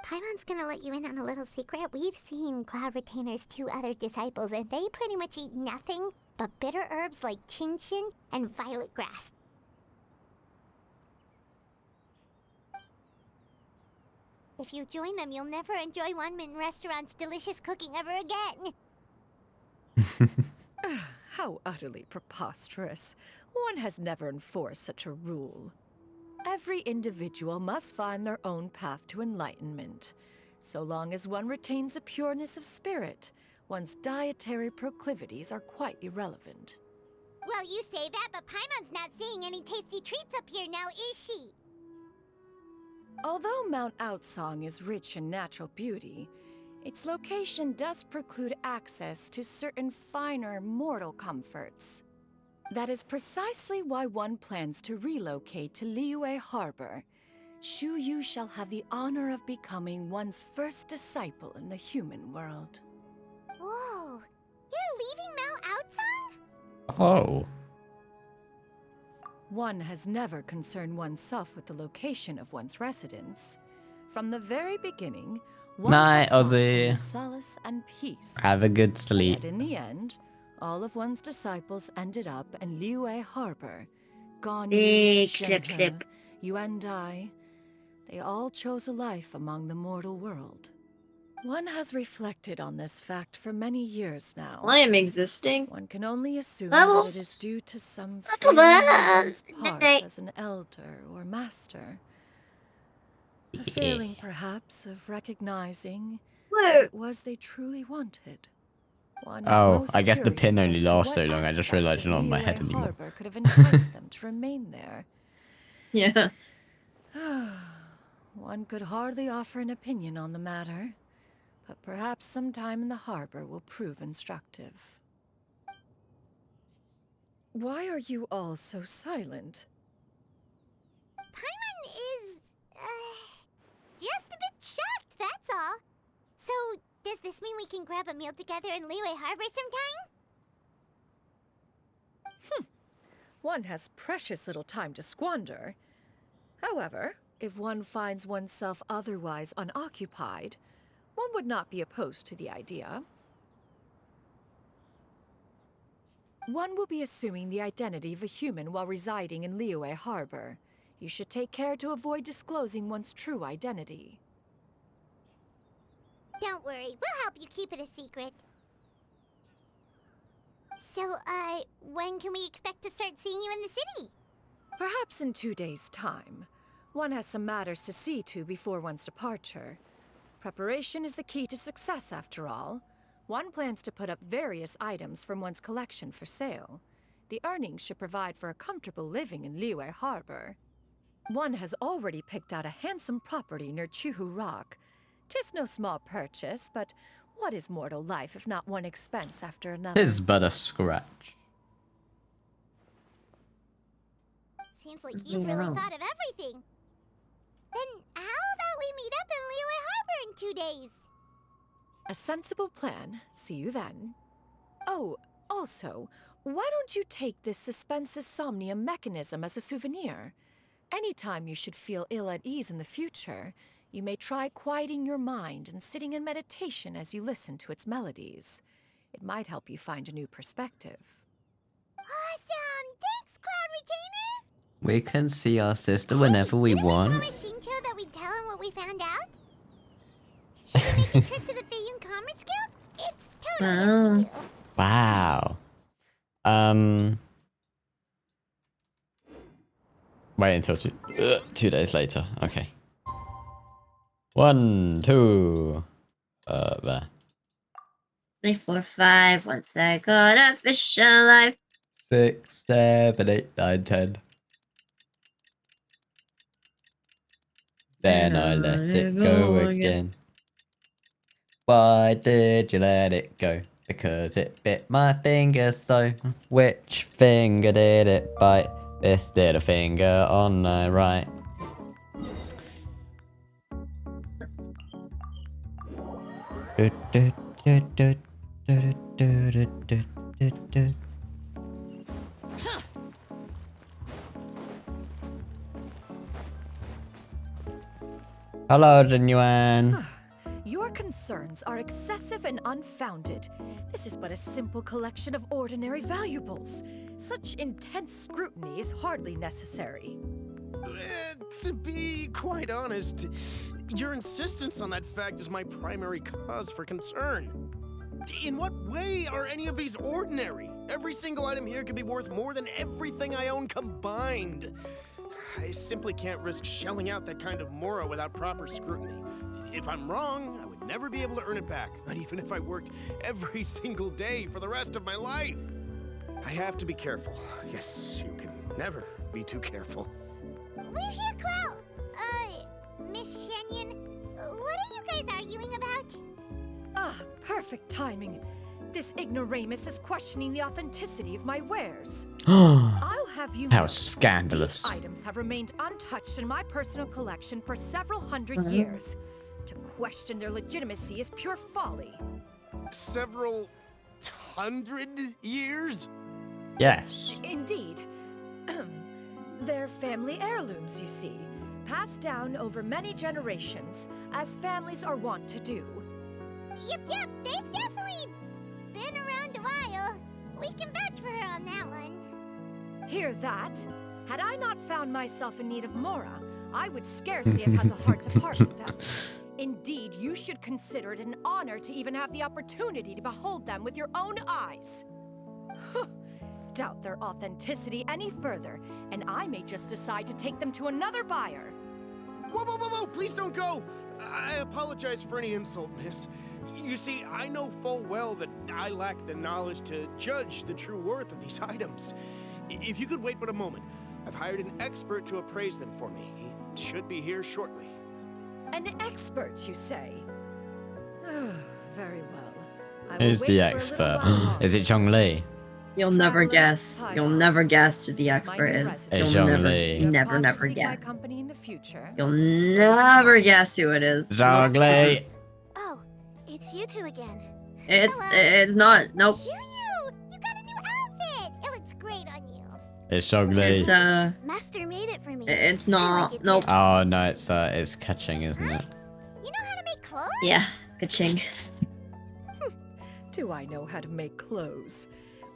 Paimon's gonna let you in on a little secret. We've seen Cloud Retainer's 2 other disciples, and they pretty much eat nothing but bitter herbs like Genshin and violet grass. If you join them, you'll never enjoy One-Min Restaurant's delicious cooking ever again. How utterly preposterous. One has never enforced such a rule. Every individual must find their own path to enlightenment. So long as one retains a pureness of spirit, one's dietary proclivities are quite irrelevant. Well, you say that, but Paimon's not seeing any tasty treats up here now, is she? Although Mount Outsong is rich in natural beauty, its location does preclude access to certain finer mortal comforts. That is precisely why one plans to relocate to Liyue Harbor. Shu Yu shall have the honor of becoming one's first disciple in the human world. Whoa, you're leaving Mount Outsong? Oh. One has never concerned oneself with the location of one's residence. From the very beginning, one Night, has sought Ozzy. solace and peace. Have a good sleep. Yet in the end, all of one's disciples ended up in Liyue Harbor. Ganyu, Shenhe, Yuendai. They all chose a life among the mortal world. One has reflected on this fact for many years now. I am existing. One can only assume Levels. that it is due to some Level failing up. on one's part as an elder or master. A failing, perhaps, of recognizing what it was they truly wanted. One is Oh, most I guess the curious pin only as to lasts what so long. I just aspect realized of you're not in my Liyue head anymore. Harbor could have enticed them to remain there. Yeah. One could hardly offer an opinion on the matter, but perhaps some time in the harbor will prove instructive. Why are you all so silent? Paimon is, just a bit shocked, that's all. So, does this mean we can grab a meal together in Liyue Harbor sometime? One has precious little time to squander. However, if one finds oneself otherwise unoccupied, one would not be opposed to the idea. One will be assuming the identity of a human while residing in Liyue Harbor. You should take care to avoid disclosing one's true identity. Don't worry, we'll help you keep it a secret. So, when can we expect to start seeing you in the city? Perhaps in 2 days' time. One has some matters to see to before one's departure. Preparation is the key to success, after all. One plans to put up various items from one's collection for sale. The earnings should provide for a comfortable living in Liyue Harbor. One has already picked out a handsome property near Chuhu Rock. 'Tis no small purchase, but what is mortal life if not one expense after another? It's but a scratch. Seems like you've really thought of everything. Then how about we meet up in Liyue Harbor in 2 days? A sensible plan. See you then. Oh, also, why don't you take this Suspensus Somnium mechanism as a souvenir? Anytime you should feel ill at ease in the future, you may try quieting your mind and sitting in meditation as you listen to its melodies. It might help you find a new perspective. Awesome! Thanks, Cloud Retainer! We can see our sister whenever we want. Promise Shincho that we'd tell him what we found out? Should we make a trip to the Feiyun Commerce Guild? It's totally up to you. Wow. Wait until 2 days later. Okay. 1, 2. There. 3, 4, 5. Once I got a fish alive. 6, 7, 8, 9, 10. Then I let it go again. Why did you let it go? Because it bit my finger so. Which finger did it bite? This little finger on the right. Hello, Genuine. Your concerns are excessive and unfounded. This is but a simple collection of ordinary valuables. Such intense scrutiny is hardly necessary. To be quite honest, your insistence on that fact is my primary cause for concern. In what way are any of these ordinary? Every single item here could be worth more than everything I own combined. I simply can't risk shelling out that kind of mora without proper scrutiny. If I'm wrong, I would never be able to earn it back, not even if I worked every single day for the rest of my life. I have to be careful. Yes, you can never be too careful. We're here, Cloud. Miss Shenyan, what are you guys arguing about? Ah, perfect timing. This ignoramus is questioning the authenticity of my wares. I'll have you How know, scandalous. These items have remained untouched in my personal collection for several hundred years. To question their legitimacy is pure folly. Several hundred years? Yes. Indeed. They're family heirlooms, you see. Passed down over many generations, as families are wont to do. Yep, they've definitely been around a while. We can vouch for her on that one. Hear that? Had I not found myself in need of mora, I would scarcely have had the heart to part with them. Indeed, you should consider it an honor to even have the opportunity to behold them with your own eyes. Doubt their authenticity any further, and I may just decide to take them to another buyer. Whoa, please don't go! I apologize for any insult, miss. You see, I know full well that I lack the knowledge to judge the true worth of these items. If you could wait but a moment, I've hired an expert to appraise them for me. He should be here shortly. An expert, you say? Very well. Who's the expert? Is it Zhongli? You'll never guess. You'll never guess who the expert is. It's You'll Zhongli. never guess. You'll never guess who it is. Zhongli. Oh, it's you two again. It's not. Nope. You got a new outfit. It looks great on you. It's Zhongli. It's Master made it for me. It's not. Nope. Oh no, it's catching, isn't it? You know how to make clothes? Yeah, ka-ching. Do I know how to make clothes?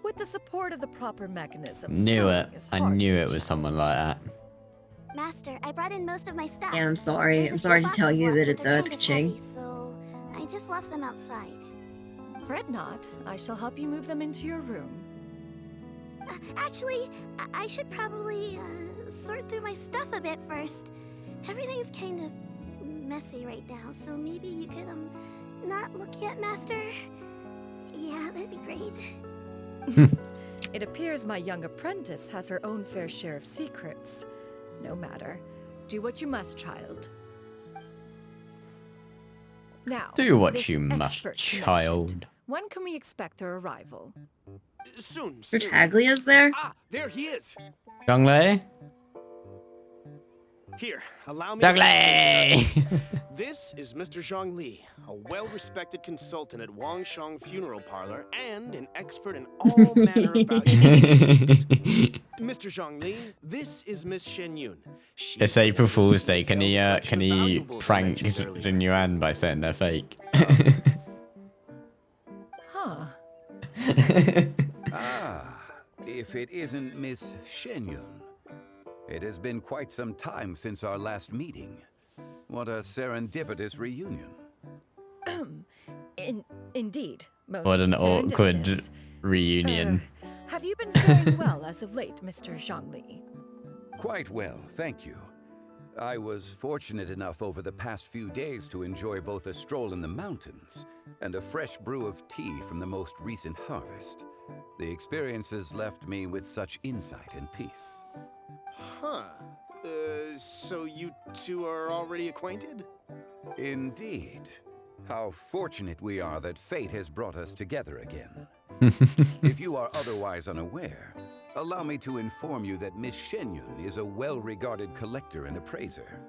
With the support of the proper mechanism. Knew it. I knew it was someone like that. Master, I brought in most of my stuff. Yeah, I'm sorry. I'm sorry to tell you that it's ka-ching. So I just left them outside. Fret not. I shall help you move them into your room. Actually, I should probably sort through my stuff a bit first. Everything's kind of messy right now, so maybe you could not look yet, Master. Yeah, that'd be great. It appears my young apprentice has her own fair share of secrets. No matter. Do what you must, child. Now, Do what this you must, expert child. mentioned. When can we expect their arrival? Soon. Taglia's there? Ah, there he is. Zhongli? Here, allow me Zhongli! This is Mr. Zhongli, a well-respected consultant at Wangshang Funeral Parlor and an expert in all manner of valuables. Mr. Zhongli, this is Miss Shen Yun. It's April Fool's Day. Can he prank Jin Yuan by saying they're fake? Huh. If it isn't Miss Shen Yun. It has been quite some time since our last meeting. What a serendipitous reunion. Indeed. Most What an awkward serendipitous. reunion. Have you been faring well as of late, Mr. Zhongli? Quite well, thank you. I was fortunate enough over the past few days to enjoy both a stroll in the mountains and a fresh brew of tea from the most recent harvest. The experiences left me with such insight and peace. Huh. So you two are already acquainted? Indeed. How fortunate we are that fate has brought us together again. If you are otherwise unaware, allow me to inform you that Miss Shen Yun is a well-regarded collector and appraiser.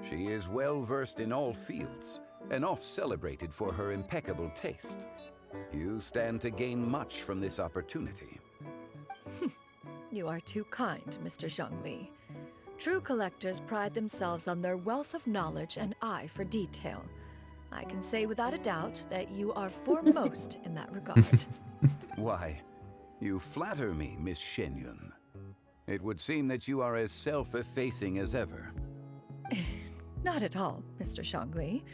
She is well-versed in all fields, and oft-celebrated for her impeccable taste. You stand to gain much from this opportunity. You are too kind, Mr. Zhongli. True collectors pride themselves on their wealth of knowledge and eye for detail. I can say without a doubt that you are foremost in that regard. Why, you flatter me, Miss Shen Yun. It would seem that you are as self-effacing as ever. Not at all, Mr. Zhongli.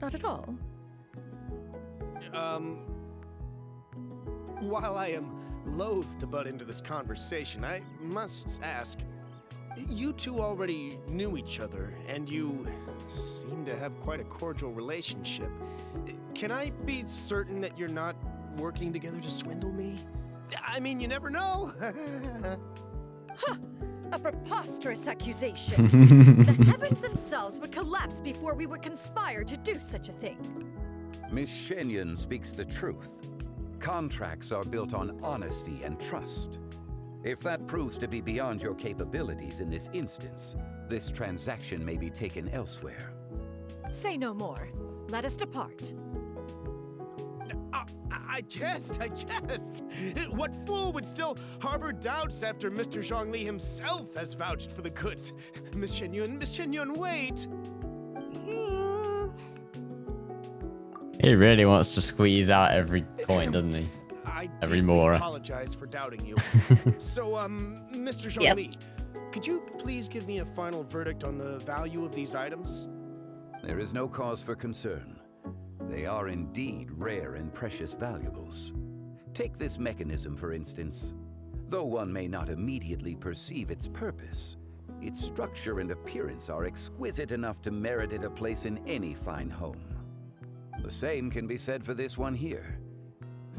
Not at all. While I am loath to butt into this conversation, I must ask, you two already knew each other, and you seem to have quite a cordial relationship. Can I be certain that you're not working together to swindle me? I mean, you never know. Huh! A preposterous accusation. The heavens themselves would collapse before we would conspire to do such a thing. Miss Shen Yun speaks the truth. Contracts are built on honesty and trust. If that proves to be beyond your capabilities in this instance, this transaction may be taken elsewhere. Say no more. Let us depart. I jest. What fool would still harbor doubts after Mr. Zhongli himself has vouched for the goods? Miss Shen Yun, wait! He really wants to squeeze out every point, doesn't he? Every more. I apologize for doubting you. So, Mr. Zhongli, could you please give me a final verdict on the value of these items? There is no cause for concern. They are indeed rare and precious valuables. Take this mechanism, for instance. Though one may not immediately perceive its purpose, its structure and appearance are exquisite enough to merit it a place in any fine home. The same can be said for this one here.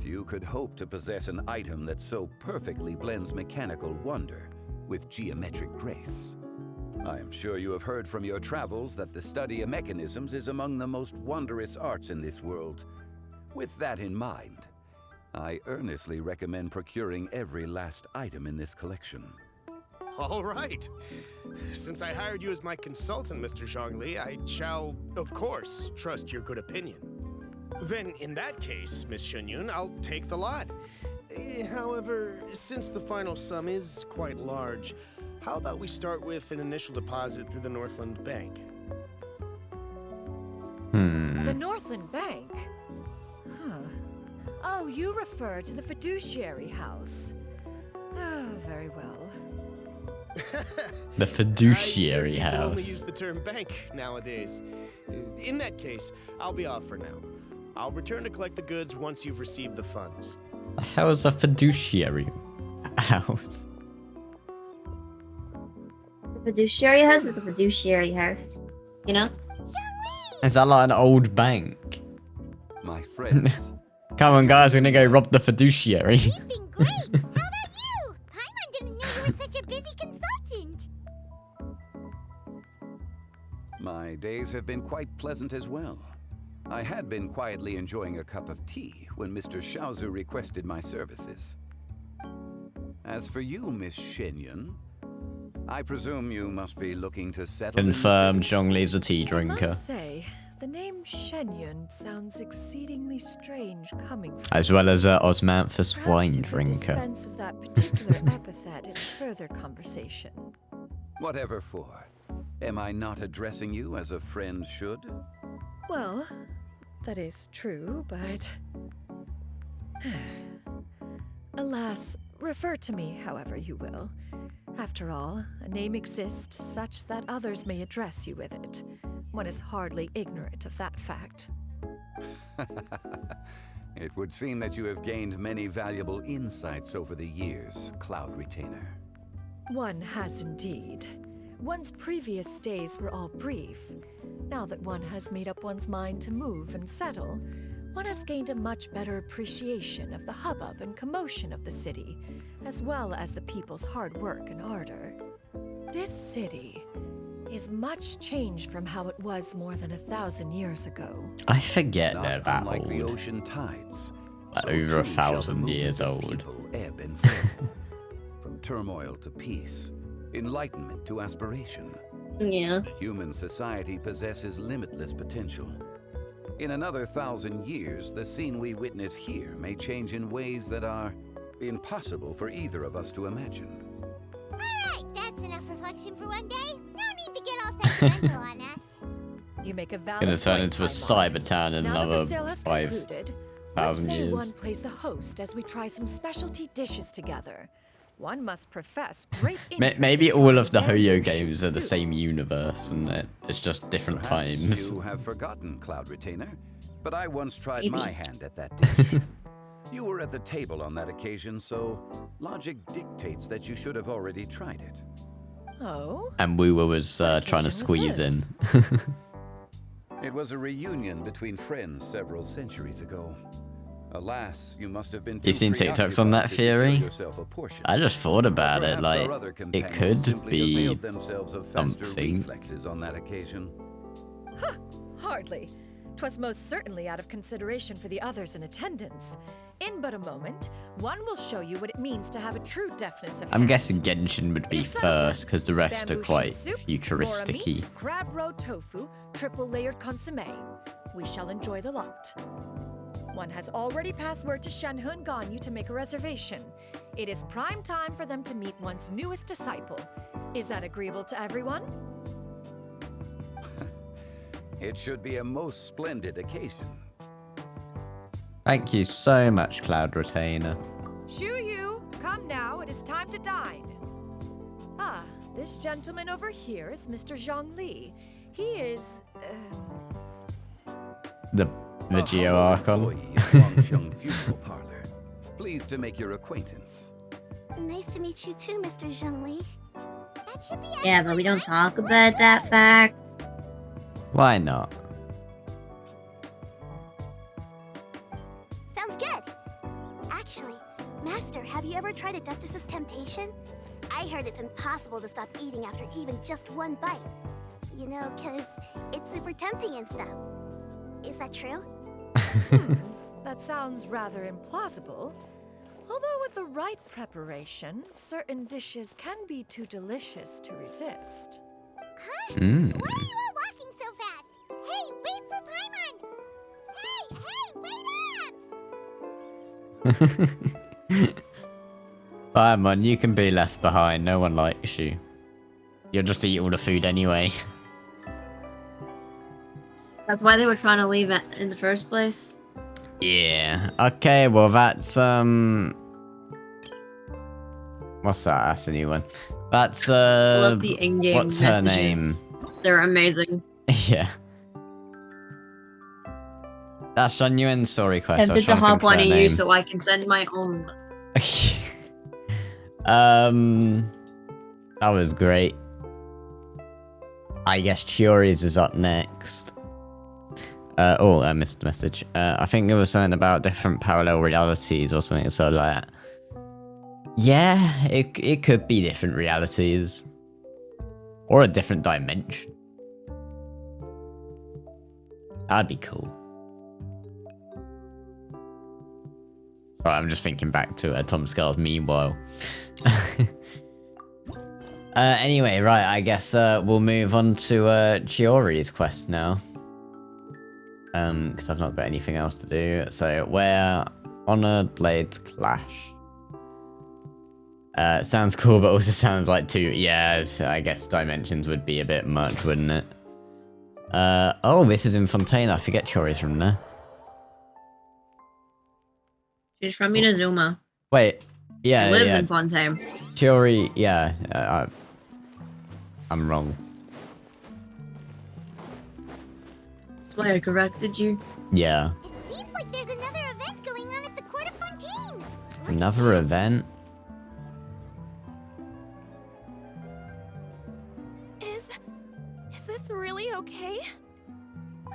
Few could hope to possess an item that so perfectly blends mechanical wonder with geometric grace. I am sure you have heard from your travels that the study of mechanisms is among the most wondrous arts in this world. With that in mind, I earnestly recommend procuring every last item in this collection. All right. Since I hired you as my consultant, Mr. Zhongli, I shall, of course, trust your good opinion. Then, in that case, Miss Shen Yun, I'll take the lot. However, since the final sum is quite large, how about we start with an initial deposit through the Northland Bank? The Northland Bank? Huh. Oh, you refer to the fiduciary house. Oh, very well. The fiduciary I house. only use the term bank nowadays. In that case, I'll be off for now. I'll return to collect the goods once you've received the funds. How is a fiduciary house? A fiduciary house is a fiduciary house. You know? Is that like an old bank? My friends. Come on, guys, we're gonna go rob the fiduciary. Great! How about you? Paimon didn't know you were such a busy consultant. My days have been quite pleasant as well. I had been quietly enjoying a cup of tea when Mr. Xiaozu requested my services. As for you, Miss Shen Yun, I presume you must be looking to settle. Confirmed Zhongli's a tea I drinker. must say, the name Shenyun sounds exceedingly strange coming from As well as Osmanthus Perhaps wine you could drinker. dispense of that particular epithet in further conversation. Whatever for. Am I not addressing you as a friend should? Well, that is true, but... Alas, refer to me however you will. After all, a name exists such that others may address you with it. One is hardly ignorant of that fact. It would seem that you have gained many valuable insights over the years, Cloud Retainer. One has indeed. One's previous days were all brief. Now that one has made up one's mind to move and settle, one has gained a much better appreciation of the hubbub and commotion of the city, as well as the people's hard work and ardor. This city is much changed from how it was more than 1,000 years ago. I forget Not they're that unlike old. the ocean tides. Like so over too shall the 1,000 years movement of old. people ebb and flow. From turmoil to peace, enlightenment to aspiration. Yeah. Human society possesses limitless potential. In another 1,000 years, the scene we witness here may change in ways that are impossible for either of us to imagine. Alright, that's enough reflection for one day. No need to get all sentimental on us. You make a valid Gonna turn point, into a Paimon. cyber town in Now that the another sale has 5,000 concluded, let's say years. one plays the host as we try some specialty dishes together. One must profess great interest Maybe in all trying of the their Hoyo new games are the soup. same universe, and it's just different Perhaps times. you have forgotten, Cloud Retainer, but I once tried Maybe. my hand at that dish. You were at the table on that occasion, so logic dictates that you should have already tried it. Oh? And Woowa was trying occasion to was squeeze this? in. It was a reunion between friends several centuries ago. Alas, you must have been You seen TikToks on that theory? I just thought about it, like, it could be something. reflexes on that occasion. Huh, hardly. 'Twas most certainly out of consideration for the others in attendance. In but a moment, one will show you what it means to have a true deafness of I'm hand. guessing Genshin would be first, because the rest are Bamboo quite shoot soup, futuristic-y. mora meat, crab roe tofu, triple layered consommé. We shall enjoy the lot. One has already passed word to Shenhe Ganyu to make a reservation. It is prime time for them to meet one's newest disciple. Is that agreeable to everyone? It should be a most splendid occasion. Thank you so much, Cloud Retainer. Shu Yu, come now, it is time to dine. Ah, this gentleman over here is Mr. Zhang Li. He is, The Geo Archon. Funeral parlor. Pleased to make your acquaintance. Nice to meet you too, Mr. Zhongli. That should be Yeah, but we don't talk about that fact. Why not? Sounds good. Actually, Master, have you ever tried Adeptus' temptation? I heard it's impossible to stop eating after even just one bite. You know, 'cause it's super tempting and stuff. Is that true? that sounds rather implausible. Although with the right preparation, certain dishes can be too delicious to resist. Huh? Mm. Why are you all walking so fast? Hey, wait for Paimon! Hey, wait up! Paimon, you can be left behind. No one likes you. You'll just eat all the food anyway. That's why they were trying to leave it in the first place. Yeah. Okay, well that's what's that? That's a new one. That's I love the in-game what's her name? messages. They're amazing. Yeah. That's Shunyuen's story quest. I was Tempted to trying hop think of on her EU name. so I can send my own. That was great. I guess Chiori's is up next. I missed the message. I think it was something about different parallel realities or something, so like that. Yeah, it could be different realities. Or a different dimension. That'd be cool. Sorry, I'm just thinking back to Tom Scar's Meanwhile. Anyway, right, I guess we'll move on to Chiori's quest now. Because I've not got anything else to do. So, where Honor Blades clash. Sounds cool, but also sounds like too... Yeah, I guess dimensions would be a bit much, wouldn't it? Oh, this is in Fontaine. I forget Chiori's from there. She's from Inazuma. Wait, yeah, She lives yeah. in Fontaine. Chiori, yeah. I'm wrong. That's why I corrected you. Yeah. It seems like there's another event going on at the Court of Fontaine. Another event? Is this really okay?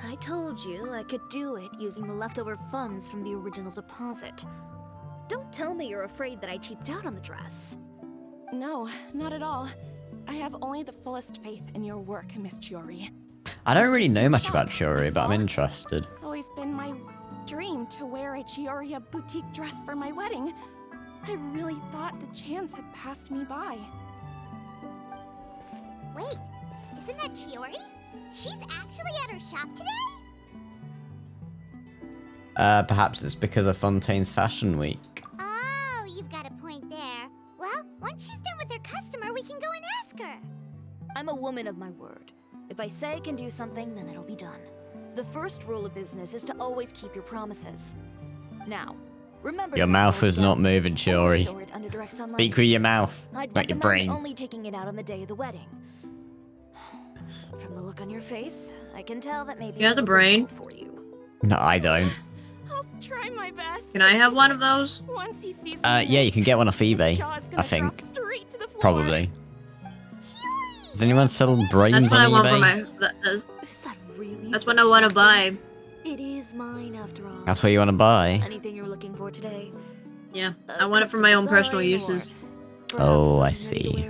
I told you I could do it using the leftover funds from the original deposit. Don't tell me you're afraid that I cheaped out on the dress. No, not at all. I have only the fullest faith in your work, Miss Chiori. I don't really know much about Chiori, but I'm interested. It's always been my dream to wear a Chioria boutique dress for my wedding. I really thought the chance had passed me by. Wait, isn't that Chiori? She's actually at her shop today? Perhaps it's because of Fontaine's Fashion Week. Oh, you've got a point there. Well, once she's done with her customer, we can go and ask her. I'm a woman of my word. If I say I can do something, then it'll be done. The first rule of business is to always keep your promises. Now, remember... Your mouth is not moving, Chiori. Store it under direct sunlight. Speak with your mouth, I'd not your recommend brain. only taking it out on the day of the wedding. From the look on your face, I can tell that maybe... You have a brain? For you. No, I don't. I'll try my best. Can I have one of those? Once he sees Yeah, you can get one off eBay, I think. Probably. Does anyone sell brains That's what I on want eBay? for my... That's what I want to buy. It is mine after all. That's what you want to buy? Anything you're looking for today? Yeah, I want it for my own personal uses. Oh, I see.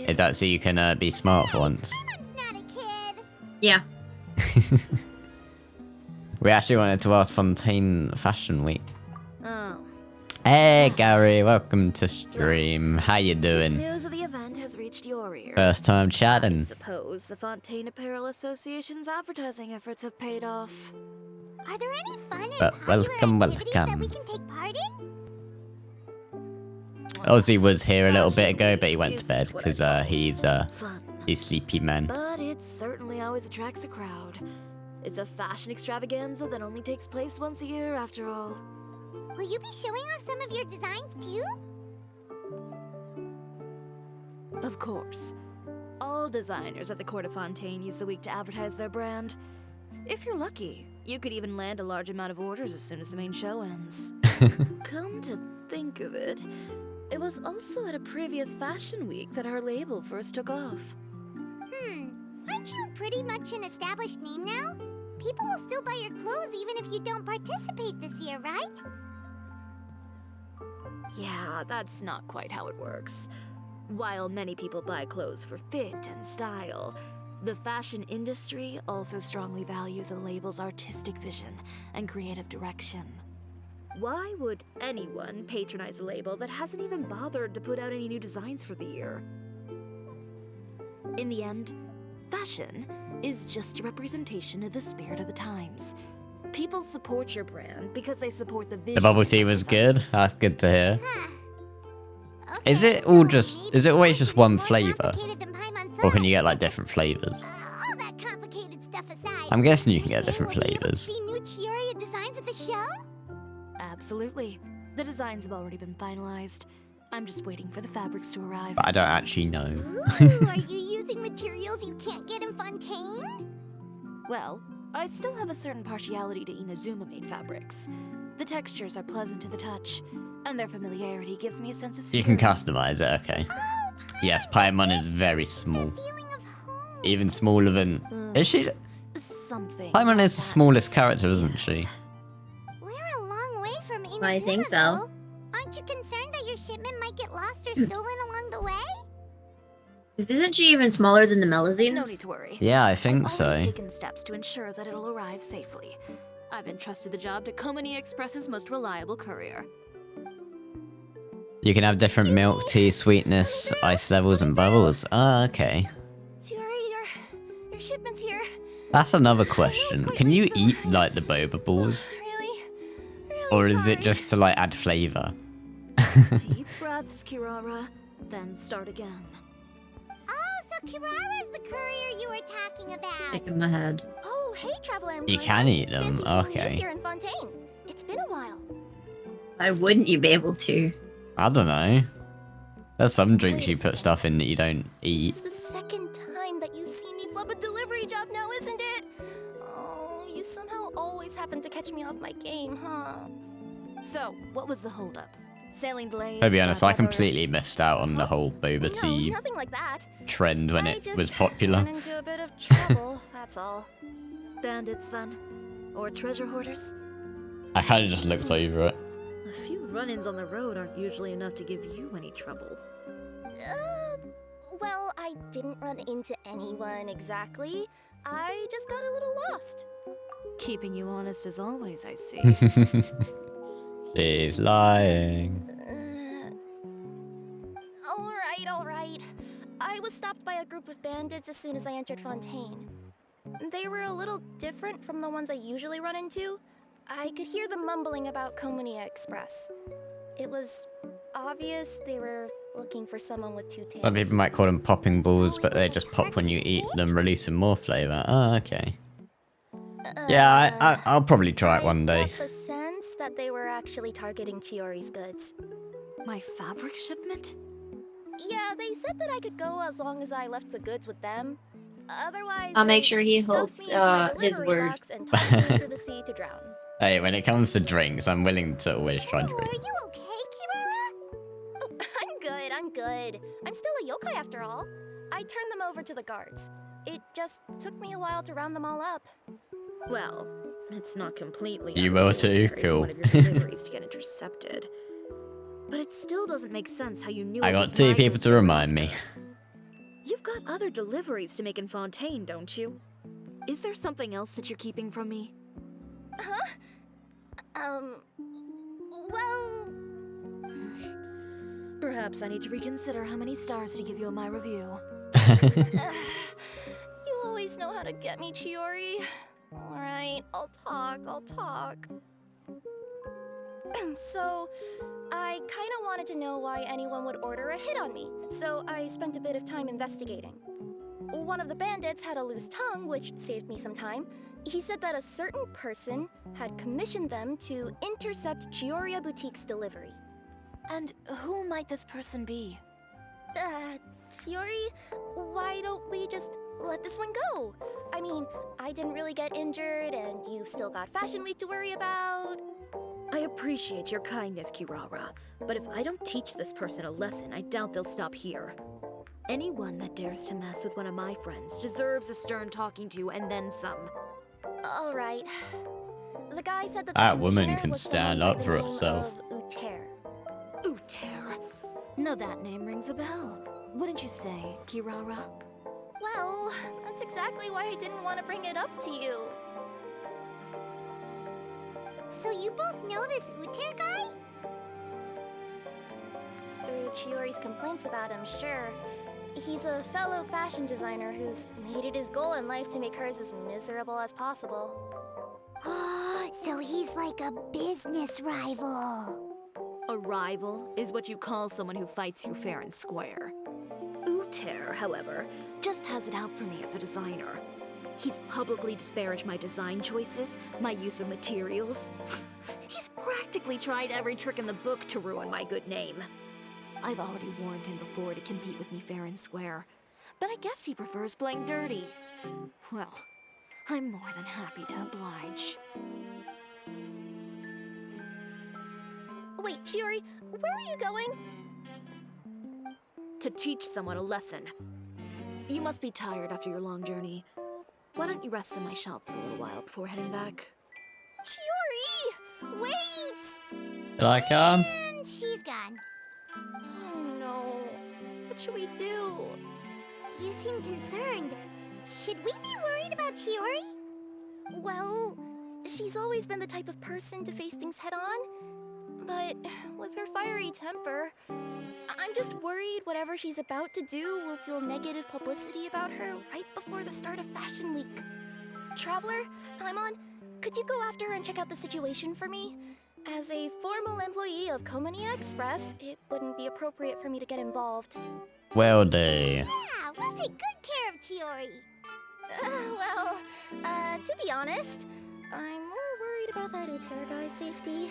Is that so you can be smart for once? Yeah. We actually wanted to ask Fontaine Fashion Week. Oh. Hey Gary, welcome to stream. How you doing? News of the event has reached your ears. First time I chatting. suppose the Fontaine Apparel Association's advertising efforts have paid off. Are there any fun and But welcome. we can take part in? Ozzy was here a little bit ago, but he went to bed because he's sleepy man. But it certainly always attracts a crowd. It's a fashion extravaganza that only takes place once a year, after all. Will you be showing off some of your designs too? Of course. All designers at the Court of Fontaine use the week to advertise their brand. If you're lucky, you could even land a large amount of orders as soon as the main show ends. Come to think of it, it was also at a previous fashion week that our label first took off. Aren't you pretty much an established name now? People will still buy your clothes even if you don't participate this year, right? Yeah, that's not quite how it works. While many people buy clothes for fit and style, the fashion industry also strongly values a label's artistic vision and creative direction. Why would anyone patronize a label that hasn't even bothered to put out any new designs for the year? In the end, fashion is just a representation of the spirit of the times. People support your brand because they support the vision. The bubble tea was good. That's good to hear. Is it all just? Is it always just one flavor, or can you get like different flavors? All that complicated stuff aside, I'm guessing you can get different flavors. see new Chioria designs at the show? Absolutely. The designs have already been finalized. I'm just waiting for the fabrics to arrive. But I don't actually know. Ooh, are you using materials you can't get in Fontaine? Well, I still have a certain partiality to Inazuma-made fabrics. The textures are pleasant to the touch, and their familiarity gives me a sense of You security. can customize it. Okay. Yes, Paimon is very small. Even smaller than. Is she? Something. Paimon is the smallest character, isn't she? We're a long way from Inazuma, I think so. though. Aren't you concerned that your shipment might get lost or stolen along the way? Isn't she even smaller than the Melazines? No need to worry. Yeah, I think I've so. already taken steps to ensure that it'll arrive safely. I've entrusted the job to Komani Express's most reliable courier. You can have different milk, tea, sweetness, ice levels, and bubbles. Ah, okay. Chiori, your shipment's here. That's another question. Can you eat, like, the boba balls? Really Or is it just to, like, add flavor? Deep breaths, Kirara, then start again. Oh, so Kirara's the courier you were talking about. Shaking my head. Oh, hey, Traveler. You can eat them, okay. Here in Fontaine. It's been a while. Why wouldn't you be able to? I don't know. There's some drinks you put stuff in that you don't eat. This is the second time that you've seen me flub a delivery job now, isn't it? Oh, you somehow always happen to catch me off my game, huh? So, what was the holdup? Sailing delays? To be honest, I weather? completely missed out on the whole boba tea nothing like that. trend when it was popular. Ran into a bit of trouble, that's all. Bandits, then? Or treasure hoarders? I kind of just looked over it. A few run-ins on the road aren't usually enough to give you any trouble. Well, I didn't run into anyone exactly. I just got a little lost. Keeping you honest as always, I see. She's lying. Alright. I was stopped by a group of bandits as soon as I entered Fontaine. They were a little different from the ones I usually run into. I could hear them mumbling about Komunia Express. It was obvious they were looking for someone with two tails. Some people might call them popping balls, but they just pop when you eat them, releasing more flavor. Oh, okay. Yeah, I'll probably try it one day. The sense that they were actually targeting Chiori's goods. My fabric shipment? Yeah, they said that I could go as long as I left the goods with them. Otherwise, I'll make sure he holds his word. And tossed me into the sea to drown. Hey, when it comes to drinks, I'm willing to always try and drink. Are you okay, Kirara? Oh, I'm good. I'm still a yokai after all. I turned them over to the guards. It just took me a while to round them all up. Well, it's not completely. You will too? Cool. One of your deliveries to get intercepted. But it still doesn't make sense how you knew. I got two people to remind me. You've got other deliveries to make in Fontaine, don't you? Is there something else that you're keeping from me? Huh? Well... Perhaps I need to reconsider how many stars to give you in my review. You always know how to get me, Chiori. Alright, I'll talk. So, I kinda wanted to know why anyone would order a hit on me, so I spent a bit of time investigating. One of the bandits had a loose tongue, which saved me some time. He said that a certain person had commissioned them to intercept Chioria Boutique's delivery. And who might this person be? Chiori, why don't we just let this one go? I mean, I didn't really get injured, and you've still got Fashion Week to worry about. I appreciate your kindness, Kirara, but if I don't teach this person a lesson, I doubt they'll stop here. Anyone that dares to mess with one of my friends deserves a stern talking to and then some. Alright. The guy said that That woman can stand up for herself. Uter. No, that name rings a bell. Wouldn't you say, Kirara? Well, that's exactly why I didn't want to bring it up to you. So you both know this Uter guy? Through Chiori's complaints about him, sure. He's a fellow fashion designer who's made it his goal in life to make hers as miserable as possible. So he's like a business rival. A rival is what you call someone who fights you fair and square. Uter, however, just has it out for me as a designer. He's publicly disparaged my design choices, my use of materials. He's practically tried every trick in the book to ruin my good name. I've already warned him before to compete with me fair and square, but I guess he prefers playing dirty. Well, I'm more than happy to oblige. Wait, Chiori, where are you going? To teach someone a lesson. You must be tired after your long journey. Why don't you rest in my shop for a little while before heading back? Chiori! Wait! Did I come? And she's gone. Oh no. What should we do? You seem concerned. Should we be worried about Chiori? Well, she's always been the type of person to face things head on. But with her fiery temper, I'm just worried whatever she's about to do will fuel negative publicity about her right before the start of Fashion Week. Traveler, Paimon, could you go after her and check out the situation for me? As a formal employee of Komonia Express, it wouldn't be appropriate for me to get involved. Will do. Yeah, we'll take good care of Chiori. To be honest, I'm more worried about that Uter guy's safety.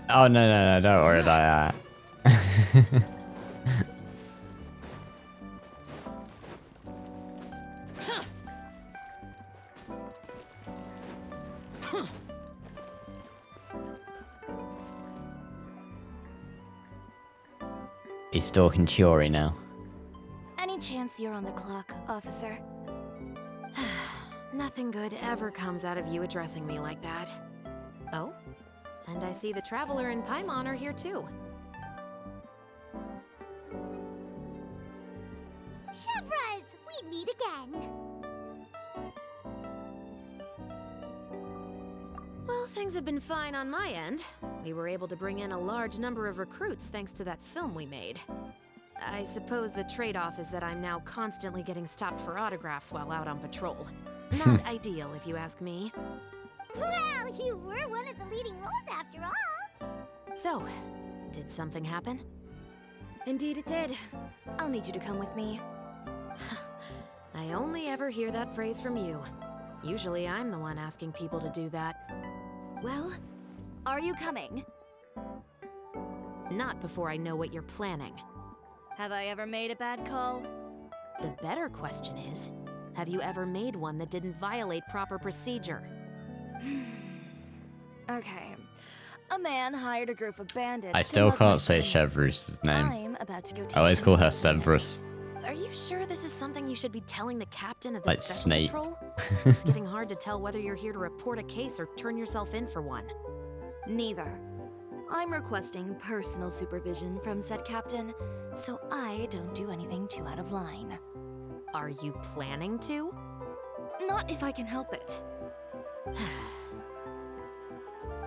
Oh no, don't worry about that. He's stalking Chiori now. Any chance you're on the clock, officer? Nothing good ever comes out of you addressing me like that. Oh? And I see the Traveler and Paimon are here too. Chevras, we meet again. Well, things have been fine on my end. We were able to bring in a large number of recruits thanks to that film we made. I suppose the trade-off is that I'm now constantly getting stopped for autographs while out on patrol. Not ideal, if you ask me. Well, you were one of the leading roles after all. So, did something happen? Indeed it did. I'll need you to come with me. I only ever hear that phrase from you. Usually I'm the one asking people to do that. Well, are you coming? Not before I know what you're planning. Have I ever made a bad call? The better question is, have you ever made one that didn't violate proper procedure? Okay. A man hired a group of bandits. I still can't say Chevrus's name. I'm about to go I always call her Severus. Are you sure this is something you should be telling the captain of the Like special Snape. patrol? It's getting hard to tell whether you're here to report a case or turn yourself in for one. Neither. I'm requesting personal supervision from said captain, so I don't do anything too out of line. Are you planning to? Not if I can help it.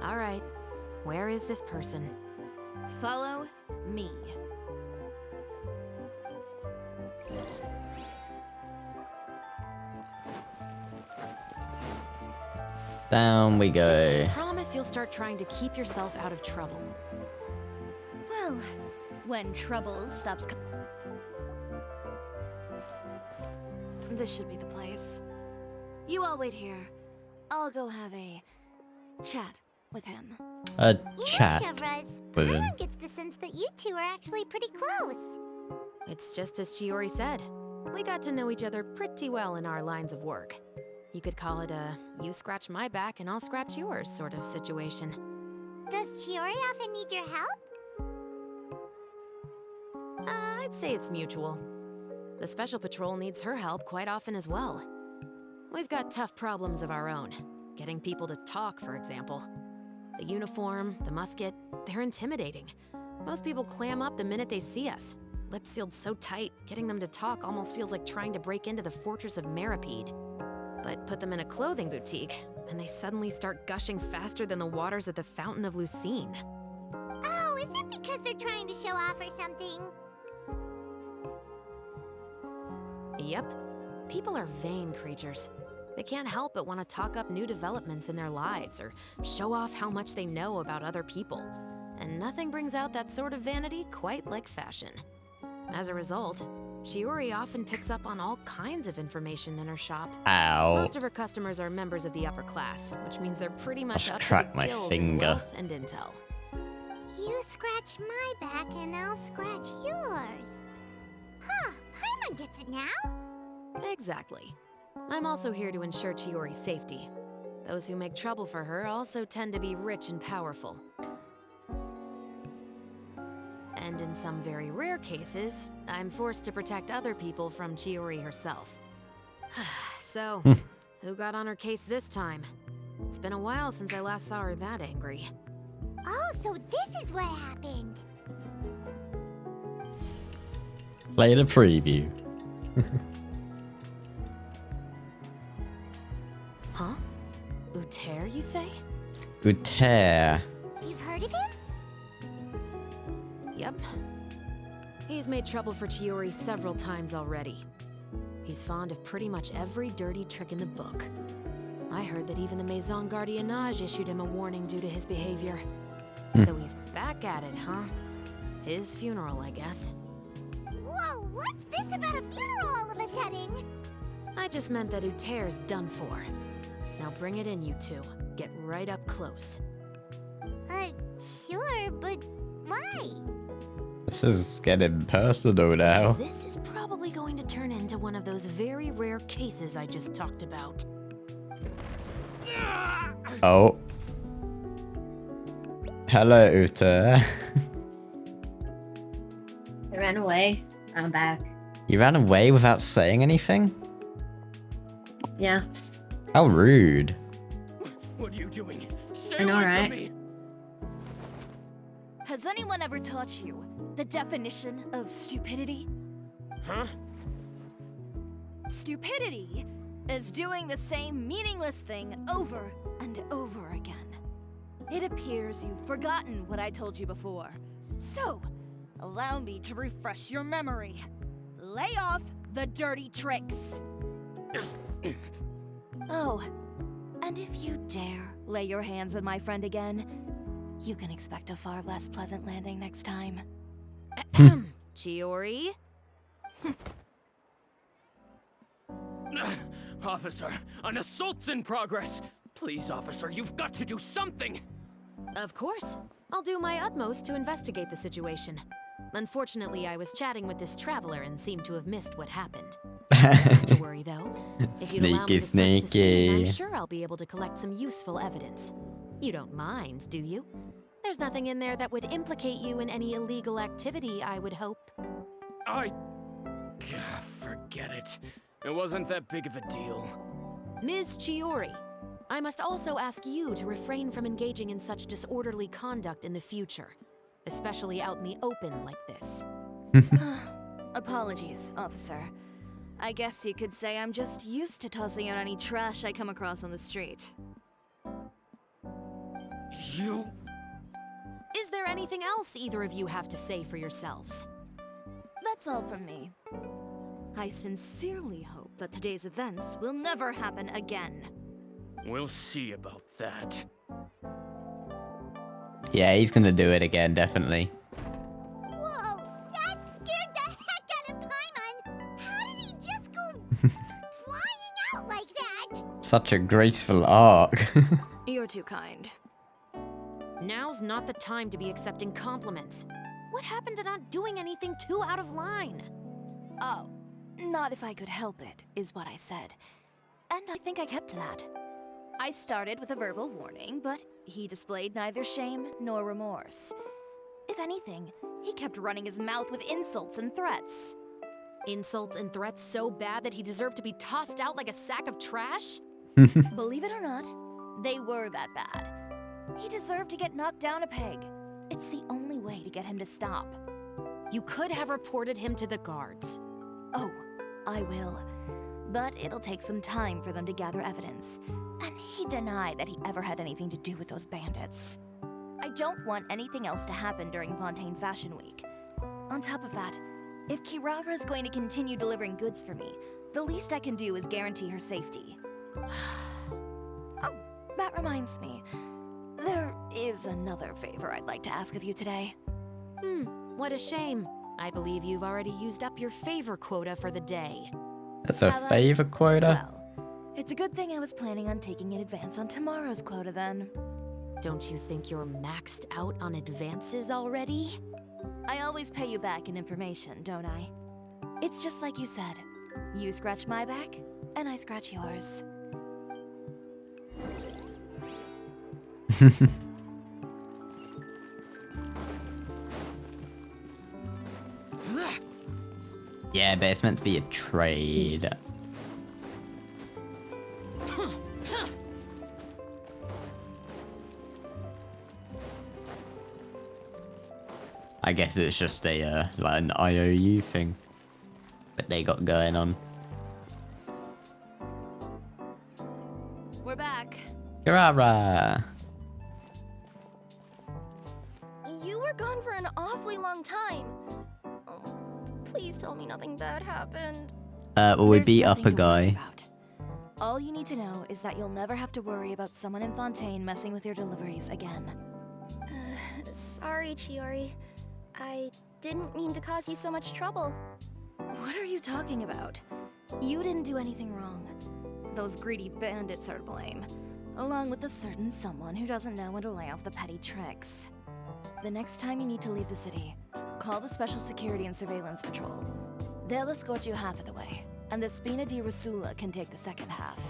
All right. Where is this person? Follow me. Down we go. Just promise you'll start trying to keep yourself out of trouble. Well, when trouble stops This should be the place. You all wait here. I'll go have a chat with him. A You chat know, Chevras, with him. Paimon gets the sense that you two are actually pretty close. It's just as Chiori said. We got to know each other pretty well in our lines of work. You could call it a you scratch my back and I'll scratch yours sort of situation. Does Chiori often need your help? I'd say it's mutual. The Special Patrol needs her help quite often as well. We've got tough problems of our own. Getting people to talk, for example. The uniform, the musket, they're intimidating. Most people clam up the minute they see us. Lips sealed so tight, getting them to talk almost feels like trying to break into the fortress of Meripede. But put them in a clothing boutique, and they suddenly start gushing faster than the waters at the Fountain of Lucine. Oh, is it because they're trying to show off or something? Yep. People are vain creatures. They can't help but want to talk up new developments in their lives or show off how much they know about other people. And nothing brings out that sort of vanity quite like fashion. As a result, Chiori often picks up on all kinds of information in her shop. Ow. Most of her customers are members of the upper class, which means they're pretty much should up to crack the my gills in finger. wealth and intel. You scratch my back and I'll scratch yours. Huh, Paimon gets it now? Exactly. I'm also here to ensure Chiori's safety. Those who make trouble for her also tend to be rich and powerful. And in some very rare cases, I'm forced to protect other people from Chiori herself. So, who got on her case this time? It's been a while since I last saw her that angry. Oh, so this is what happened. Play the preview. Huh? Uter, you say? Uter. You've heard of him? Yep. He's made trouble for Chiori several times already. He's fond of pretty much every dirty trick in the book. I heard that even the Maison Gardiennage issued him a warning due to his behavior. So he's back at it, huh? His funeral, I guess. Whoa, what's this about a funeral all of a sudden? I just meant that Uter's done for. Now bring it in, you two. Get right up close. Sure, but why? This is getting personal now. This is probably going to turn into one of those very rare cases I just talked about. Oh. Hello, Uter. I ran away. I'm back. You ran away without saying anything? Yeah. How rude. What are you doing? Stay I know, away right? from me! Has anyone ever taught you the definition of stupidity? Huh? Stupidity is doing the same meaningless thing over and over again. It appears you've forgotten what I told you before. So, allow me to refresh your memory. Lay off the dirty tricks. Oh, and if you dare lay your hands on my friend again, you can expect a far less pleasant landing next time. Chiori? Officer, an assault's in progress! Please, officer, you've got to do something! Of course. I'll do my utmost to investigate the situation. Unfortunately, I was chatting with this traveler and seemed to have missed what happened. Not to worry, though. If you'd allow me to search the scene, I'm sure I'll be able to collect some useful evidence. You don't mind, do you? There's nothing in there that would implicate you in any illegal activity, I would hope. Forget it. It wasn't that big of a deal. Ms. Chiori, I must also ask you to refrain from engaging in such disorderly conduct in the future, especially out in the open like this. Apologies, officer. I guess you could say I'm just used to tossing out any trash I come across on the street. You... Is there anything else either of you have to say for yourselves? That's all from me. I sincerely hope that today's events will never happen again. We'll see about that. Yeah, he's gonna do it again, definitely. Whoa, that scared the heck out of Paimon! How did he just go flying out like that? Such a graceful arc. You're too kind. Now's not the time to be accepting compliments. What happened to not doing anything too out of line? Oh, not if I could help it, is what I said. And I think I kept to that. I started with a verbal warning, but he displayed neither shame nor remorse. If anything, he kept running his mouth with insults and threats. Insults and threats so bad that he deserved to be tossed out like a sack of trash? Believe it or not, they were that bad. He deserved to get knocked down a peg. It's the only way to get him to stop. You could have reported him to the guards. Oh, I will. But it'll take some time for them to gather evidence. And he denied that he ever had anything to do with those bandits. I don't want anything else to happen during Fontaine Fashion Week. On top of that, if Kirara is going to continue delivering goods for me, the least I can do is guarantee her safety. Oh, that reminds me. There is another favor I'd like to ask of you today. What a shame. I believe you've already used up your favor quota for the day. That's a favor quota? Well, it's a good thing I was planning on taking an advance on tomorrow's quota then. Don't you think you're maxed out on advances already? I always pay you back in information, don't I? It's just like you said. You scratch my back, and I scratch yours. Yeah, but it's meant to be a trade. guess it's just a like an IOU thing that they got going on. We're back. Hurrah! You were gone for an awfully long time. Oh, please tell me nothing bad happened. Well, we There's beat up a nothing to worry guy. about. All you need to know is that you'll never have to worry about someone in Fontaine messing with your deliveries again. Sorry, Chiori. I didn't mean to cause you so much trouble. What are you talking about? You didn't do anything wrong. Those greedy bandits are to blame, along with a certain someone who doesn't know when to lay off the petty tricks. The next time you need to leave the city, call the Special Security and Surveillance Patrol. They'll escort you half of the way, and the Spina di Rasula can take the second half.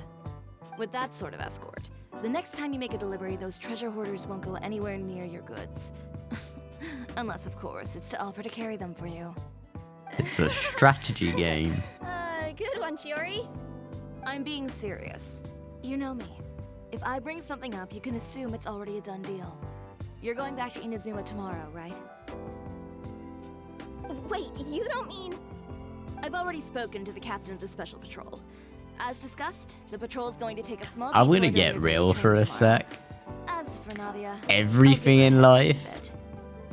With that sort of escort, the next time you make a delivery, those treasure hoarders won't go anywhere near your goods. Unless, of course, it's to offer to carry them for you. It's a strategy game. Good one, Chiori. I'm being serious. You know me. If I bring something up, you can assume it's already a done deal. You're going back to Inazuma tomorrow, right? Wait, you don't mean... I've already spoken to the captain of the Special Patrol. As discussed, the patrol's going to take a small... I'm gonna detour get during real the for a tomorrow. sec. As for Navia, Everything in life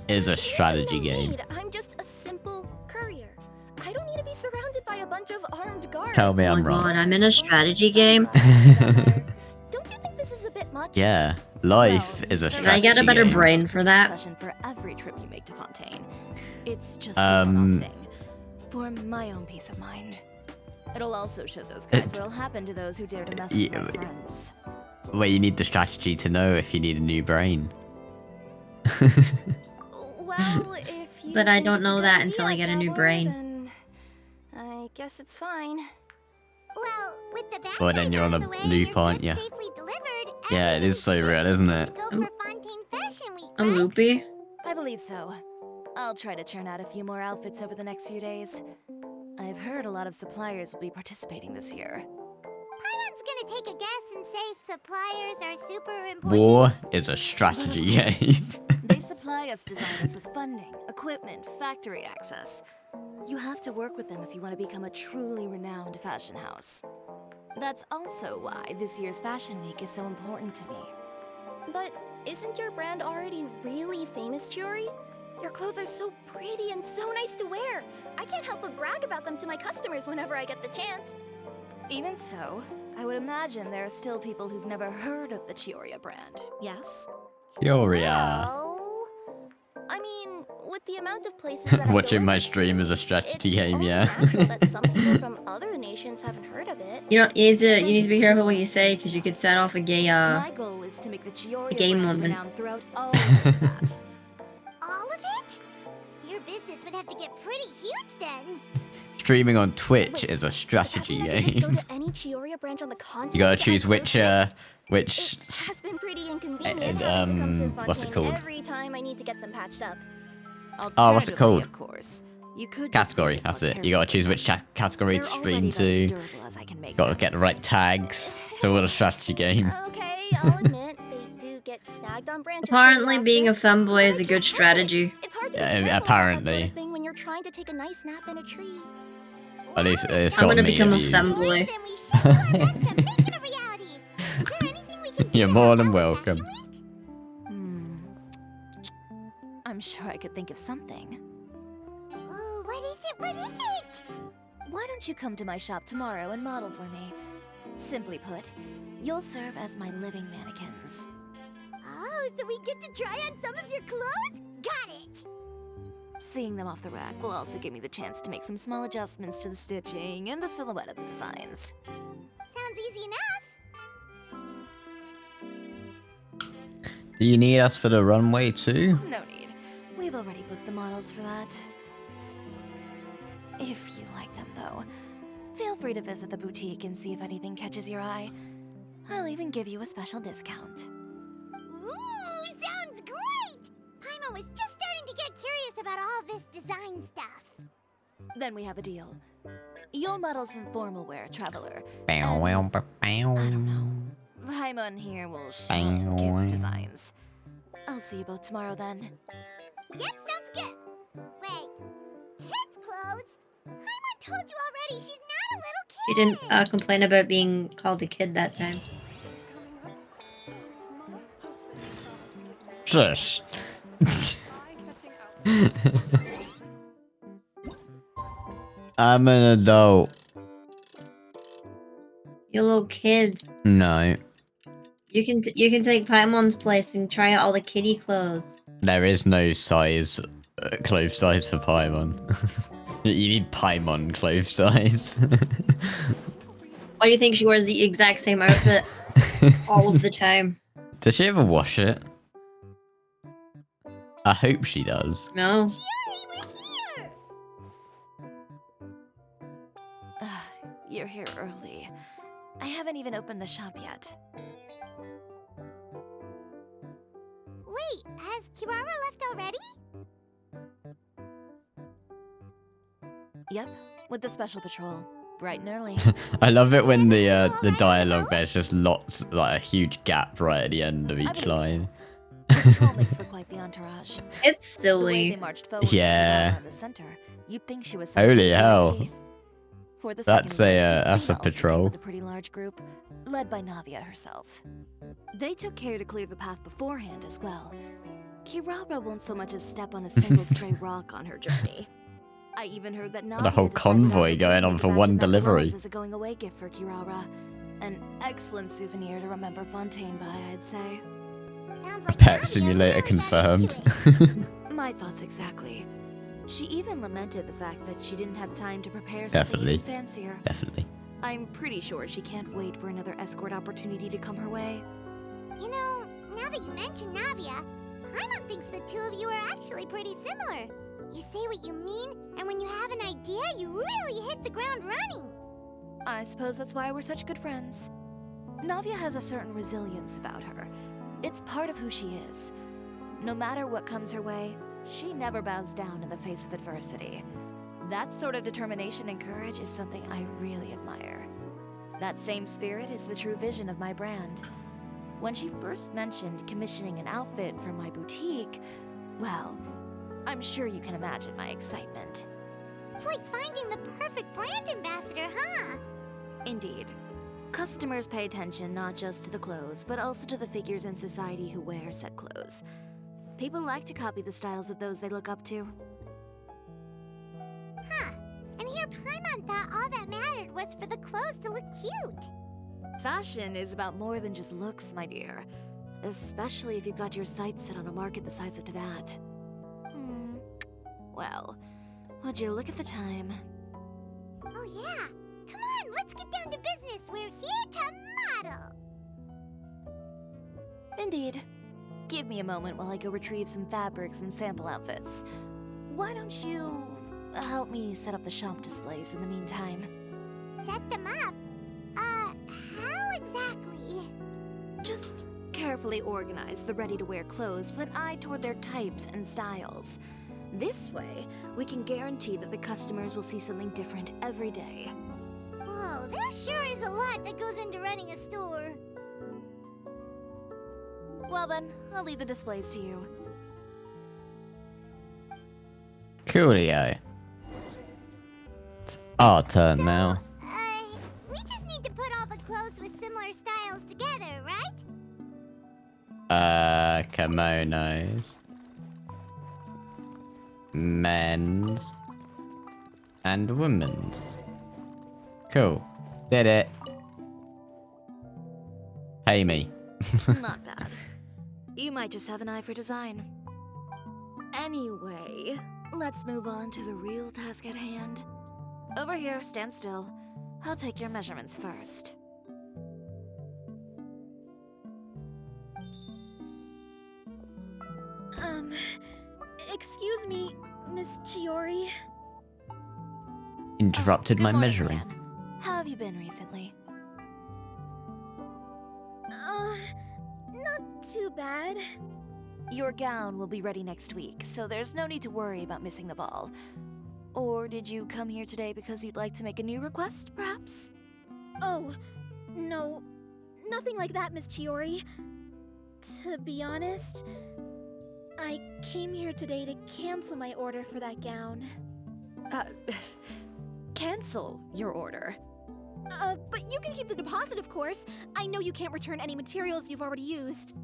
is a strategy game. I'm just a simple courier. I don't need to be surrounded by a bunch of armed guards. Tell me I'm Come on, wrong. I'm in a strategy game. Don't you think this is a bit much? Yeah, life is a Should strategy I get a better game. brain for that? Session for every trip you make to Fontaine. It's just a one-off thing. For my own peace of mind. It'll also show those guys what'll happen to those who dare to mess with my friends. Well, you need the strategy to know if you need a new brain. Well, if you But I think don't it's know good that idea, until I get a new Traveler, brain. then I guess it's fine. Well, with the back Well, then you're on a loop, aren't you? Yeah, it is so real, isn't it? I'm loopy. I believe so. I'll try to churn out a few more outfits over the next few days. I've heard a lot of suppliers will be participating this year. Paimon's gonna take a guess and say if suppliers are super important. War is a strategy game. They supply us designers with funding, equipment, factory access. You have to work with them if you want to become a truly renowned fashion house. That's also why this year's Fashion Week is so important to me. But isn't your brand already really famous, Chiori? Your clothes are so pretty and so nice to wear. I can't help but brag about them to my customers whenever I get the chance. Even so, I would imagine there are still people who've never heard of the Chioria brand, yes? Chioria. I mean, with the amount of places that Watching my stream is a strategy game, yeah. that some people from other nations haven't heard of it. You need to be careful what you say because you could set off a gay My goal is to make the Chioria game brand moment. renowned throughout all of that. All of it? Your business would have to get pretty huge then. Streaming on Twitch is a strategy Go game. to any Chioria branch on the continent. You gotta to choose get my which has been pretty inconvenient having to come to what's it Fontaine called? every time I need to get them patched up. Oh, what's it Alternatively, called? Of course, you could Category, that's it. You gotta choose which category to stream to. Gotta get the right tags. It's all a strategy game. Okay, I'll admit they do get snagged on branches. Apparently, being a femboy is a good strategy. Yeah, apparently. Thing when you're trying to take a nice nap in a tree. At least it's I'm got gonna me become a views. femboy. You're more than welcome. I'm sure I could think of something. Oh, what is it? What is it? Why don't you come to my shop tomorrow and model for me? Simply put, you'll serve as my living mannequins. Oh, so we get to try on some of your clothes? Got it. Seeing them off the rack will also give me the chance to make some small adjustments to the stitching and the silhouette of the designs. Sounds easy enough. Do you need us for the runway too? No need. We've already booked the models for that. If you like them, though, feel free to visit the boutique and see if anything catches your eye. I'll even give you a special discount. Ooh, sounds great! Paimon was just starting to get curious about all this design stuff. Then we have a deal. You'll model some formal wear, Traveler. Bow, wow, bow, bow. Paimon here will show some kids' designs. I'll see you both tomorrow then. Yep, sounds good. told you already, she's not a little kid. You didn't complain about being called a kid that time. Shush. I'm an adult. You little kid. No, You can take Paimon's place and try out all the kitty clothes. there is no size, clothes size for Paimon. You need Paimon clothes size. Why do you think she wears the exact same outfit all of the time? Does she ever wash it? I hope she does. No. You're here early. I haven't even opened the shop yet. Wait, has Kirara left already? Yep, with the special patrol. Bright and early. I love it when the dialogue there's just lots, like a huge gap right at the end of each line. Patrol makes for quite the entourage. It's The way silly. they marched forward Yeah. around the center, you'd think she was Holy some hell. celebrity. For the That's second year, a that's a Isuna also came patrol. with a pretty large group, led by Navia herself. They took care to clear the path beforehand as well. Kirara won't so much as step on a single stray rock on her journey. I even heard that Navia Got a whole decided convoy that going on for one delivery. as a going away gift for Kirara. An excellent souvenir to remember Fontaine by, I'd say. Pet simulator confirmed. My thoughts exactly. She even lamented the fact that she didn't have time to prepare something Definitely. even fancier. Definitely. I'm pretty sure she can't wait for another escort opportunity to come her way. You know, now that you mention Navia, Paimon thinks the two of you are actually pretty similar. You say what you mean, and when you have an idea, you really hit the ground running. I suppose that's why we're such good friends. Navia has a certain resilience about her. It's part of who she is. No matter what comes her way, she never bows down in the face of adversity. That sort of determination and courage is something I really admire. That same spirit is the true vision of my brand. When she first mentioned commissioning an outfit for my boutique, well, I'm sure you can imagine my excitement. It's like finding the perfect brand ambassador, huh? Indeed. Customers pay attention not just to the clothes, but also to the figures in society who wear said clothes. People like to copy the styles of those they look up to. Huh. And here Paimon thought all that mattered was for the clothes to look cute. Fashion is about more than just looks, my dear. Especially if you've got your sights set on a market the size of Teyvat. Well, would you look at the time? Oh yeah. Come on, let's get down to business. We're here to model. Indeed. Give me a moment while I go retrieve some fabrics and sample outfits. Why don't you help me set up the shop displays in the meantime? Set them up? How exactly? Just carefully organize the ready-to-wear clothes with an eye toward their types and styles. This way, we can guarantee that the customers will see something different every day. Whoa, there sure is a lot that goes into running a store. Well then, I'll leave the displays to you. Coolio. It's our turn now. We just need to put all the clothes with similar styles together, right? Kimonos. Men's. And women's. Cool. Did it. Pay me. Not bad. You might just have an eye for design. Anyway, let's move on to the real task at hand. Over here, stand still. I'll take your measurements first. Excuse me, Miss Chiori. Interrupted my Good morning, measuring. Anne. How have you been recently? Not too bad. Your gown will be ready next week, so there's no need to worry about missing the ball. Or did you come here today because you'd like to make a new request, perhaps? Oh, no. Nothing like that, Miss Chiori. To be honest, I came here today to cancel my order for that gown. cancel your order. But you can keep the deposit, of course. I know you can't return any materials you've already used.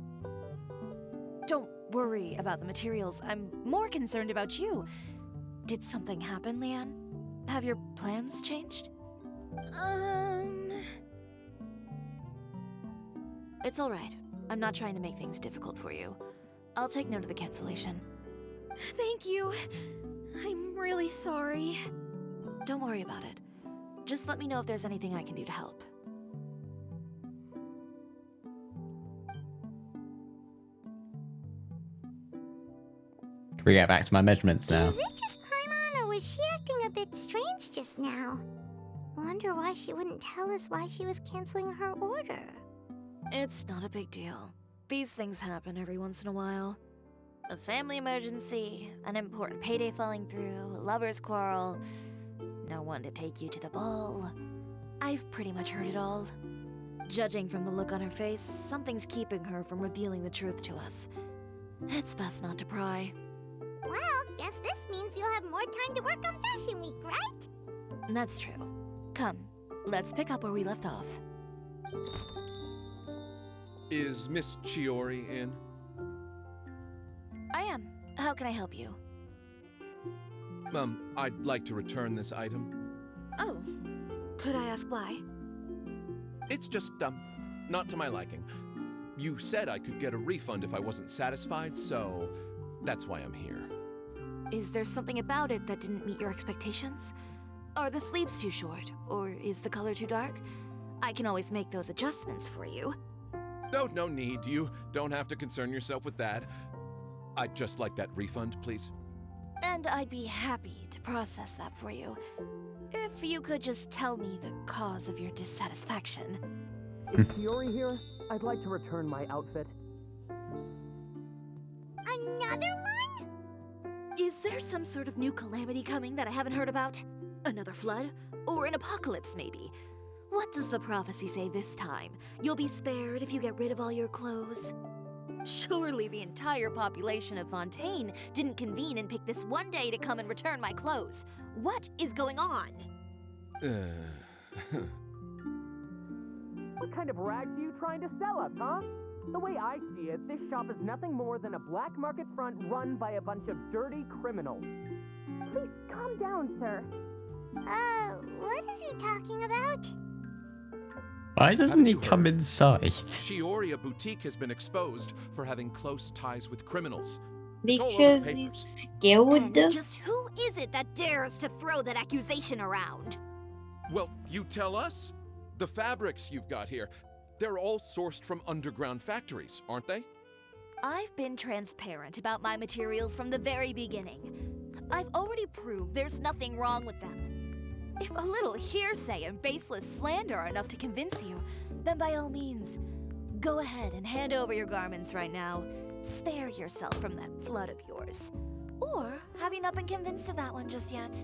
Don't worry about the materials. I'm more concerned about you. Did something happen, Leanne? Have your plans changed? It's all right. I'm not trying to make things difficult for you. I'll take note of the cancellation. Thank you. I'm really sorry. Don't worry about it. Just let me know if there's anything I can do to help. Can we get back to my measurements now? Is it just Paimon, or was she acting a bit strange just now? Wonder why she wouldn't tell us why she was canceling her order. It's not a big deal. These things happen every once in a while. A family emergency, an important payday falling through, a lover's quarrel, no one to take you to the ball. I've pretty much heard it all. Judging from the look on her face, something's keeping her from revealing the truth to us. It's best not to pry. Well, guess this means you'll have more time to work on Fashion Week, right? That's true. Come, let's pick up where we left off. Is Miss Chiori in? I am. How can I help you? I'd like to return this item. Oh. Could I ask why? It's just, not to my liking. You said I could get a refund if I wasn't satisfied, so that's why I'm here. Is there something about it that didn't meet your expectations? Are the sleeves too short? Or is the color too dark? I can always make those adjustments for you. No need. You don't have to concern yourself with that. I'd just like that refund, please. And I'd be happy to process that for you. If you could just tell me the cause of your dissatisfaction. Is Chiori here? I'd like to return my outfit. Another one? Is there some sort of new calamity coming that I haven't heard about? Another flood? Or an apocalypse, maybe? What does the prophecy say this time? You'll be spared if you get rid of all your clothes? Surely the entire population of Fontaine didn't convene and pick this one day to come and return my clothes. What is going on? What kind of rags are you trying to sell us, huh? The way I see it, this shop is nothing more than a black market front run by a bunch of dirty criminals. Please calm down, sir. What is he talking about? Why doesn't he come inside? Chioria Boutique has been exposed for having close ties with criminals. Because he's scared. And just who is it that dares to throw that accusation around? Well, you tell us. The fabrics you've got here, they're all sourced from underground factories, aren't they? I've been transparent about my materials from the very beginning. I've already proved there's nothing wrong with them. If a little hearsay and baseless slander are enough to convince you, then by all means, go ahead and hand over your garments right now. Spare yourself from that flood of yours. Or have you not been convinced of that one just yet?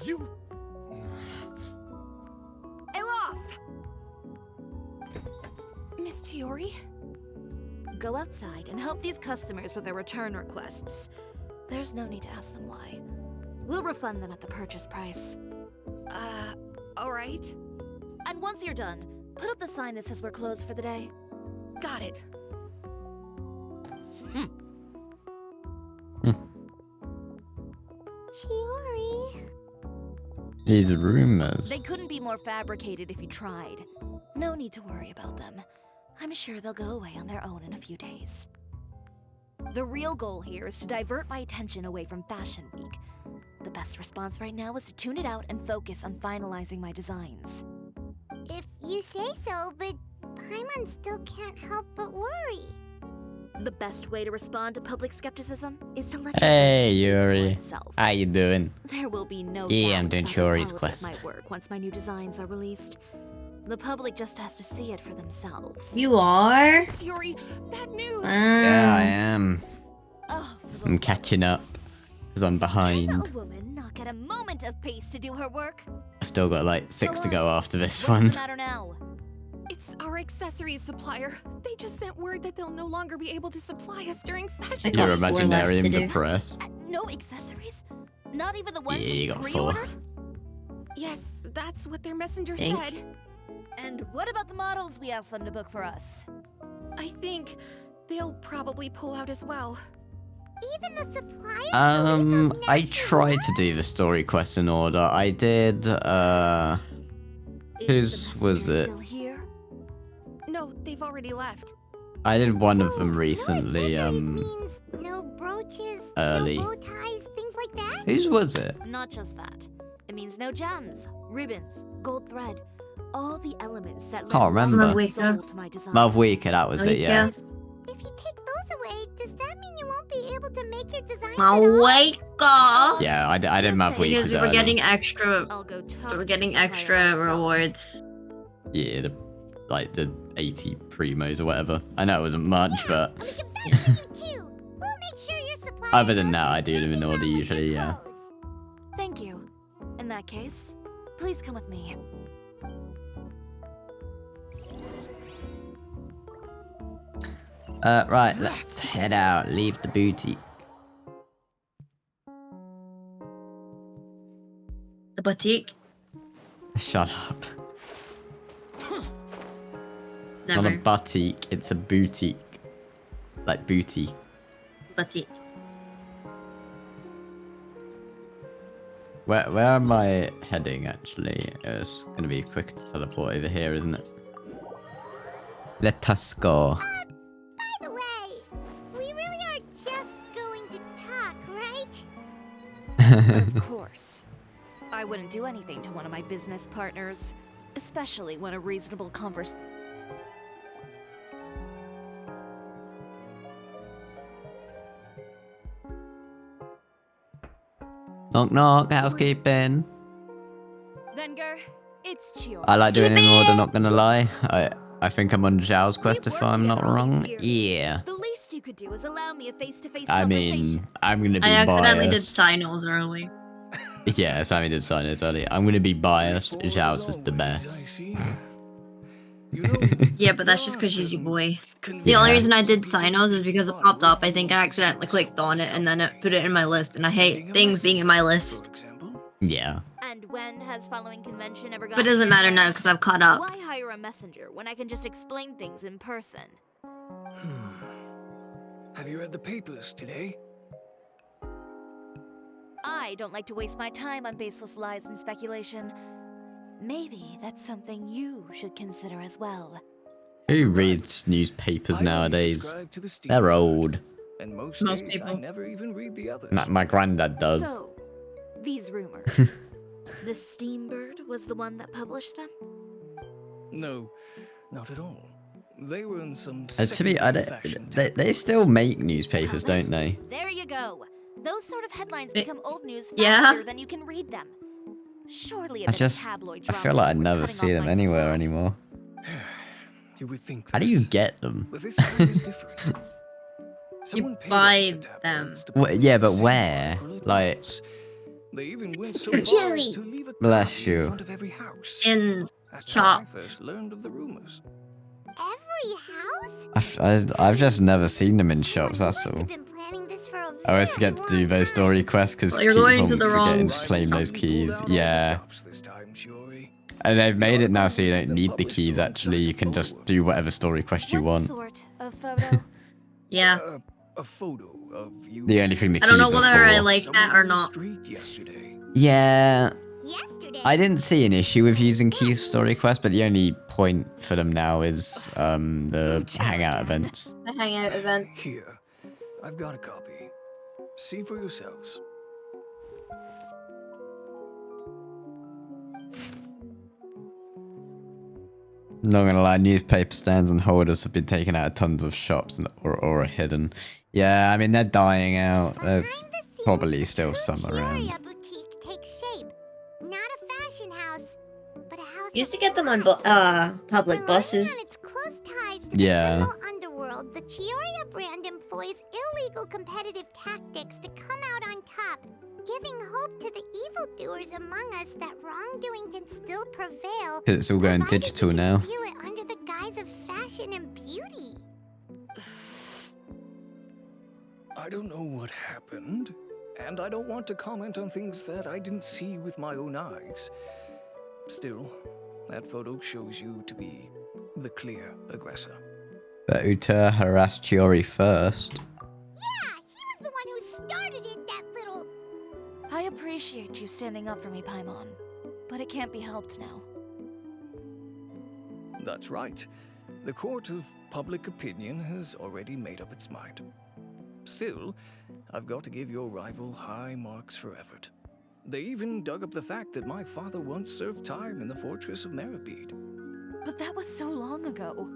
You... Elof! Miss Chiori? Go outside and help these customers with their return requests. There's no need to ask them why. We'll refund them at the purchase price. Alright. And once you're done, put up the sign that says we're closed for the day. Got it. Chiori. These rumors. They couldn't be more fabricated if you tried. No need to worry about them. I'm sure they'll go away on their own in a few days. The real goal here is to divert my attention away from Fashion Week. The best response right now is to tune it out and focus on finalizing my designs. If you say so, but Paimon still can't help but worry. The best way to respond to public skepticism is to let Hey, your work speak for Yuri. itself. How you doing? There will be no Yeah, I'm doubt doing about the Yuri's quality of quest. my work once my new designs are released. The public just has to see it for themselves. You are? Miss Chiori, bad news. Yeah, I am. Oh, I'm catching up. Because I'm behind. a woman not get a moment of peace to do her work? I've still got like 6 to go after this What's one. the matter now? It's our accessories supplier. They just sent word that they'll no longer be able to supply us during fashion. You're imaginary and depressed. No accessories? Not even the ones Yeah, we you got 4. pre-ordered? Yes, that's what their messenger Think. said. And what about the models we asked them to book for us? I think they'll probably pull out as well. Even the suppliers. I tried to do the story quest in order. I did, whose was it? Still here? No, they've already left. I did one of them recently, No brooches, early. no bow ties, things like that. Whose was it? Not just that. It means no gems, ribbons, gold thread, all the elements that Can't remember. Malvika. soul to my design. Malvika, that was it, yeah. If you take those away, does that mean you won't be able to make your designs Malvika. Yeah, I did Malvika. Because we were getting extra. I'll go talk We were to getting the supplier extra myself. rewards. Yeah, the 80 primos or whatever. I know it wasn't much, but We'll make sure your supply other than that, I do them in order usually, yeah. Thank you. In that case, please come with me. Right, let's head out, leave the boutique. The boutique. Shut up. Not a Never. boutique, it's a boutique. Like booty. Boutique. Where am I heading actually? It's gonna be a quick teleport over here, isn't it? Let us go. By the way, we really are just going to talk, right? Of course. I wouldn't do anything to one of my business partners, especially when a reasonable conversation. Knock knock, housekeeping. Venger, it's Chiyo. I like doing it in order, not gonna lie. I think I'm on Zhao's quest if I'm not wrong. Yeah. The least you could do is allow me a face-to-face I conversation. mean, I'm gonna be I accidentally did biased. signals early. Yeah, Sammy did sign it earlier. I'm gonna be biased. Zhao's is the best. Yeah, but that's just because she's your boy. The only reason I did Sinos is because it popped up. I think I accidentally clicked on it and then it put it in my list, and I hate things being in my list. Yeah. And when has following convention ever But it doesn't matter now because I've caught up. Why hire a messenger when I can just explain things in person? Have you read the papers today? I don't like to waste my time on baseless lies and speculation. Maybe that's something you should consider as well. Who reads newspapers nowadays? subscribe to the Steam They're old. And most Most days people. I never even read the others. My granddad does. So, these rumors. The Steambird was the one that published them? No, not at all. They were in some To be, they still make newspapers, don't they? There you go. Those sort of headlines become old news faster Yeah. than you can read them. Surely a I bit just, of tabloid I drama feel like I is worth never cutting see off them my anywhere anymore. You would think How do you get them? But this time is different. You buy them. Yeah, but where? Like, They even went so far as Chili. to leave a bless copy in you. front of every house. In That's how I shops. first learned of the rumors. Every house? I've just never seen them in shops, that's all. Been planning this for a I always forget to do those story quests because Well, you're going to the forgetting wrong to claim those keys. Yeah. And they've made it now so you don't need the keys actually, you can just do whatever story quest you want. Sort of photo. Yeah. A photo of you. The only thing the I don't know keys are whether I for. like that or not. Yeah. I didn't see an issue with using keys for story quests, but the only point for them now is the hangout events. The hangout event. Here, I've got a copy. See for yourselves. Not gonna lie, newspaper stands and holders have been taken out of tons of shops or are hidden. Yeah, I mean they're dying out. There's probably still some around. boutique takes shape. Not a fashion house, but a house. Used to get them on public buses. Yeah. criminal underworld. The Chioria brand employs illegal competitive tactics to come out on top, giving hope to the evildoers among us that wrongdoing can still prevail. 'Cause it's all going digital now. Conceal it under the guise of fashion and beauty. I don't know what happened, and I don't want to comment on things that I didn't see with my own eyes. Still, that photo shows you to be the clear aggressor. But Uta harassed Chiori first. Yeah, he was the one who started it, that little... I appreciate you standing up for me, Paimon, but it can't be helped now. That's right. The court of public opinion has already made up its mind. Still, I've got to give your rival high marks for effort. They even dug up the fact that my father once served time in the fortress of Meribid. But that was so long ago.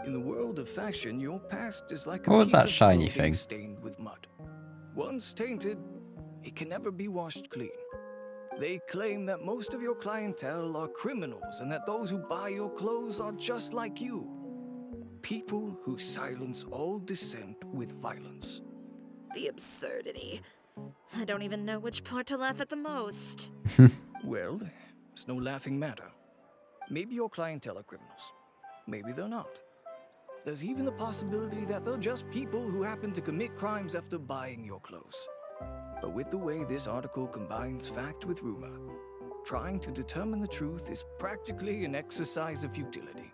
In the world of fashion, your past is like a What was piece that of shiny clothing thing? stained with mud. Once tainted, it can never be washed clean. They claim that most of your clientele are criminals and that those who buy your clothes are just like you. People who silence all dissent with violence. The absurdity. I don't even know which part to laugh at the most. Well, it's no laughing matter. Maybe your clientele are criminals. Maybe they're not. There's even the possibility that they're just people who happen to commit crimes after buying your clothes. But with the way this article combines fact with rumor, trying to determine the truth is practically an exercise of futility.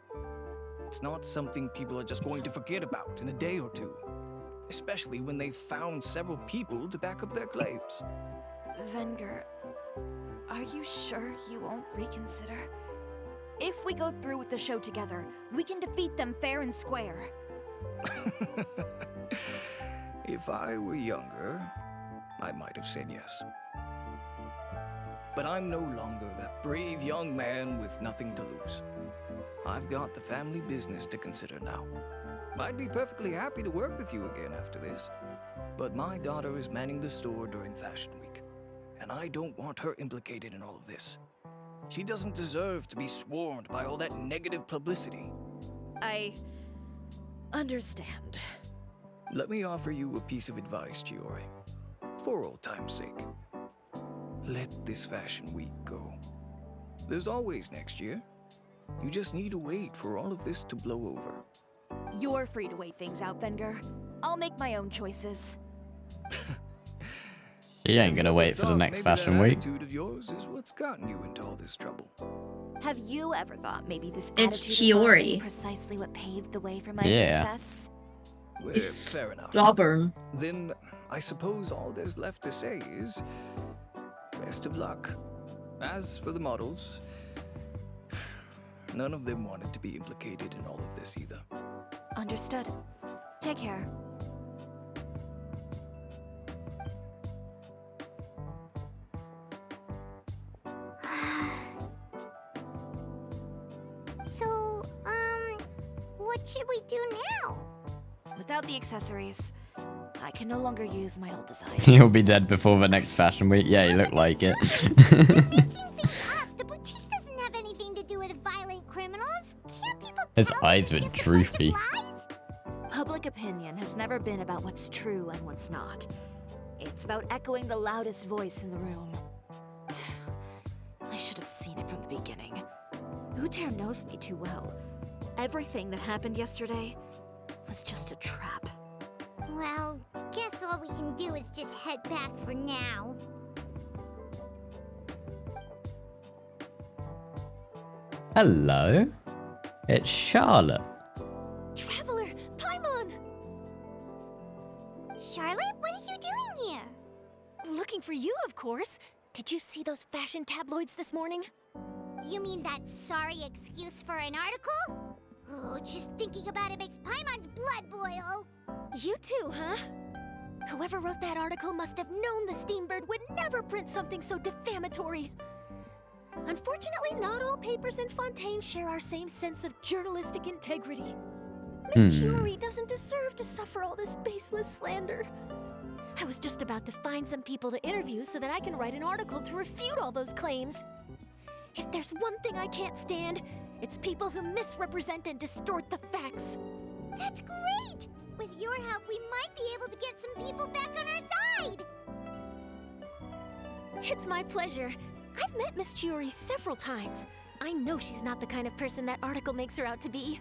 It's not something people are just going to forget about in a day or two, especially when they've found several people to back up their claims. Venger, are you sure you won't reconsider? If we go through with the show together, we can defeat them fair and square. If I were younger, I might have said yes. But I'm no longer that brave young man with nothing to lose. I've got the family business to consider now. I'd be perfectly happy to work with you again after this, but my daughter is manning the store during Fashion Week, and I don't want her implicated in all of this. She doesn't deserve to be swarmed by all that negative publicity. I understand. Let me offer you a piece of advice, Chiori. For old time's sake. Let this Fashion Week go. There's always next year. You just need to wait for all of this to blow over. You're free to wait things out, Venger. I'll make my own choices. She ain't gonna wait for the next Fashion Week. Attitude of yours is what's gotten you into all this trouble. Have you ever thought maybe this It's attitude of mine is Chiori. precisely what paved the way for my Yeah. success? Well, It's fair enough. stubborn. Then I suppose all there's left to say is best of luck. As for the models, none of them wanted to be implicated in all of this either. Understood. Take care. So, what should we do now? Without the accessories, I can no longer use my old designs. He'll be dead before the next Fashion Week. Yeah, you look like it. The boutique doesn't have anything to do with violent criminals. Can't people His tell eyes were it's just a bunch of droopy. lies? Public opinion has never been about what's true and what's not. It's about echoing the loudest voice in the room. I should have seen it from the beginning. Uter knows me too well. Everything that happened yesterday was just a trap. Well, guess all we can do is just head back for now. Hello, it's Charlotte. Traveler, Paimon! Charlotte, what are you doing here? Looking for you, of course. Did you see those fashion tabloids this morning? You mean that sorry excuse for an article? Oh, just thinking about it makes Paimon's blood boil. You too, huh? Whoever wrote that article must have known the Steambird would never print something so defamatory. Unfortunately, not all papers in Fontaine share our same sense of journalistic integrity. Miss Chiori doesn't deserve to suffer all this baseless slander. I was just about to find some people to interview so that I can write an article to refute all those claims. If there's one thing I can't stand, it's people who misrepresent and distort the facts. That's great! With your help, we might be able to get some people back on our side! It's my pleasure. I've met Miss Chiori several times. I know she's not the kind of person that article makes her out to be.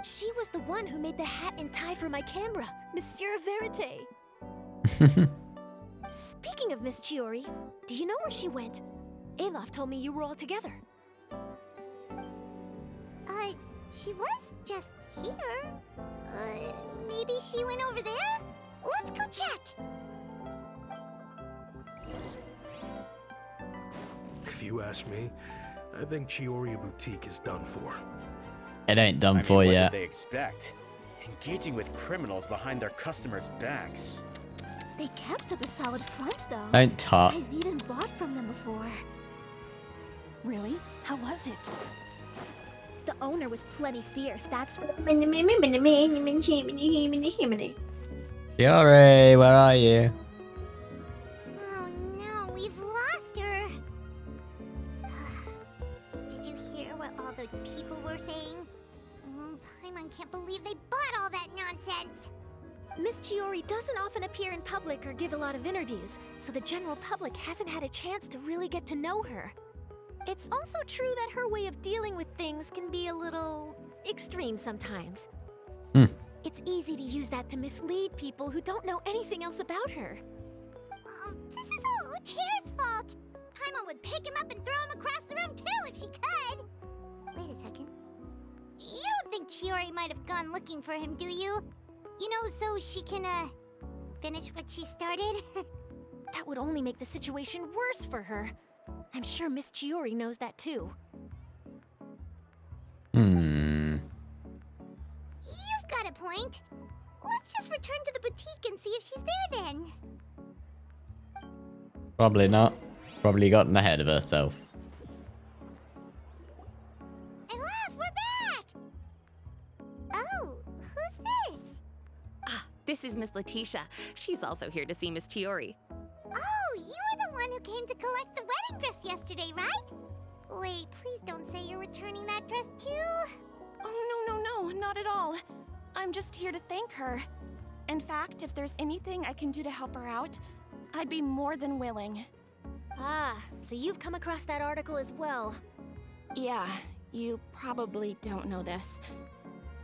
She was the one who made the hat and tie for my camera, Monsieur Verite. Speaking of Miss Chiori, do you know where she went? Alof told me you were all together. She was just here. Maybe she went over there? Let's go check! If you ask me, I think Chiori Boutique is done for. It ain't done I mean, for what yet. did they expect? Engaging with criminals behind their customers' backs. They kept up a solid front, though. Don't talk. I've even bought from them before. Really? How was it? The owner was plenty fierce, that's for... Yori, where are you? Oh no, we've lost her. Did you hear what all those people were saying? Paimon can't believe they bought all that nonsense. Miss Chiori doesn't often appear in public or give a lot of interviews, so the general public hasn't had a chance to really get to know her. It's also true that her way of dealing with things can be a little extreme sometimes. It's easy to use that to mislead people who don't know anything else about her. This is all Uter's fault. Paimon would pick him up and throw him across the room too if she could. Wait a second. You don't think Chiori might have gone looking for him, do you? You know, so she can, finish what she started? That would only make the situation worse for her. I'm sure Miss Chiori knows that too. You've got a point. Let's just return to the boutique and see if she's there then. Probably not. Probably gotten ahead of herself. Elaf, we're back! Oh, who's this? Ah, this is Miss Letitia. She's also here to see Miss Chiori. Oh, you were the one who came to collect the wedding dress yesterday, right? Wait, please don't say you're returning that dress too. Oh, no, not at all. I'm just here to thank her. In fact, if there's anything I can do to help her out, I'd be more than willing. Ah, so you've come across that article as well. Yeah, you probably don't know this,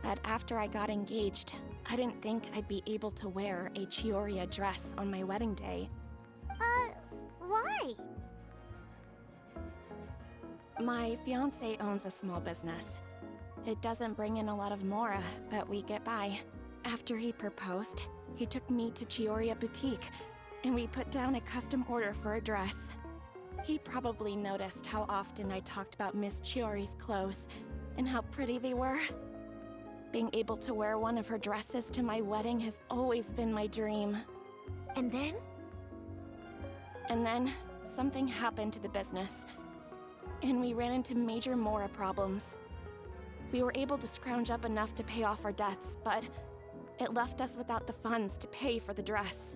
but after I got engaged, I didn't think I'd be able to wear a Chiori dress on my wedding day. Why? My fiancé owns a small business. It doesn't bring in a lot of mora, but we get by. After he proposed, he took me to Chiori Boutique, and we put down a custom order for a dress. He probably noticed how often I talked about Miss Chiori's clothes, and how pretty they were. Being able to wear one of her dresses to my wedding has always been my dream. And then? And then, something happened to the business, and we ran into major mora problems. We were able to scrounge up enough to pay off our debts, but it left us without the funds to pay for the dress.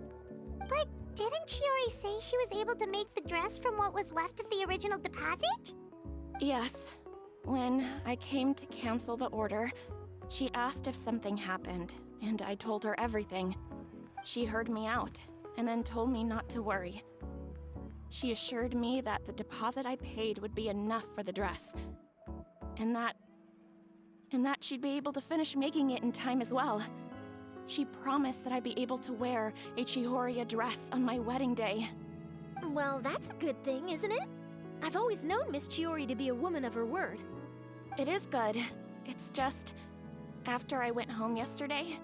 But didn't Chiori say she was able to make the dress from what was left of the original deposit? Yes. When I came to cancel the order, she asked if something happened, and I told her everything. She heard me out, and then told me not to worry. She assured me that the deposit I paid would be enough for the dress, and that she'd be able to finish making it in time as well. She promised that I'd be able to wear a Chiori dress on my wedding day. Well, that's a good thing, isn't it? I've always known Miss Chiori to be a woman of her word. It is good. It's just, after I went home yesterday,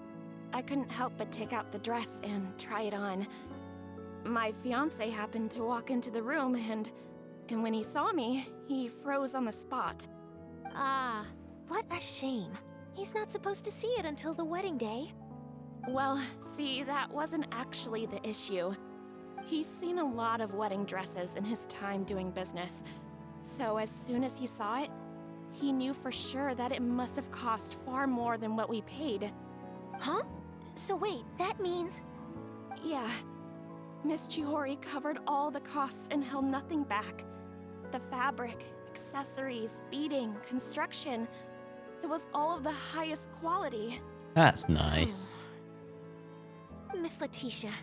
I couldn't help but take out the dress and try it on. My fiancé happened to walk into the room, and when he saw me, he froze on the spot. Ah, what a shame. He's not supposed to see it until the wedding day. Well, see, that wasn't actually the issue. He's seen a lot of wedding dresses in his time doing business, so as soon as he saw it, he knew for sure that it must have cost far more than what we paid. Huh? So wait, that means... Yeah. Miss Chiori covered all the costs and held nothing back. The fabric, accessories, beading, construction, it was all of the highest quality. That's nice. Miss Letitia,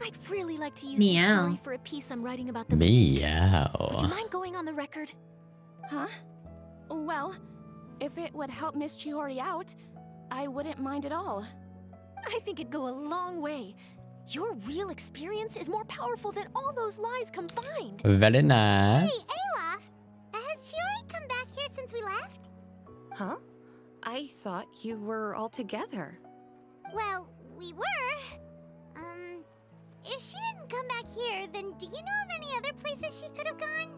I'd really like to use Meow. your story for a piece I'm writing about the boutique. Would you Meow. mind going on the record? Huh? Well, if it would help Miss Chiori out, I wouldn't mind at all. I think it'd go a long way. Your real experience is more powerful than all those lies combined. Very nice. Hey, Olaf! Has Shiori come back here since we left? Huh? I thought you were all together. Well, we were. If she didn't come back here, then do you know of any other places she could have gone?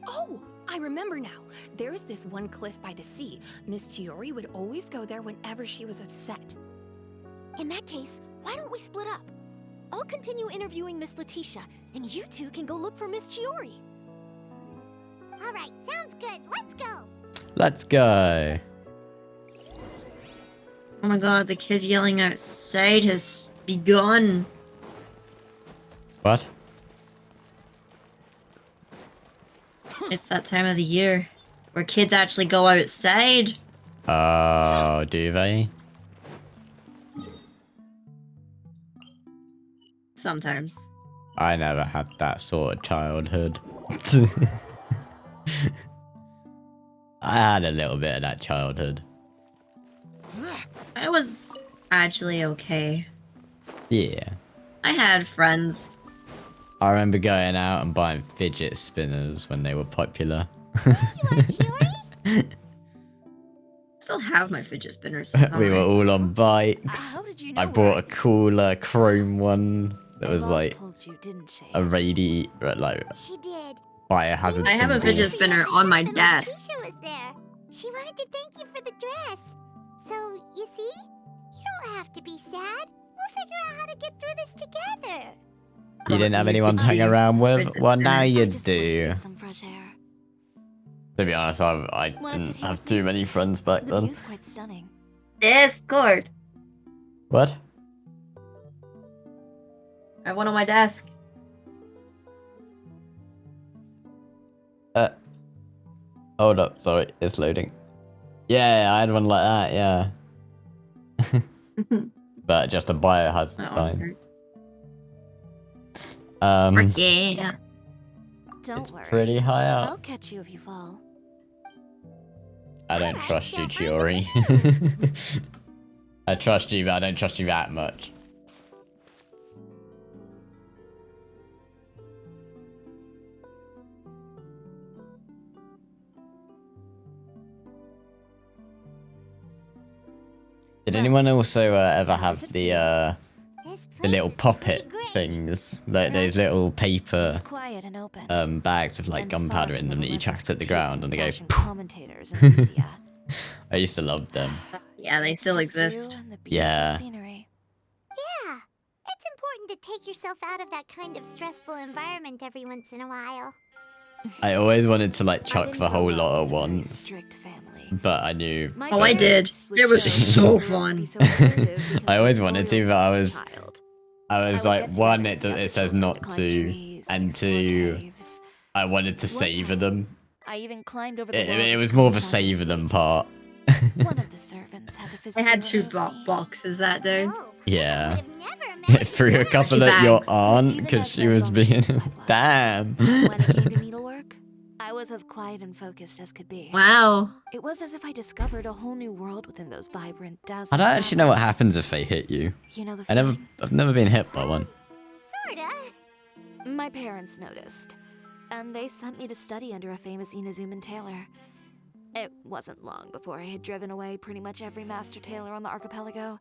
Oh, I remember now. There's this one cliff by the sea. Miss Chiori would always go there whenever she was upset. In that case, why don't we split up? I'll continue interviewing Miss Letitia, and you two can go look for Miss Chiori. All right, sounds good. Let's go. Let's go. Oh my god, the kid yelling outside has begun. What? It's that time of the year where kids actually go outside. Oh, do they? Sometimes. I never had that sort of childhood. I had a little bit of that childhood. I was actually okay. Yeah. I had friends. I remember going out and buying fidget spinners when they were popular. Still have my fidget spinners. We were all on bikes. I bought a cool chrome one that was like a biohazard I have a symbol. fidget spinner on my desk. Letitia was there. She wanted to thank you for the dress. So, you see? You don't have to be sad. We'll figure out how to get through this together. You didn't have anyone to hang around with? Well, now you do. Some fresh air. To be honest, I didn't have too many friends back The then. view's quite stunning. Discord. What? I have one on my desk. Hold up, sorry, it's loading. Yeah, I had one like that, yeah. But just a biohazard sign. Yeah. Don't worry. Pretty high up. I'll catch you if you fall. I don't trust you, Chiori. I trust you, but I don't trust you that much. Did anyone also ever have the little poppet things, like those little paper Quiet and open. bags with like gunpowder in them that you chucked at the ground and they go. Commentators in the media. I used to love them. Yeah, they still exist. Yeah. Yeah. It's important to take yourself out of that kind of stressful environment every once in a while. I always wanted to like chuck the whole lot at once, but I knew. Oh, I did. It was so fun. I always wanted to, but I was like, one, it says not to, and two, I wanted to savor them. I even climbed over the It was more of a savor them part. One of the servants had to I had two boxes that day. Yeah. It threw a couple at your aunt because she was being. Damn. When it came to needlework, I was as quiet and focused as could be. Wow. It was as if I discovered a whole new world within those vibrant, I dazzling don't actually know what colors. happens if they hit you. You know the I've never been hit by one. Sorta. My parents noticed, and they sent me to study under a famous Inazuman tailor. It wasn't long before I had driven away pretty much every master tailor on the archipelago.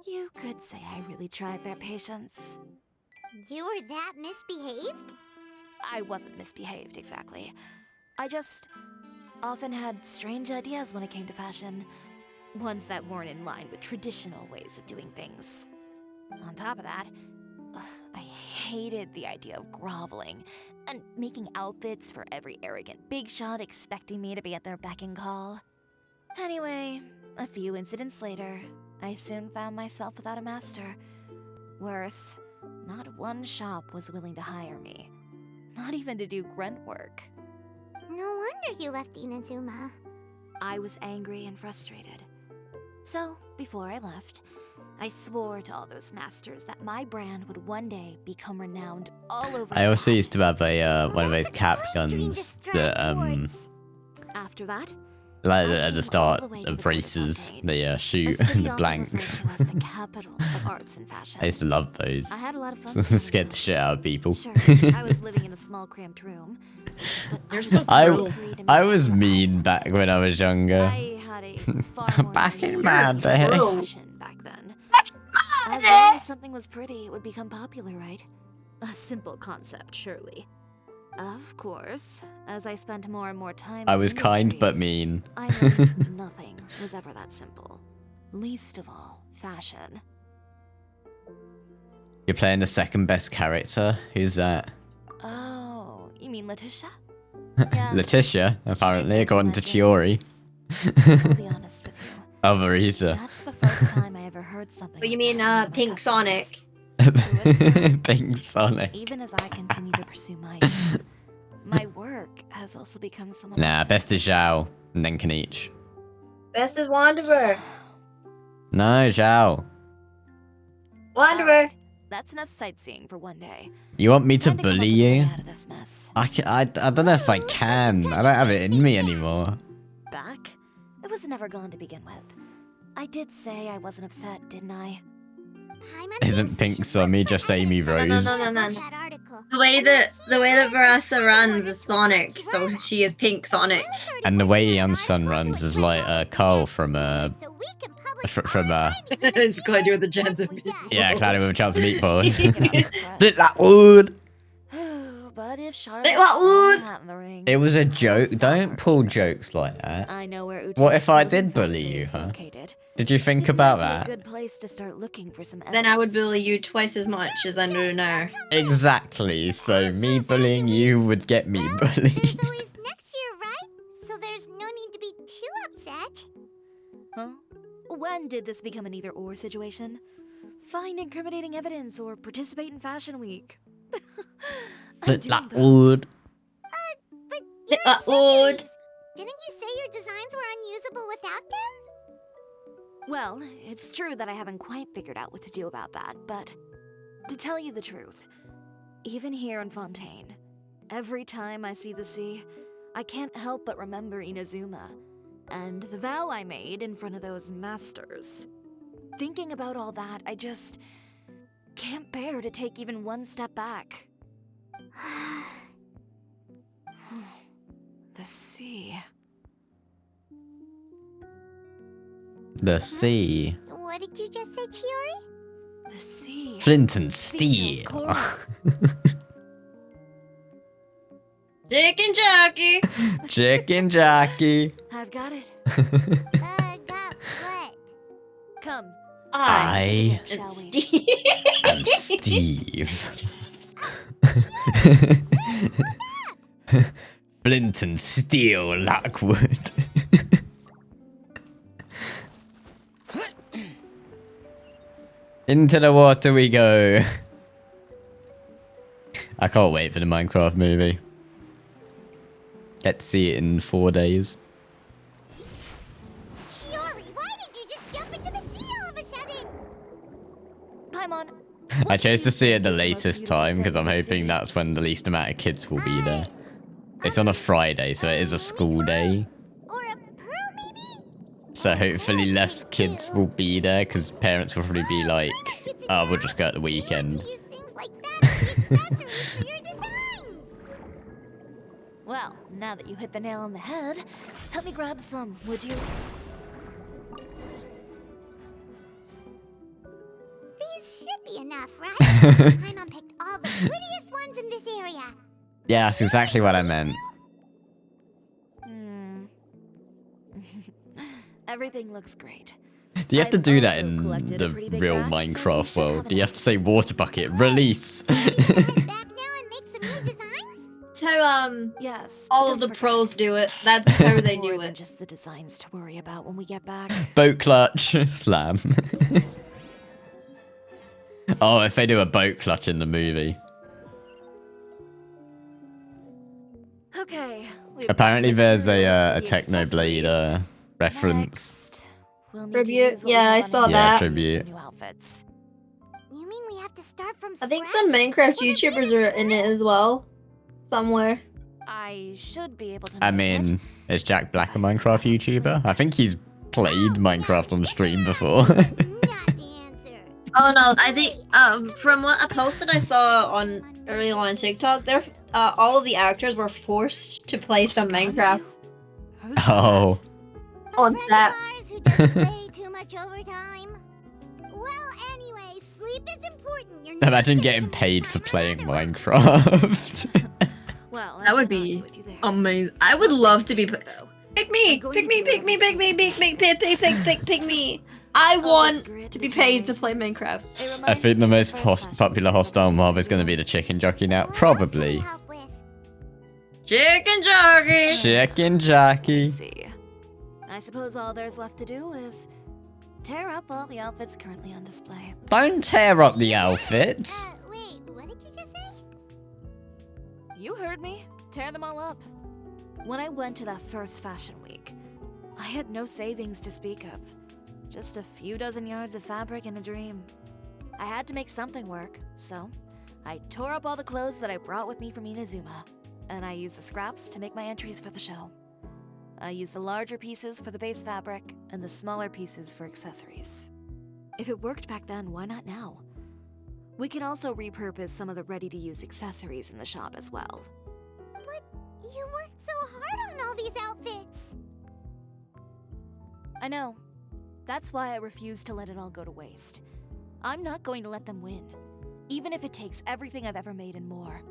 You could say I really tried their patience. You were that misbehaved? I wasn't misbehaved, exactly. I just often had strange ideas when it came to fashion. Ones that weren't in line with traditional ways of doing things. On top of that, I hated the idea of groveling and making outfits for every arrogant big shot expecting me to be at their beck and call. Anyway, a few incidents later, I soon found myself without a master. Worse, not one shop was willing to hire me. Not even to do grunt work. No wonder you left Inazuma. I was angry and frustrated. So, before I left, I swore to all those masters that my brand would one day become renowned all over. I also used to have a one of those cap guns that After that, Like at the start of races, they shoot the blanks. The capital of arts and fashion. I used to love those. I had a lot of fun. Scared the shit out of people. Sure, I was living in a small, cramped room. I was mean back when I was younger. I had a far more Back in my day. fashion back then. As long as something was pretty, it would become popular, right? A simple concept, surely. Of course, as I spent more and more time I in was the kind industry, but mean. I learned nothing was ever that simple. Least of all, fashion. You're playing the second best character? Who's that? Oh, you mean Letitia? Letitia, apparently, according to Chiori. I'll be honest with you. Oh, Marisa. That's the first time I ever heard something. What you mean, Pink Sonic? Pink Sonic. Even as I continue to pursue my work has also become someone Nah, else's. best is Zhao, and then Kanichi. Best is Wanderer. No, Zhao. Wanderer. That's enough sightseeing for one day. You want me to bully you? Out of this mess. I don't know if I can. I don't have it in me anymore. Back? It was never gone to begin with. I did say I wasn't upset, didn't I? Isn't Pink Summy just Amy Rose? No. The way that Verasa runs is Sonic, so she is Pink Sonic. And the way Ian's son runs is like Carl from It's Clyde with the chance of meatballs. Yeah, Cloudy with a chance of meatballs. Split that wood. But if Charlotte Split that wood. hat in the ring, It was a joke. Don't pull jokes like that. I know where What if I did bully you, huh? Did you think about a that? good place to start looking for some Then I would bully you twice as much as I do now. Exactly. So me bullying you would get me bullied. Next year, right? So there's no need to be too upset. Huh? When did this become an either-or situation? Find incriminating evidence or participate in Fashion Week. Split that wood. Split that wood. Didn't you say your designs were unusable without them? Well, it's true that I haven't quite figured out what to do about that, but to tell you the truth, even here in Fontaine, every time I see the sea, I can't help but remember Inazuma and the vow I made in front of those masters. Thinking about all that, I just can't bear to take even one step back. The sea. The sea. What did you just say, Chiori? The sea. Flint and steel. Chicken jockey. Chicken jockey. I've got it. Got what? Come. I Shall we? am Steve. Flint and steel, Lockwood. Into the water we go. I can't wait for the Minecraft movie. Get to see it in 4 days. Chiori, why did you just jump into the sea all of a sudden? Paimon. I chose to see it the latest time because I'm hoping that's when the least amount of kids will be there. It's on a Friday, so it is a school day. Or a pearl, maybe? So hopefully less kids will be there because parents will probably be like, oh, we'll just go at the weekend. Use things like that as the accessories for your designs. Well, now that you hit the nail on the head, help me grab some, would you? These should be enough, right? Paimon picked all the prettiest ones in this area. Yeah, that's exactly what I meant. Everything looks great. Do you have to do that in the real Minecraft world? Do you have to say water bucket, release? How yes, all of the pros do it. That's how they do it. Just the designs to worry about when we get back. Boat clutch, slam. Oh, if they do a boat clutch in the movie. Okay. Apparently there's a Technoblade reference. Tribute? Yeah, I saw Yeah, that. tribute. You mean we have to start from I think some Minecraft YouTubers are in it as well. Somewhere. I should be able to. I make it. mean, is Jack Black a Minecraft YouTuber? I think he's played Minecraft on stream before. Oh no, I think from what a post that I saw on early on TikTok, there all of the actors were forced to play some Minecraft Oh. on set. Who does way too much overtime? Well, anyway, sleep is important. You're not Imagine getting paid for playing Minecraft. Well, That would be amazing. I would love to be. Pick me! Pick me! Pick me! Pick me! Pick me! Pick me! I want to be paid to play Minecraft. I think the most popular hostile mob is going to be the chicken jockey now. Probably. Chicken jockey! Chicken jockey. See. I suppose all there's left to do is tear up all the outfits currently on display. Don't tear up the outfits. Wait, what did you just say? You heard me. Tear them all up. When I went to that first fashion week, I had no savings to speak of. Just a few dozen yards of fabric and a dream. I had to make something work, so I tore up all the clothes that I brought with me from Inazuma, and I used the scraps to make my entries for the show. I used the larger pieces for the base fabric, and the smaller pieces for accessories. If it worked back then, why not now? We can also repurpose some of the ready-to-use accessories in the shop as well. But you worked so hard on all these outfits. I know. That's why I refuse to let it all go to waste. I'm not going to let them win, even if it takes everything I've ever made and more.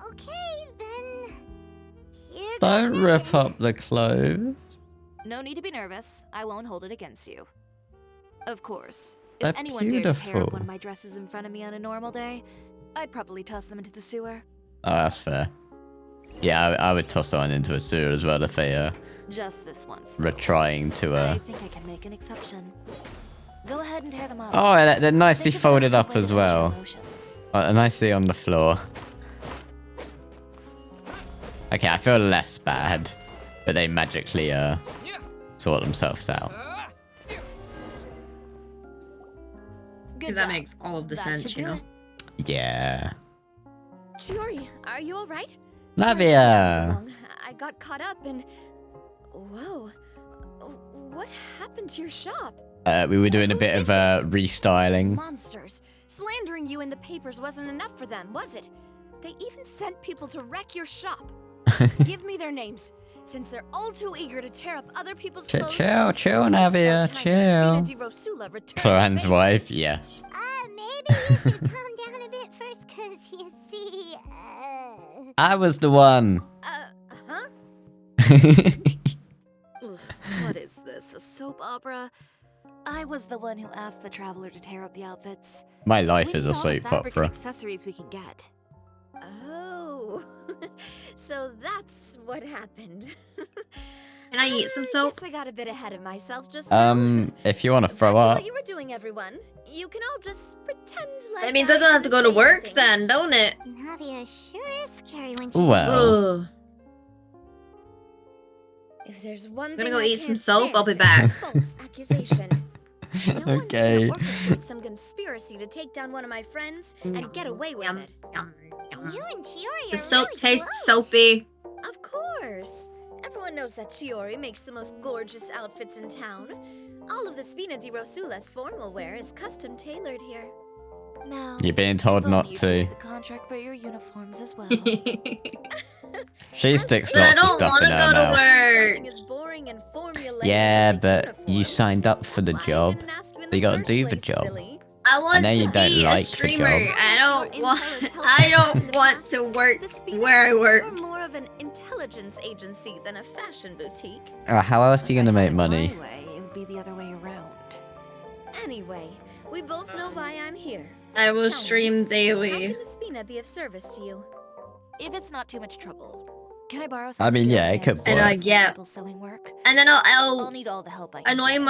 Okay, then. Here Don't goes rip nothing. up the clothes. No need to be nervous. I won't hold it against you. Of course, They're if anyone dared to tear up beautiful. one of my dresses in front of me on a normal day, I'd probably toss them into the sewer. Oh, that's fair. Yeah, I would toss someone into a sewer as well if they Just this once. were trying to I think I can make an exception. Go ahead and tear them up. Oh, they're nicely Think of it folded as a up way to as vent your well. emotions. Nicely on the floor. Okay, I feel less bad, but they magically sort themselves out. Because that makes all of the sense, you know? Yeah. Chiori, are you alright? Lavia! I got caught up in... Whoa. What happened to your shop? We were doing a bit of restyling. Monsters. Slandering you in the papers wasn't enough for them, was it? They even sent people to wreck your shop. Give me their names, since they're all too eager to tear up other people's clothes. Chill, Navia, chill. Cloran's wife, yes. Maybe you should calm down a bit first, cause you see, I was the one. Huh? Ugh, what is this, a soap opera? I was the one who asked the traveler to tear up the outfits. My life is a Look at all the soap fabric and opera. accessories we can get. Oh, so that's what happened. Can I eat some soap? Guess I got a bit ahead of myself just If you want to throw Back to up. what you were doing, everyone. You can all just pretend like That means I don't have to go to work then, don't it? Navia sure is scary when she's Well. Ugh. If there's one I'm thing gonna go I eat some can't soap, I'll be stand, back. it's false accusation. Okay. Orchestrate some conspiracy to take down one of my friends and get away with it. You and Chiori The are soap really tastes close. soapy. Of course. Everyone knows that Chiori makes the most gorgeous outfits in town. All of the Spina di Rosula's formal wear is custom tailored here. Now, You're being told if only not you to. took the contract for your uniforms as well. She sticks But I lots of don't stuff want in to her go to mouth. work. Something as boring and formulaic Yeah, as a but uniform. you signed up for the That's why I job. didn't ask you in So you the gotta first do the place, job. silly. I want know to you don't be like a the streamer. job. I don't want to work where I work. We're more of an intelligence agency than a fashion boutique. How else are you gonna make money? Anyway, it would be the other way around. Anyway, we both know why I'm here. I will Tell me, stream How daily. can the Spina be of service to you? If it's not too much trouble, can I borrow I mean, yeah, it could And work. yeah, simple sewing work? and then I'll I'll need all the help I can annoy get.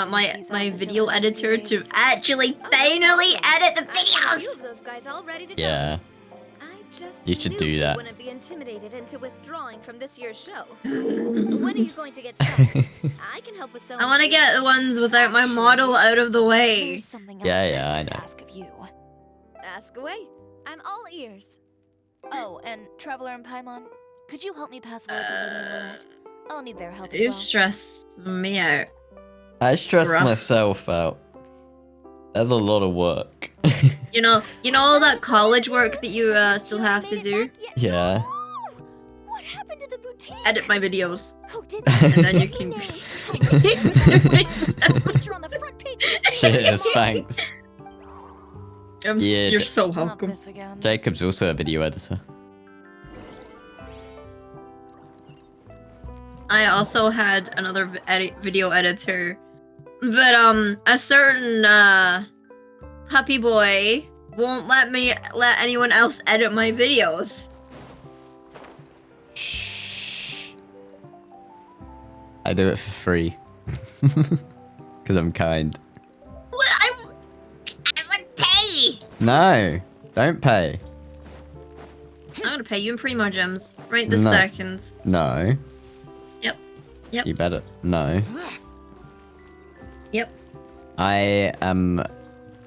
my my video editor to finally edit the I have a few videos. of those guys all ready to go. Yeah. I just You should knew do that. wouldn't be intimidated into withdrawing from this year's show. When are you going to get started? I can help with sewing. I want to too. get the ones without my model out of the way. There's something else Yeah, I yeah, I need to know. ask of you. Ask away. I'm all ears. Oh, and Traveler and Paimon, could you help me pass word to Lily and Lynette? I'll need their help as You well. stress me out. I stress Bruh. myself out. That's a lot of work. You know all that college work that you still have to do? Yeah. What happened to the boutique? Edit my videos. Who did And then you can Picture on the front page. Cheers, thanks. Yeah, you're so welcome. Jacob's also a video editor. I also had another video editor, but a certain puppy boy won't let anyone else edit my videos. I do it for free. Because I'm kind. I would pay. No, don't pay. I'm gonna pay you in Primo Gems right this No. second. No. Yep. You better. No. Yep. I am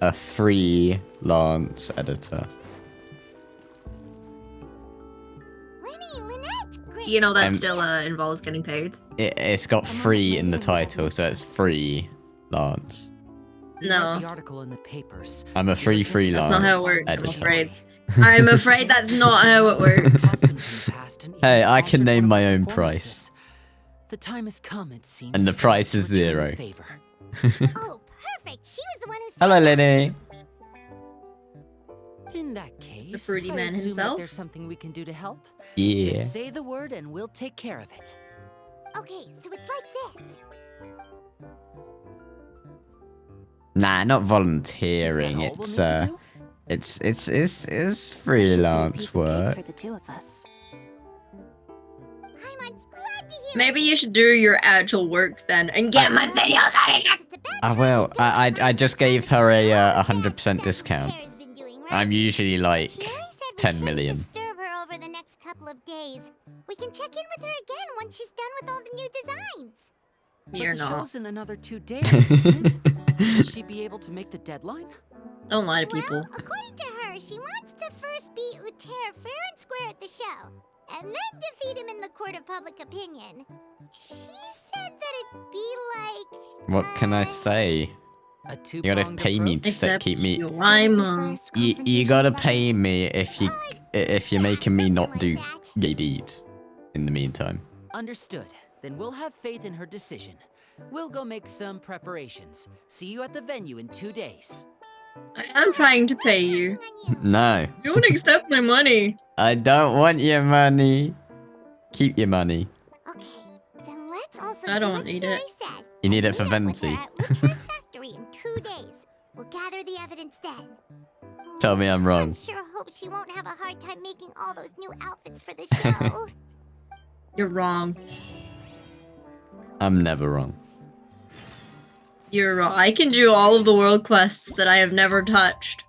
a freelance editor. You know that I'm- still involves getting paid. It's got free in the title, so it's freelance. No. The article in the papers. I'm a freelance That's not how it works, I'm editor. afraid. I'm afraid that's not how it works. Hey, I can name my own price. The time has come, it seems. And the price is 0. Oh, perfect. She was the one who said Hello, Lenny. In that case, The fruity I man assume that himself? there's something we can do to help. Yeah. Just say the word and we'll take care of it. Okay, so it's like this. Nah, not volunteering. It's freelance work. For the two of us. Maybe you should do your actual work then and get my videos edited. I will. I just gave her a 100% discount. I'm usually like 10 million. Disturb her over the next couple of days. We can check in with her again once she's done with all the new designs. You're But the not. show's in another 2 days, isn't it? Will she be able to make the deadline? Don't lie to people. According to her, she wants to first beat Uter fair and square at the show, and then defeat him in the court of public opinion. She said that it'd be like... What can I say? You gotta pay me to Except keep me. I'm You gotta pay me if you're making me not do gay deeds. In the meantime. Understood. Then we'll have faith in her decision. We'll go make some preparations. See you at the venue in 2 days. I'm trying to pay you. No. You won't accept my money. I don't want your money. Keep your money. Then let's also I do don't as need Sherry it. said. You need it for Venti. At Uter's factory in 2 days. We'll gather the evidence then. Tell me I'm wrong. Sure hope she won't have a hard time making all those new outfits for the show. You're wrong. I'm never wrong. You're wrong. I can do all of the world quests that I have never touched.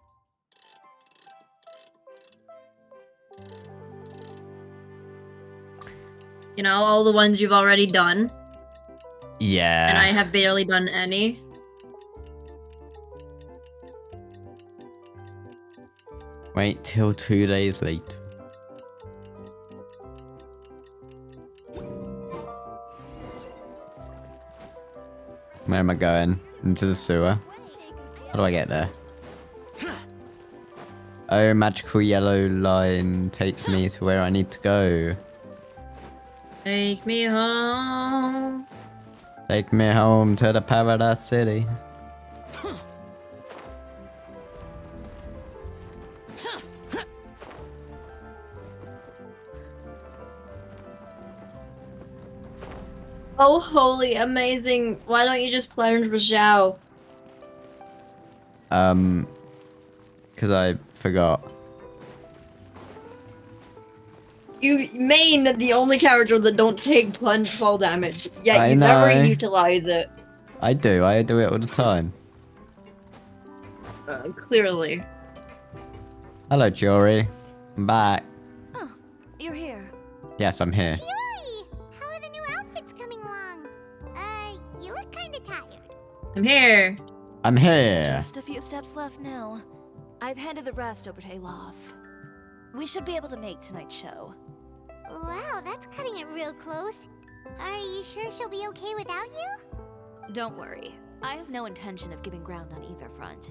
You know, all the ones you've already done. Yeah. And I have barely done any. Wait till 2 days later. Where am I going? Into the sewer? How do I get there? Oh, magical yellow line, take me to where I need to go. Take me home. Take me home to the Paradise City. Oh, holy, amazing. Why don't you just plunge with Zhao? Cause I forgot. You main the only character that don't take plunge fall damage, yet I you never know. utilize it. I do it all the time. Clearly. Hello, Jory. I'm back. Oh, you're here. Yes, I'm here. How are the new outfits coming along? You look kinda tired. I'm here. I'm here. Just a few steps left now. I've handed the rest over to Olaf. We should be able to make tonight's show. Wow, that's cutting it real close. Are you sure she'll be okay without you? Don't worry. I have no intention of giving ground on either front.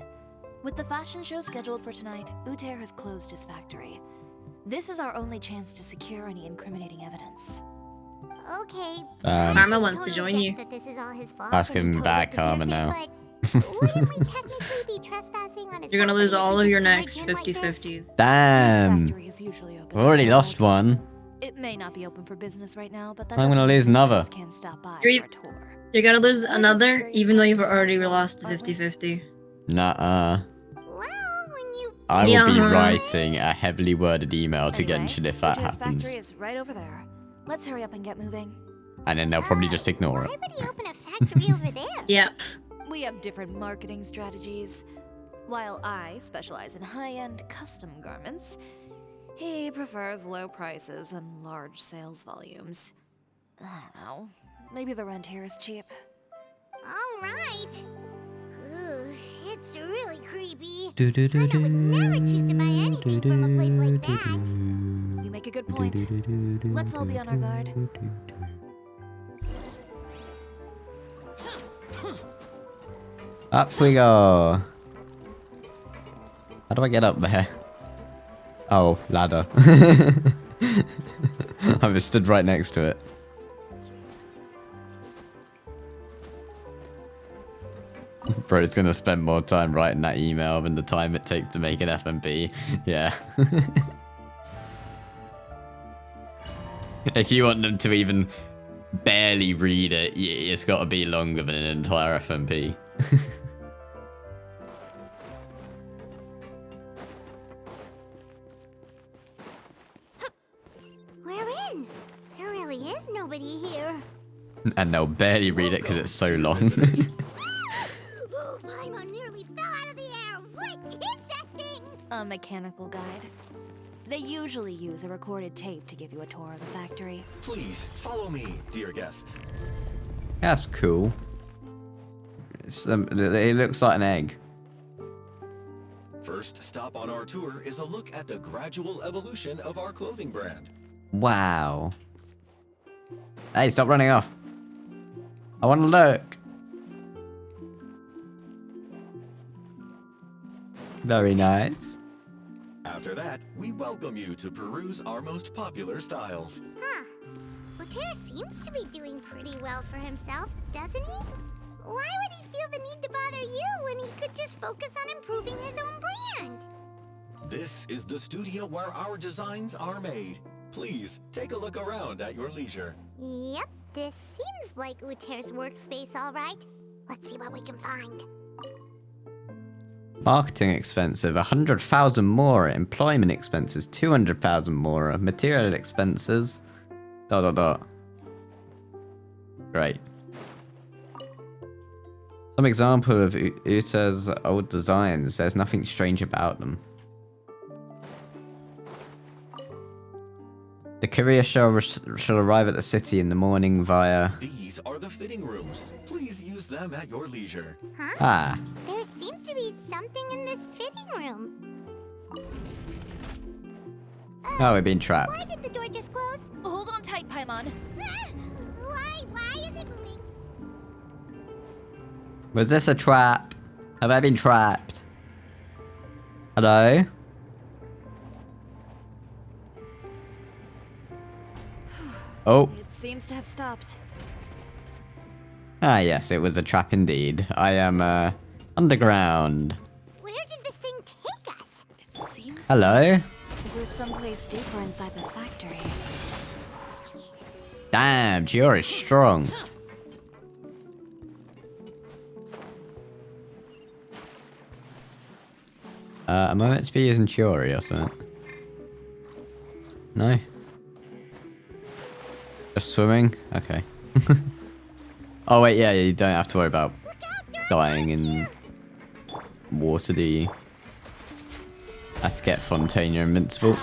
With the fashion show scheduled for tonight, Uter has closed his factory. This is our only chance to secure any incriminating evidence. Okay. Karma wants to join you. That this is all his fault. Ask him back, Karma, now. Wouldn't we technically be trespassing on his You're gonna lose property if all we of your just next barged in like 50-50s. Damn. We've already lost one. It may not be open for business right now, but that I'm gonna doesn't lose mean another. visitors can't stop by You're, for a tour. you're gonna lose another, even though you've already lost to 50-50. Nuh-uh. I will be writing a heavily worded email to Anyway, Genshin if that Uter's happens. factory is right over there. Let's hurry up and get moving. And then they'll probably just ignore it. Why would he open a factory over there? Yep. We have different marketing strategies. While I specialize in high-end custom garments, he prefers low prices and large sales volumes. I don't know. Maybe the rent here is cheap. All right. Ugh, it's really creepy. Do-do-do-do. Karma would never choose to buy anything from a place like that. You make a good point. Let's all be on our guard. Up we go. How do I get up there? Oh, ladder. I was stood right next to it. Bro, it's gonna spend more time writing that email than the time it takes to make an FMP. Yeah. If you want them to even barely read it, it's got to be longer than an entire FMP. We're in. There really is nobody here. And they'll barely read it because it's so long. Oh, Paimon nearly fell out of the air. What is that thing? A mechanical guide. They usually use a recorded tape to give you a tour of the factory. Please, follow me, dear guests. That's cool. It looks like an egg. First stop on our tour is a look at the gradual evolution of our clothing brand. Wow. Hey, stop running off. I want to look. Very nice. After that, we welcome you to peruse our most popular styles. Huh. Uter seems to be doing pretty well for himself, doesn't he? Why would he feel the need to bother you when he could just focus on improving his own brand? This is the studio where our designs are made. Please, take a look around at your leisure. Yep, this seems like Uter's workspace, all right. Let's see what we can find. Marketing expensive, 100,000 more. Employment expenses, 200,000 more. Material expenses, ... Great. Some example of Uter's old designs. There's nothing strange about them. The courier shall arrive at the city in the morning via... These are the fitting rooms. Please use them at your leisure. Huh? Ah. There seems to be something in this fitting room. Oh, we're being trapped. Why did the door just close? Hold on tight, Paimon. Why is it moving? Was this a trap? Have I been trapped? Hello? Oh. It seems to have stopped. Ah, yes, it was a trap indeed. I am, underground. Where did this thing take us? It seems Hello? we're someplace deeper inside the factory. Damn, Giora is strong. Am I meant to be using Chiori or something? No? Just swimming? Okay. Oh wait, yeah, you don't have to worry about dying in water, do you? I forget Fontaine, you're invincible.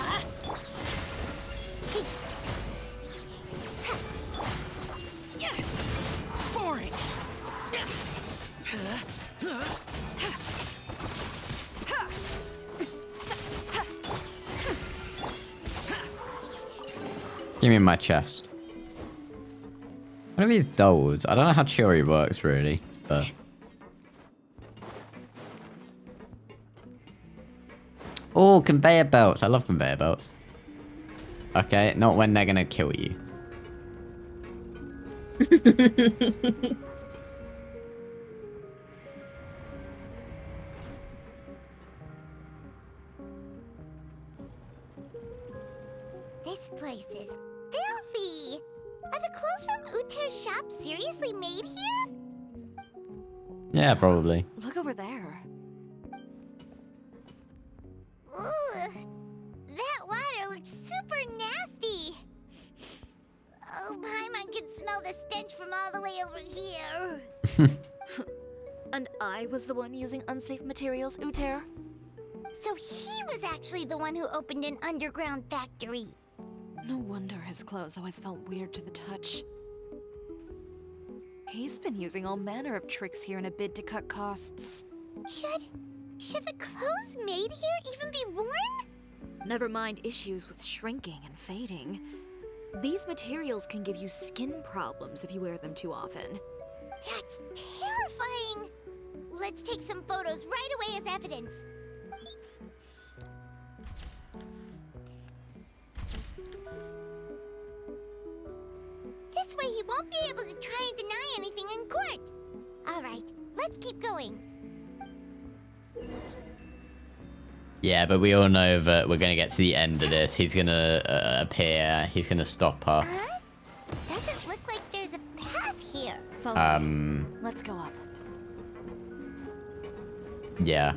Give me my chest. What are these dolls? I don't know how Chiori works really, but... Oh, conveyor belts. I love conveyor belts. Okay, not when they're gonna kill you. This place is filthy! Are the clothes from Uter's shop seriously made here? Yeah, probably. Look over there. Ugh! That water looks super nasty! Oh, Paimon can smell the stench from all the way over here. And I was the one using unsafe materials, Uter? So he was actually the one who opened an underground factory. No wonder his clothes always felt weird to the touch. He's been using all manner of tricks here in a bid to cut costs. Should the clothes made here even be worn? Never mind issues with shrinking and fading. These materials can give you skin problems if you wear them too often. That's terrifying! Let's take some photos right away as evidence. This way he won't be able to try and deny anything in court. Alright, let's keep going. Yeah, but we all know that we're gonna get to the end of this. He's gonna appear. He's gonna stop us. Doesn't look like there's a path here. Let's go up. Yeah.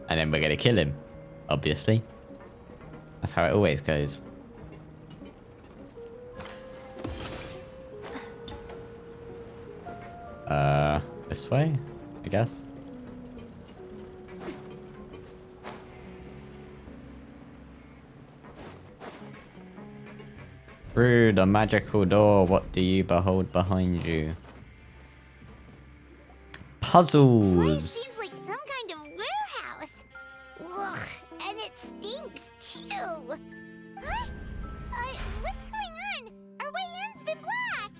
And then we're gonna kill him, obviously. That's how it always goes. This way, I guess. Through the magical door, what do you behold behind you? Puzzles! Seems like some kind of warehouse. Ugh, and it stinks too. Huh? What's going on? Our way in's been blocked.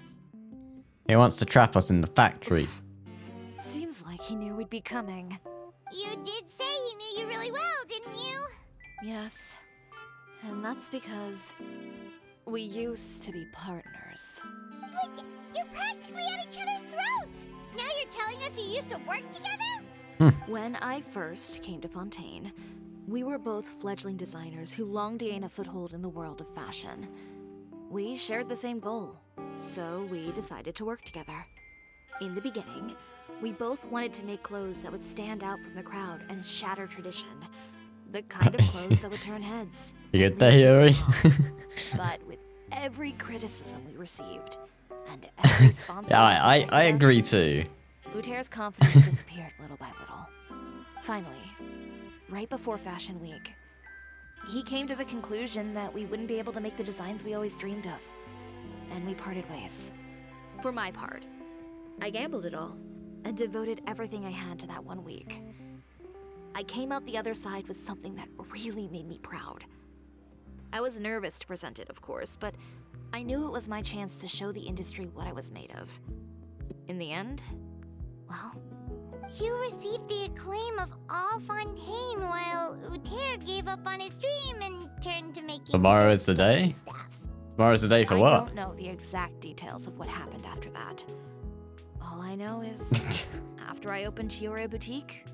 He wants to trap us in the factory. Seems like he knew we'd be coming. You did say he knew you really well, didn't you? Yes. And that's because we used to be partners. But you're practically at each other's throats. Now you're telling us you used to work together? When I first came to Fontaine, we were both fledgling designers who longed to gain a foothold in the world of fashion. We shared the same goal, so we decided to work together. In the beginning, we both wanted to make clothes that would stand out from the crowd and shatter tradition. The kind of clothes that would turn heads. You get that, Yuri? But with every criticism we received, and every sponsor... Yeah, I agree too. Uter's confidence disappeared little by little. Finally, right before Fashion Week, he came to the conclusion that we wouldn't be able to make the designs we always dreamed of. And we parted ways. For my part, I gambled it all and devoted everything I had to that 1 week. I came out the other side with something that really made me proud. I was nervous to present it, of course, but I knew it was my chance to show the industry what I was made of. In the end, well... You received the acclaim of all Fontaine while Uter gave up on his dream and turned to making... Tomorrow is the day? Tomorrow's the day for what? I don't know the exact details of what happened after that. All I know is, after I opened Chiore Boutique,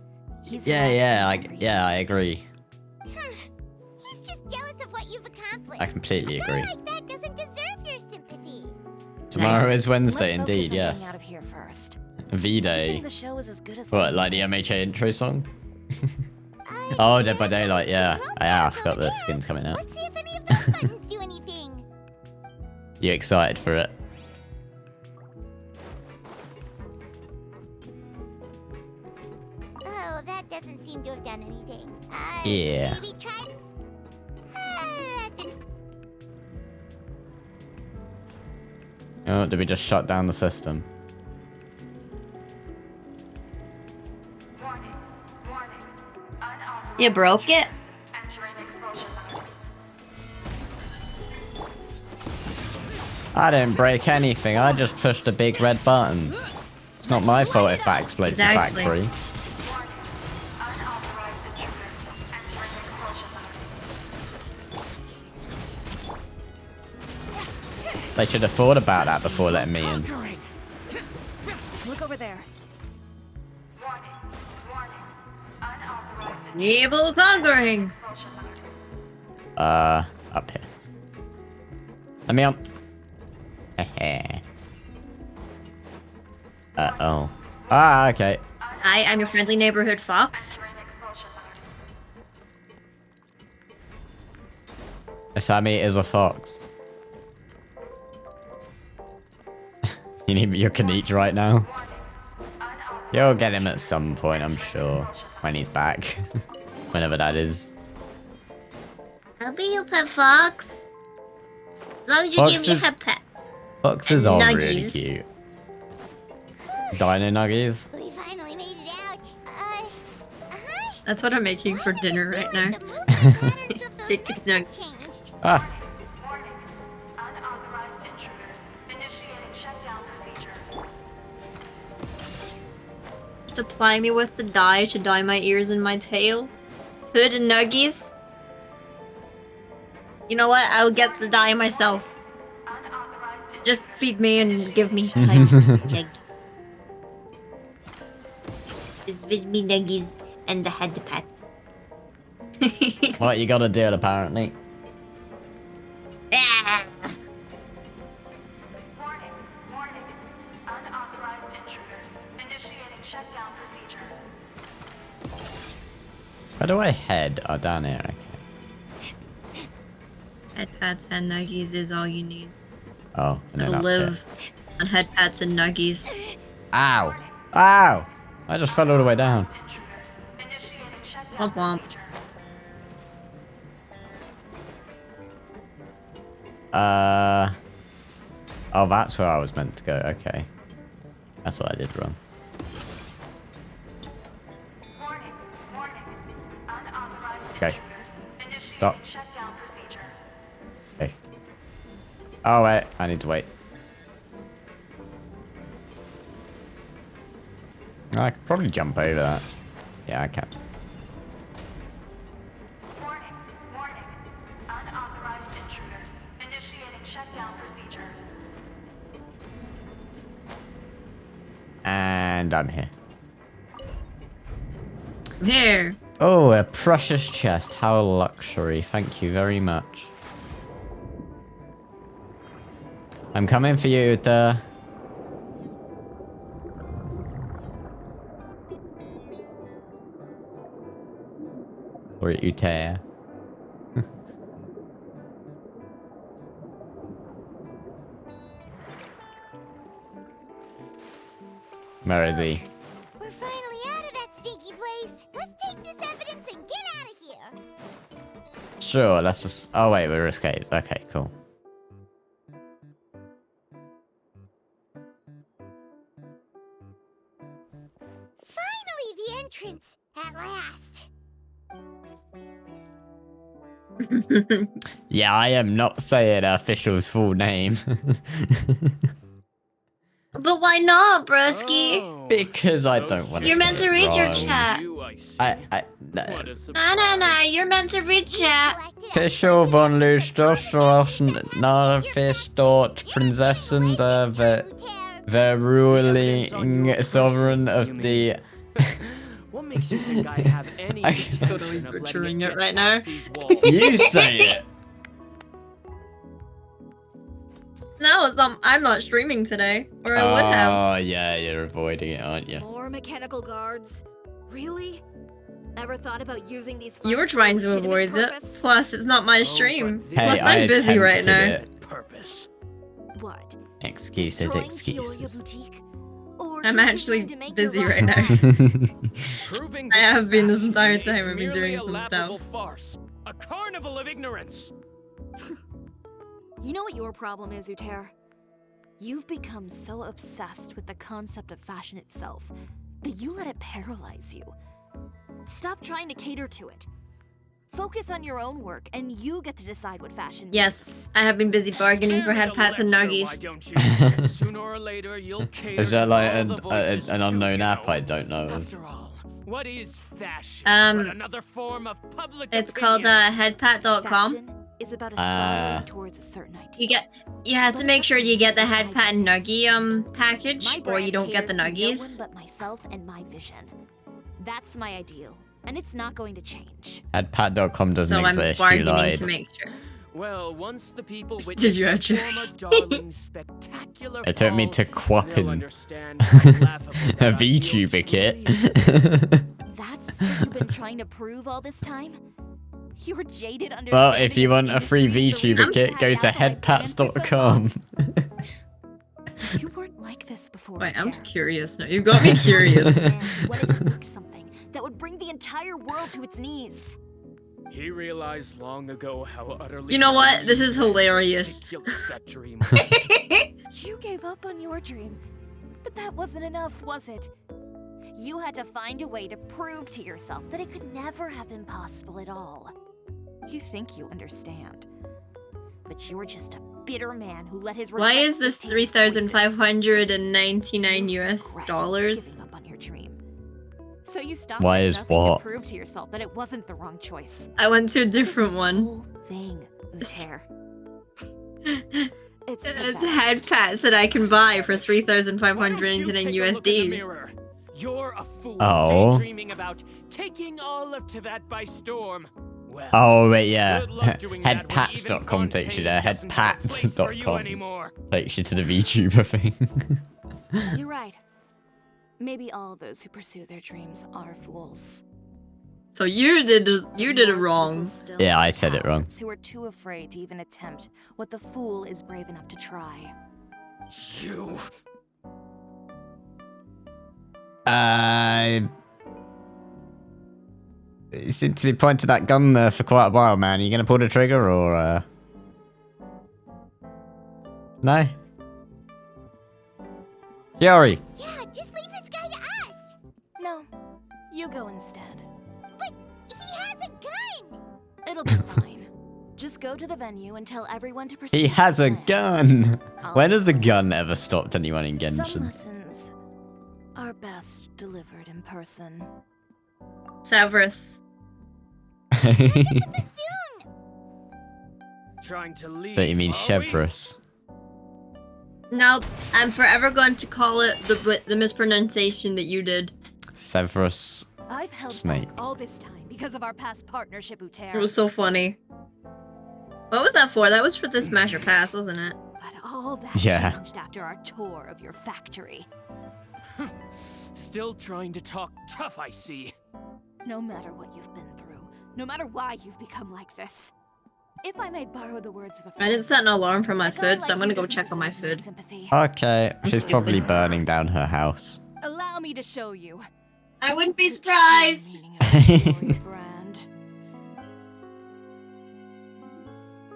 he's... Yeah, I agree. He's just jealous of what you've accomplished. I completely agree. A guy like that doesn't deserve your sympathy. Tomorrow is Wednesday, Let's indeed, focus on yes. getting out of here first. V-Day. The show is as good as What, like the MHA intro song? Oh, Dead by Daylight, yeah. I forgot the skin's coming out. Let's see if any of those buttons do anything. You excited for it? Oh, that doesn't seem to have done anything. Yeah. Maybe try... that didn't... Oh, did we just shut down the system? You broke it? I didn't break anything. I just pushed a big red button. It's not my fault if that explodes the factory. They should have thought about that before letting me in. Look over there. Evil conquering. Up here. Let me on. Uh-oh. Ah, okay. Hi, I'm your friendly neighborhood fox. Sammy is a fox. You need your Kanichi right now? You'll get him at some point, I'm sure. When he's back. Whenever that is. I'll be your pet fox. As long as you give me a pet. Foxes are really cute. Dino nuggies? We finally made it out. That's what I'm making for dinner right now. Chicken nuggets. Ah. Supply me with the dye to dye my ears and my tail. Hood and nuggies. You know what? I'll get the dye myself. Just feed me and give me nuggies. Just feed me nuggies and the head pets. What you gotta do it apparently. Ah! Where do I head? Oh, down here, okay. Head pats and nuggies is all you need. Oh, and then I'll up live on head pats and nuggies. Ow! Ow! I just fell all the way down. Womp womp. Oh, that's where I was meant to go. Okay. That's what I did wrong. Okay. Stop. Okay. Oh, wait. I need to wait. I could probably jump over that. Yeah, I can. And I'm here. I'm here. Oh, a precious chest. How luxury. Thank you very much. I'm coming for you, Uta. Or Uta. Where is he? We're finally out of that stinky place. Let's take this evidence and get out of here. Sure, let's just... Oh, wait, we're escaped. Okay, cool. Finally, the entrance. At last. Yeah, I am not saying official's full name. But why not, broski? Because I don't want to. You're meant to read your chat. No. You're meant to read chat. Official von Lustostrossen, Narfish dort Prinzessin the ruling sovereign of the. What makes you think I have any intention of butchering it right now? You say it. No, it's not. I'm not streaming today, or I would have. Oh yeah, you're avoiding it, aren't you? More mechanical guards? Really? Ever thought about using these? You were trying to avoid it. Plus, it's not my stream. Hey, Plus, I'm busy right now. It. Purpose. What? Excuses. I'm actually busy right now. I have been this entire time. I've been doing some stuff. Farce. A carnival of ignorance. You know what your problem is, Uter? You've become so obsessed with the concept of fashion itself that you let it paralyze you. Stop trying to cater to it. Focus on your own work, and you get to decide what fashion Yes, I have been busy bargaining for head pats and nuggies. Sooner or later, you'll cater Is there to like all the voices an too, unknown you know. app I don't know of? After all, what is fashion? Um, but another form of public It's opinion? called headpat.com. Is about aspiring towards a certain idea. You have to make sure you get the head pat and nuggie package, My or you brand don't get the caters to no one nuggies. but myself and my vision. That's my ideal, and it's not going to change. Headpat.com doesn't So I'm exist, you bargaining lied. to make sure. Well, once the people Did witness you my actually? former darling's spectacular It took me fall, to they'll quapping understand how laughable a that ideal VTuber kit. That's what you've been trying to prove all this time? You're jaded under. Well, if you want a free VTuber kit, go to headpats.com. You weren't like this before. Wait, I'm curious now. You got me curious. Wanted to make something that would bring the entire world to its knees. He realized long ago how utterly You know what? This is hilarious. ridiculous that dream was. You gave up on your dream, but that wasn't enough, was it? You had to find a way to prove to yourself that it could never have been possible at all. You think you understand, but you're just a bitter man who let his Why regrets is this dictate his choices. $3,599 US? Giving up on your dream. So you stopped Why at is nothing what? to prove to yourself that it wasn't the wrong choice. I went to a different one. Thing, Uter. It's head pats that I can buy for $3,599 USD. You're a fool Oh. daydreaming about taking all of Tibet by storm. Well, Oh, wait, yeah. good luck doing that when even Headpats.com takes you there. Fontaine doesn't have a place for you Headpats.com anymore. takes you to the VTuber thing. You're right. Maybe all those who pursue their dreams are fools. So you did it wrong. Yeah, I said it wrong. Who are too afraid to even attempt what the fool is brave enough to try. You. You seem to be pointing that gun there for quite a while, man. Are you gonna pull the trigger or no? Yori. Yeah, just leave this guy to us. No, you go instead. But he has a gun. It'll be fine. Just go to the venue and tell everyone to proceed. He has a gun. When has a gun ever stopped anyone in Some Genshin? lessons are best delivered in person. Severus. Trying to leave. But you mean are we? Chevrus. Nope, I'm forever going to call it the mispronunciation that you did. Severus I've held Snape. back all this time because of our past partnership, Uter. It was so funny. What was that for? That was for the Smasher Pass, wasn't it? But all that Yeah. changed after our tour of your factory. Still trying to talk tough, I see. No matter what you've been through, no matter why you've become like this. If I may borrow the words of a I didn't set an alarm for my food, so I'm gonna go check on my food. Okay, she's probably burning down her house. Allow me to show you. I wouldn't be surprised.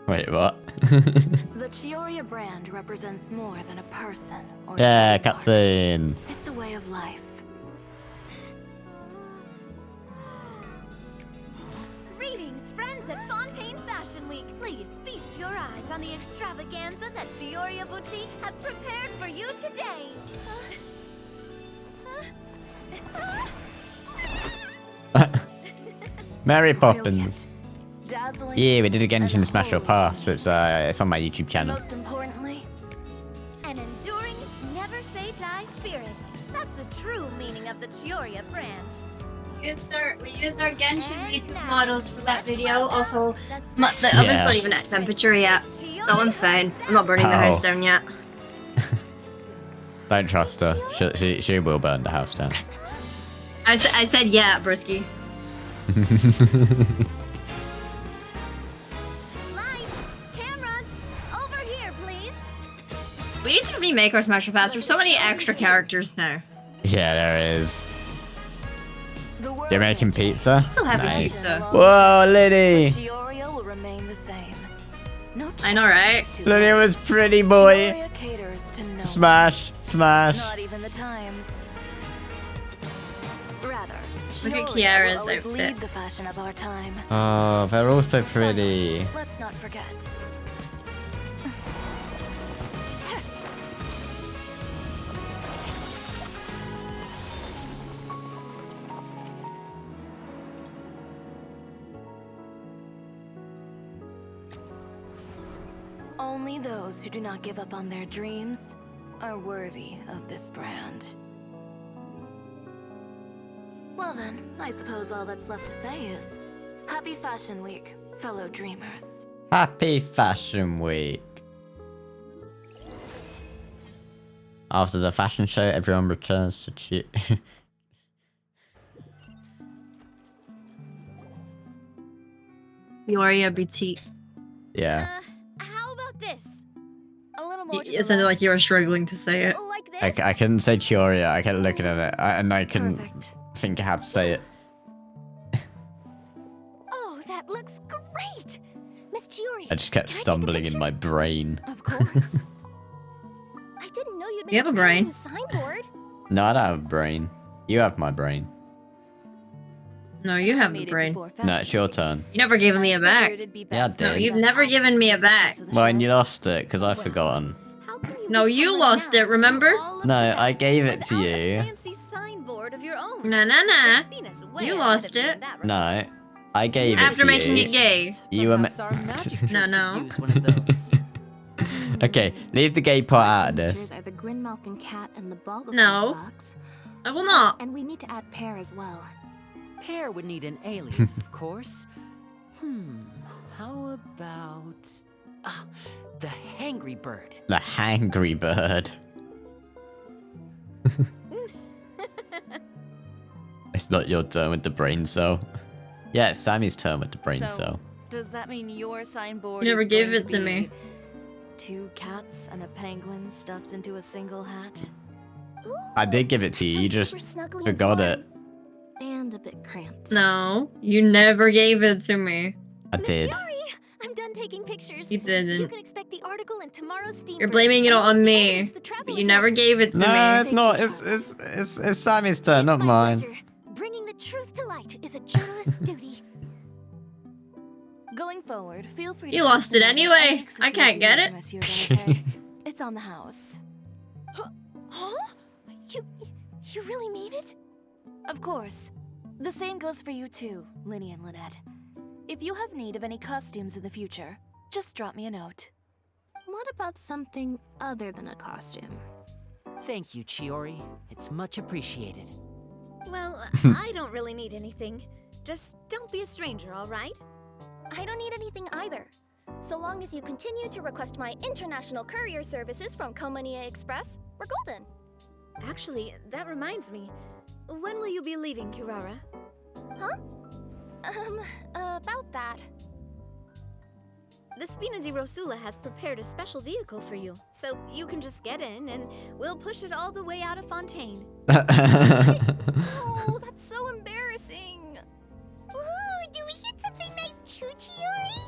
Wait, what? The Chioria brand represents more than a person or a Yeah, trademark. cutscene. It's a way of life. Greetings, friends at Fontaine Fashion Week. Please feast your eyes on the extravaganza that Chioria Boutique has prepared for you today. Mary Poppins. Dazzling. Yeah, we did a Genshin Smash or Pass. It's on my YouTube channel. Most importantly, an enduring, never say die spirit. That's the true meaning of the Chioria brand. We used our Genshin VTuber models for that video. Also, the oven's not even at temperature yet, so I'm fine. I'm not burning the How? house down yet. Don't trust her. She will burn the house down. I said yeah, Brisky. Cameras, over here, please. We need to remake our Smasher Pass. There's so many extra characters now. Yeah, there is. You're making pizza? So happy Nice. pizza. Whoa, Liddy! Chioria will remain the same. No I know, right? Liddy was pretty boy. Chioria caters to no Smash, smash. Not even the times. Rather, Look at Chiori Kiara's will always outfit. lead the fashion of our time. Oh, they're all so pretty. Let's not forget. Only those who do not give up on their dreams are worthy of this brand. Well then, I suppose all that's left to say is, Happy Fashion Week, fellow dreamers. Happy Fashion Week. After the fashion show, everyone returns to cheer. Peoria Boutique. Yeah. How about this? A little more to It the sounded left. like you were struggling to say it. Like this? I couldn't say Chioria. I kept looking at it, and I couldn't think how to say it. Oh, that looks great! Miss Chiori. I just kept stumbling in my brain. Of course. I didn't know you'd make You have a brain. new signboard. No, I don't have a brain. You have my brain. No, you have the brain. No, it's your turn. You never gave me a back. Yeah, I did. No, you've never given me a back. Well, and you lost it because I've forgotten. No, you lost it, remember? No, I gave it to you. Fancy signboard of your own. Nah, nah, nah. Spina's way You ahead lost of you it. in that No, I gave it After to making you. it gay. You were. No, no. Okay, leave the gay part out of Features this. are the Grinmalkin cat and the Boggle No. box. I will not. And we need to add Pear as well. Pear would need an alias, of course. How about the Hangry Bird? The hangry bird. It's not your turn with the brain cell. Yeah, it's Sammy's turn with the brain cell. Does that mean your signboard You never is gave going it to me. be 2 cats and a penguin stuffed into a single hat? I did give it to you. You just snuggly and forgot it. And a bit cramped. No, you never gave it to me. I did. I'm done taking pictures. You didn't. You can expect the article in tomorrow's Steam. You're blaming it all on me, but you never gave it to me. No, it's not. It's Sammy's turn, not mine. Bringing the truth to light is a journalist's duty. Going forward, feel free You to lost it customize anyway. any I can't get it. accessories you want, Monsieur Demeter. It's on the house. Huh? You really mean it? Of course. The same goes for you too, Linny and Lynette. If you have need of any costumes in the future, just drop me a note. What about something other than a costume? Thank you, Chiori. It's much appreciated. Well, I don't really need anything. Just don't be a stranger, all right? I don't need anything either. So long as you continue to request my international courier services from Komania Express, we're golden. Actually, that reminds me. When will you be leaving, Kirara? Huh? About that. The Spina di Rosula has prepared a special vehicle for you, so you can just get in and we'll push it all the way out of Fontaine. Oh, that's so embarrassing. Ooh, do we get something nice too, Chiori?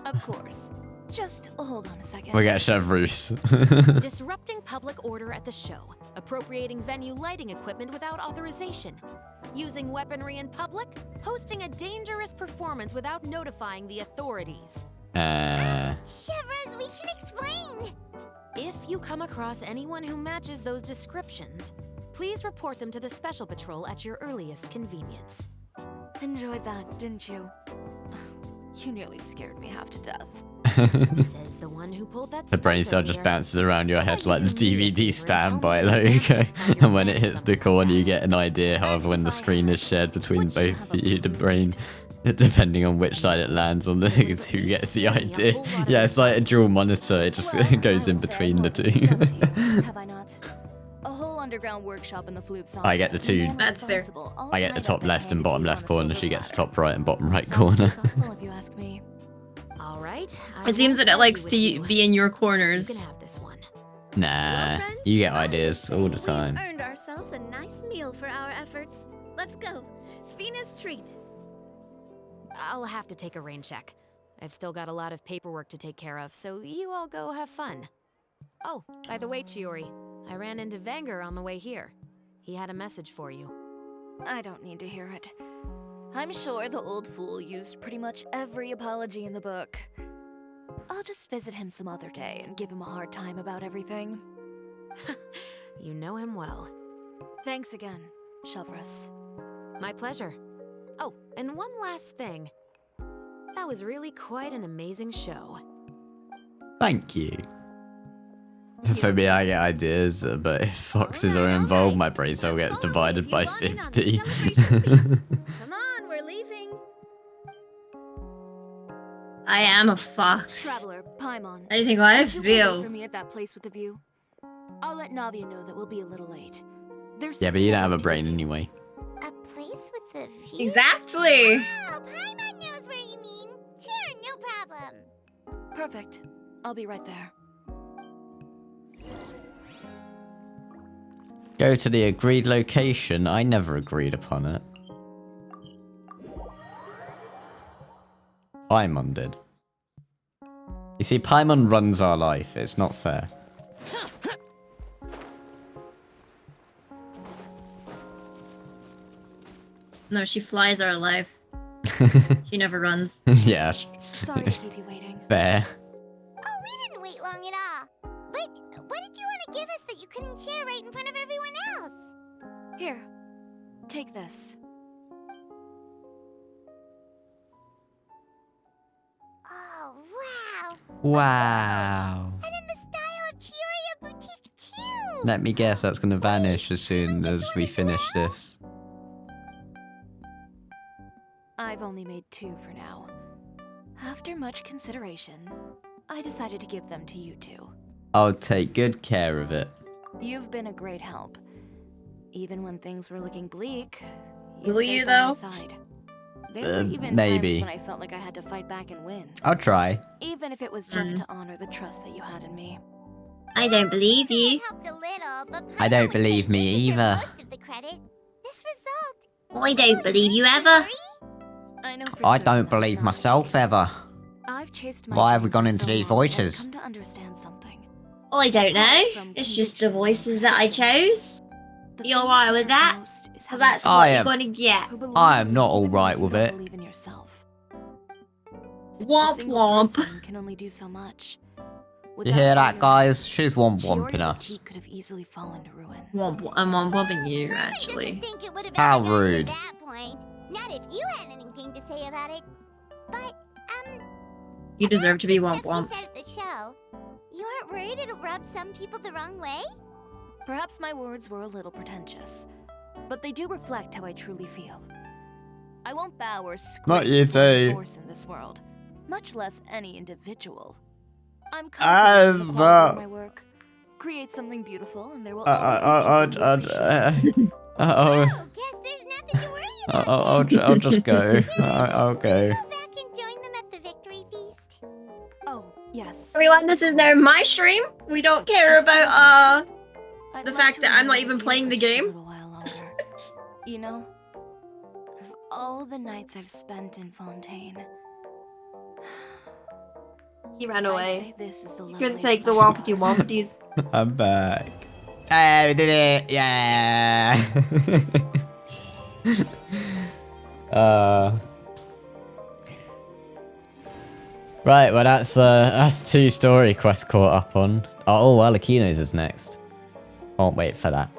Of course. Just hold on a second. We got Chef Roos. Disrupting public order at the show. Appropriating venue lighting equipment without authorization. Using weaponry in public. Hosting a dangerous performance without notifying the authorities. Chevras, we can explain. If you come across anyone who matches those descriptions, please report them to the Special Patrol at your earliest convenience. Enjoyed that, didn't you? You nearly scared me half to death. Says the one who pulled that The brain cell stunt just earlier. bounces around your head like the DVD standby logo. And when it hits the corner, you get an idea. However, when the screen is shared between both of you, the brain, depending on which side it lands on, is who gets the idea. Yeah, it's like a dual monitor. It just goes in between the two. Have I not? A whole underground workshop in the Floop song. I get the two. That's fair. I get the top left and bottom left corner. She gets the top right and bottom right corner. If you ask me. All right. It seems that it likes to be in your corners. You can have this one. Nah, you get ideas all the time. Earned ourselves a nice meal for our efforts. Let's go. Spina's treat. I'll have to take a rain check. I've still got a lot of paperwork to take care of, so you all go have fun. Oh, by the way, Chiori, I ran into Vanger on the way here. He had a message for you. I don't need to hear it. I'm sure the old fool used pretty much every apology in the book. I'll just visit him some other day and give him a hard time about everything. You know him well. Thanks again, Shelvrus. My pleasure. Oh, and one last thing. That was really quite an amazing show. Thank you. For me, I get ideas, but if foxes are involved, my brain cell gets divided by 50. Come on, we're leaving. I am a fox. Traveler, Paimon. I think I would you come wait feel. for me at that place with the view? I'll let Navia know that we'll be a little late. There's Yeah, but you don't have a brain anyway. A place with the view? Exactly. Wow, Paimon knows where you mean. Sure, no problem. Perfect. I'll be right there. Go to the agreed location. I never agreed upon it. Paimon did. You see, Paimon runs our life. It's not fair. No, she flies our life. She never runs. Yeah. Sorry to keep you waiting. Fair. Oh, we didn't wait long at all. But what did you want to give us that you couldn't share right in front of everyone else? Here, take this. Oh, wow. Wow. And in the style of Chiria Boutique too. Let me guess, that's gonna vanish as soon as we finish this. I've only made 2 for now. After much consideration, I decided to give them to you 2. I'll take good care of it. You've been a great help. Even when things were looking bleak, Will stayed you, by my though? side. There were even maybe. times when I felt like I had to fight back and win. I'll try. Even if it was just to honor the trust that you had in me. I don't believe you. Helped a little, but I don't believe me either. most of the credit. This result. I don't believe you ever. I know for I certain don't that believe it's not myself the case. ever. I've chased my Why have we dreams gone for into so these long that I've voices? come to understand something. I don't know. It's just the voices that I chose. You're alright with that? Because that's what you're gonna get. I am not alright with it. Believe in yourself. Womp A single womp. person can only do so much. You hear that, guys? She's womp-womping us. Boutique could have easily fallen to ruin. I'm womp-womping you, actually. Think it would have How ever gotten rude. to that point. Not if you had anything to say about it. But, You deserve to be stuff you womp-womped. said at the show, you aren't worried it'll rub some people the wrong way? Perhaps my words were a little pretentious, but they do reflect how I truly feel. I won't bow or Not scream you before a too. force in this world, much less any individual. I'm As, confident in the quality of my work. Create something beautiful, and there will always be I'll just go. I'll go. Oh, yes. Everyone, this is now my stream. We don't care about the fact that I'm not even playing the game. You know, of all the nights I've spent in Fontaine, He ran away. this is the You couldn't take the wompity wompities. I'm back. Hey, we did it! Yeah! Right, well that's 2 story quests caught up on. Oh, Alakino's is next. Can't wait for that.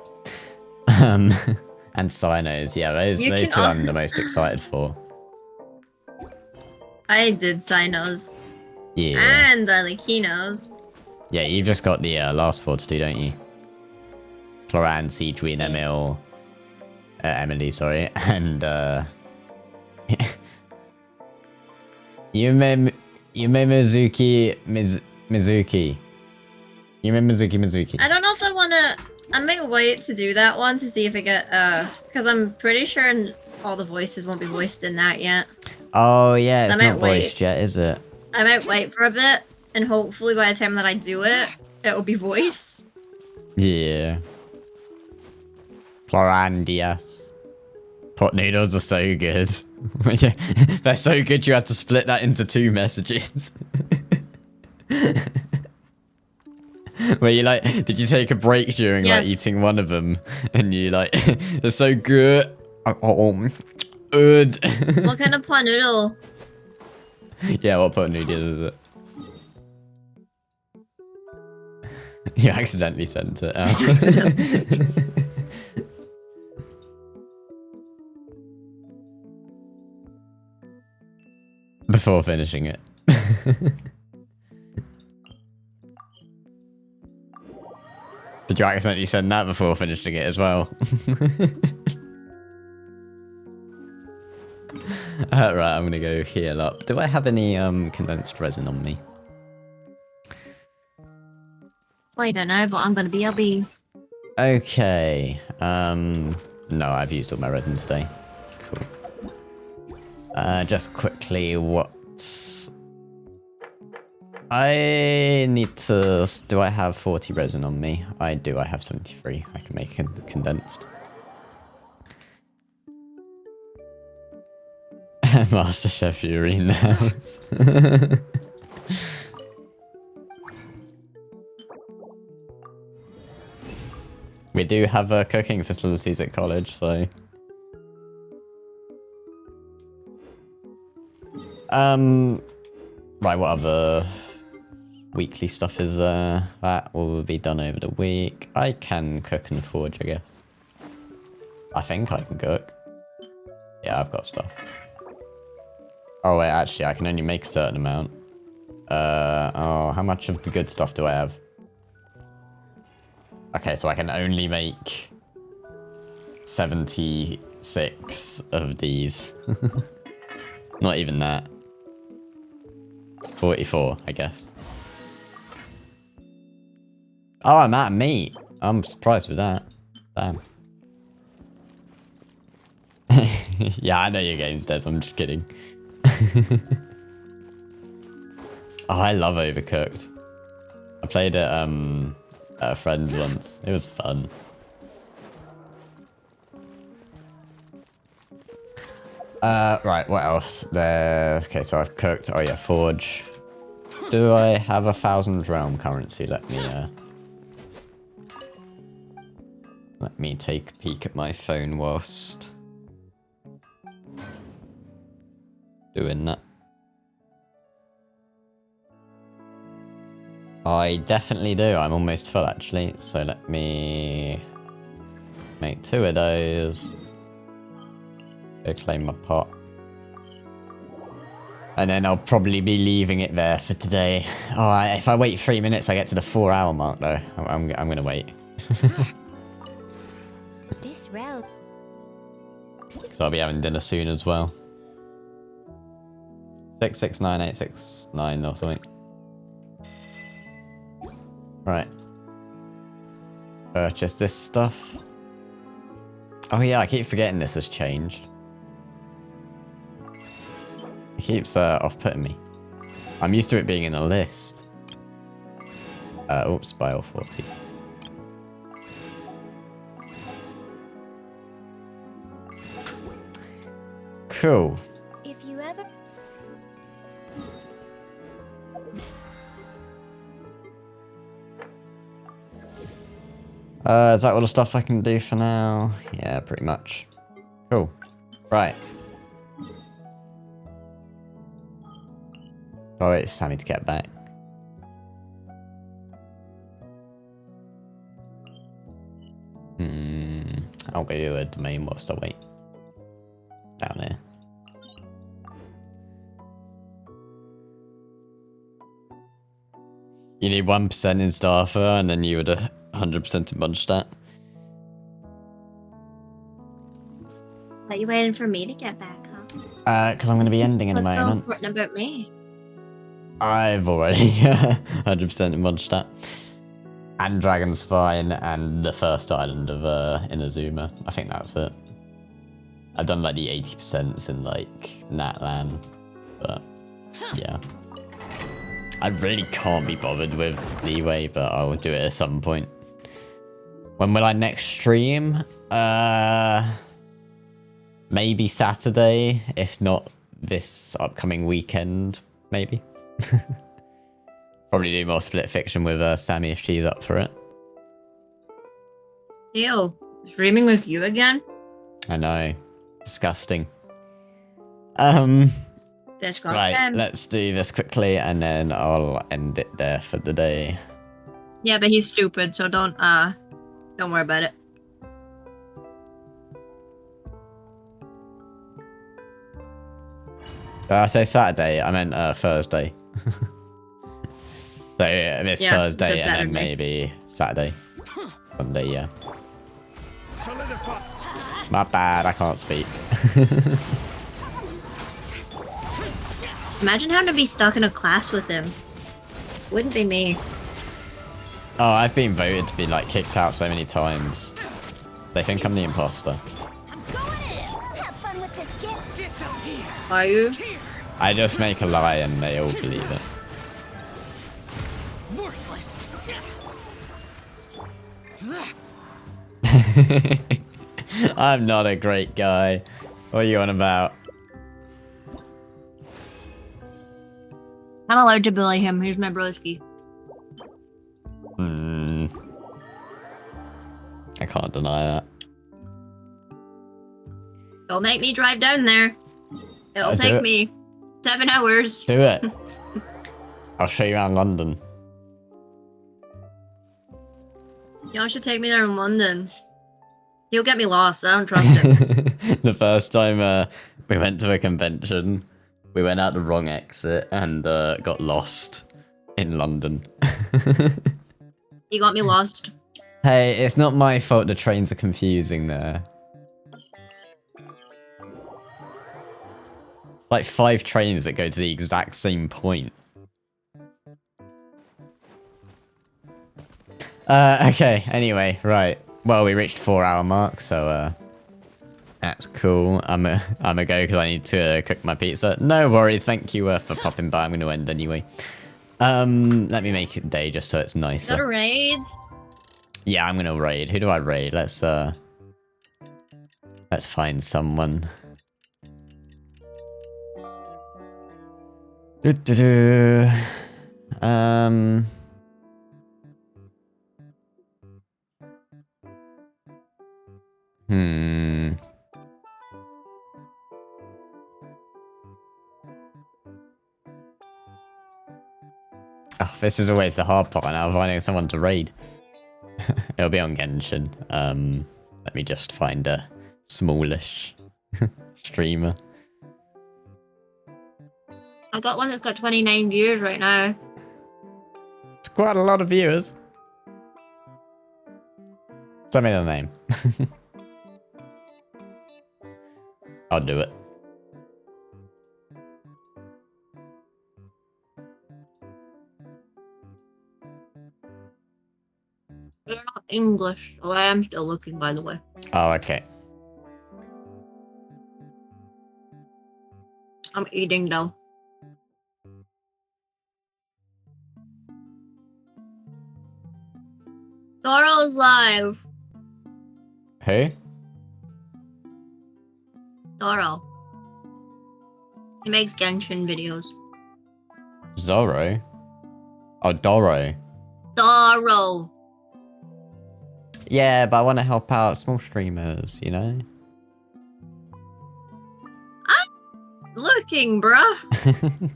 And Sino's, yeah, those 2 I'm the most excited for. I did Sinos. Yeah. And Arlekinos. Yeah, you've just got the last 4 to do, don't you? Floran, Siegewin, Emily, sorry, and Yume Mizuki Mizuki. Yume Mizuki. I don't know if I wanna. I may wait to do that one to see if I get because I'm pretty sure all the voices won't be voiced in that yet. Oh yeah, it's I might not voiced yet, is it? I might wait for a bit, and hopefully by the time that I do it, it will be voiced. Yeah. Florandias. Pot noodles are so good. Yeah, they're so good you had to split that into 2 messages. Where you like, did you take a break during like Yes. eating one of them? And you like, they're so good. What kind of pot noodle? Yeah, what pot noodle is it? You accidentally sent it out. Before finishing it. Did you accidentally send that before finishing it as well? Right, I'm gonna go heal up. Do I have any condensed resin on me? Well, I don't know, but I'm gonna BRB. Okay. No, I've used all my resin today. Cool. Just quickly, what... I need to... Do I have 40 resin on me? I do, I have 73. I can make it condensed. MasterChef Fury in the house. We do have cooking facilities at college, so... Right, what other weekly stuff is there? That will be done over the week. I can cook and forge, I guess. I think I can cook. Yeah, I've got stuff. Oh wait, actually, I can only make a certain amount. Oh, how much of the good stuff do I have? Okay, so I can only make 76 of these. Not even that. 44, I guess. Oh, I'm out of meat. I'm surprised with that. Damn. Yeah, I know your game's dead, I'm just kidding. Oh, I love Overcooked. I played it at a friend's once. It was fun. Right, what else? Okay, so I've cooked. Oh yeah, forge. Do I have 1,000 realm currency? Let me take a peek at my phone whilst doing that. I definitely do. I'm almost full actually. So let me make 2 of those. Go claim my pot. And then I'll probably be leaving it there for today. Oh, if I wait 3 minutes, I get to the 4-hour mark though. I'm gonna wait. This road. So I'll be having dinner soon as well. 669869 or something. Right. Purchase this stuff. Oh yeah, I keep forgetting this has changed. It keeps off-putting me. I'm used to it being in a list. Oops, buy all 40. Cool. If you ever... Is that all the stuff I can do for now? Yeah, pretty much. Cool. Right. Oh wait, it's time to get back. I'll go to a domain whilst I wait. Down there. You need 1% in Staffer and then you would 100% in Munchstat. Are you waiting for me to get back, huh? Because I'm going to be ending in a What's so moment. important about me? I've already 100% in Munchstat. And Dragonspine and the first island of Inazuma. I think that's it. I've done like the 80% in like Natlan. But yeah. I really can't be bothered with Leeway, but I will do it at some point. When will I next stream? Maybe Saturday, if not this upcoming weekend, maybe. Probably do more split fiction with Sammy if she's up for it. Ew. Streaming with you again? I know. Disgusting. Disgusting. Right, let's do this quickly and then I'll end it there for the day. Yeah, but he's stupid, so don't worry about it. Did I say Saturday? I meant Thursday. So this Yeah, Thursday you said and then Saturday. maybe Saturday. Sunday, yeah. My bad, I can't speak. Imagine having to be stuck in a class with him. Wouldn't be me. Oh, I've been voted to be like kicked out so many times. They think I'm the imposter. Have fun with this gift. Disappear. Are you? I just make a lie and they all believe it. Worthless. I'm not a great guy. What are you on about? I'm allowed to bully him. Here's my broski. I can't deny that. Don't make me drive down there. It'll Do take it. me 7 hours. Do it. I'll show you around London. Y'all should take me there in London. He'll get me lost. I don't trust him. The first time we went to a convention, we went out the wrong exit and got lost in London. He got me lost. Hey, it's not my fault the trains are confusing there. Like 5 trains that go to the exact same point. Okay, anyway, right. Well, we reached 4-hour mark, so that's cool. I'm a go because I need to cook my pizza. No worries, thank you for popping by. I'm going to end anyway. Let me make it day just so it's nicer. Got a raid? Yeah, I'm gonna raid. Who do I raid? Let's find someone. Oh, this is always the hard part now, finding someone to raid. It'll be on Genshin. Let me just find a smallish streamer. I got one that's got 29 views right now. It's quite a lot of viewers. Send me the name. I'll do it. They're not English, so I am still looking, by the way. Oh, okay. I'm eating though. Doro's live. Who? Doro. He makes Genshin videos. Zoro? Oh, Doro. Doro. Yeah, but I want to help out small streamers, you know? I'm looking, bruh.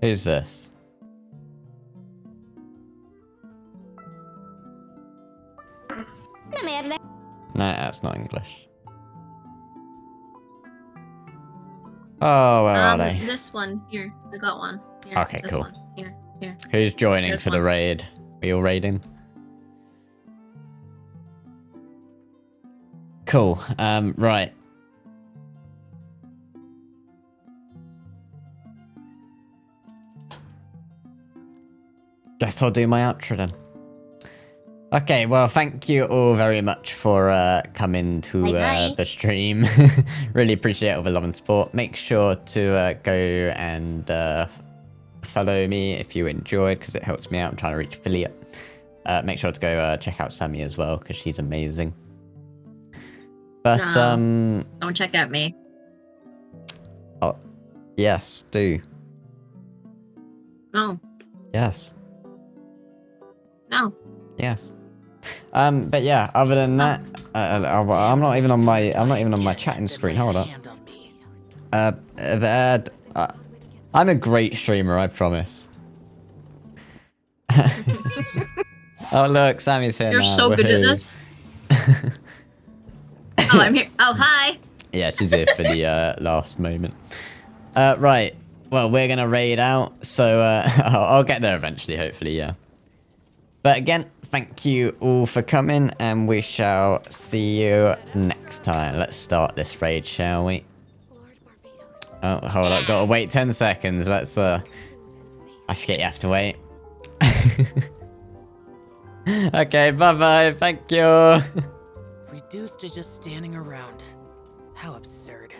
Who's this? No, that's not English. Oh, where are they? This one. Here. I got one. Here, Okay, this cool. One. Here. Here. Who's joining Here's for the one. raid? We all raiding? Cool. Right. Guess I'll do my outro then. Okay, well, thank you all very much for coming to the stream. Really appreciate all the love and support. Make sure to go and follow me if you enjoyed, because it helps me out. I'm trying to reach affiliate. Make sure to go check out Sammy as well, because she's amazing. But, don't check out me. Oh, yes, do. No. Yes. No. Yes. But yeah, other than that, I'm not even on my chatting screen. Hold up. I'm a great streamer, I promise. Oh look, Sammy's here. You're now. so good at this. Oh, I'm here. Oh, hi. Yeah, she's here for the last moment. Right. Well, we're gonna raid out, so I'll get there eventually, hopefully, yeah. But again, thank you all for coming, and we shall see you next time. Let's start this raid, shall we? Oh, hold up, gotta wait 10 seconds. Let's I forget you have to wait. Okay, bye-bye, thank you. Reduced to just standing around. How absurd.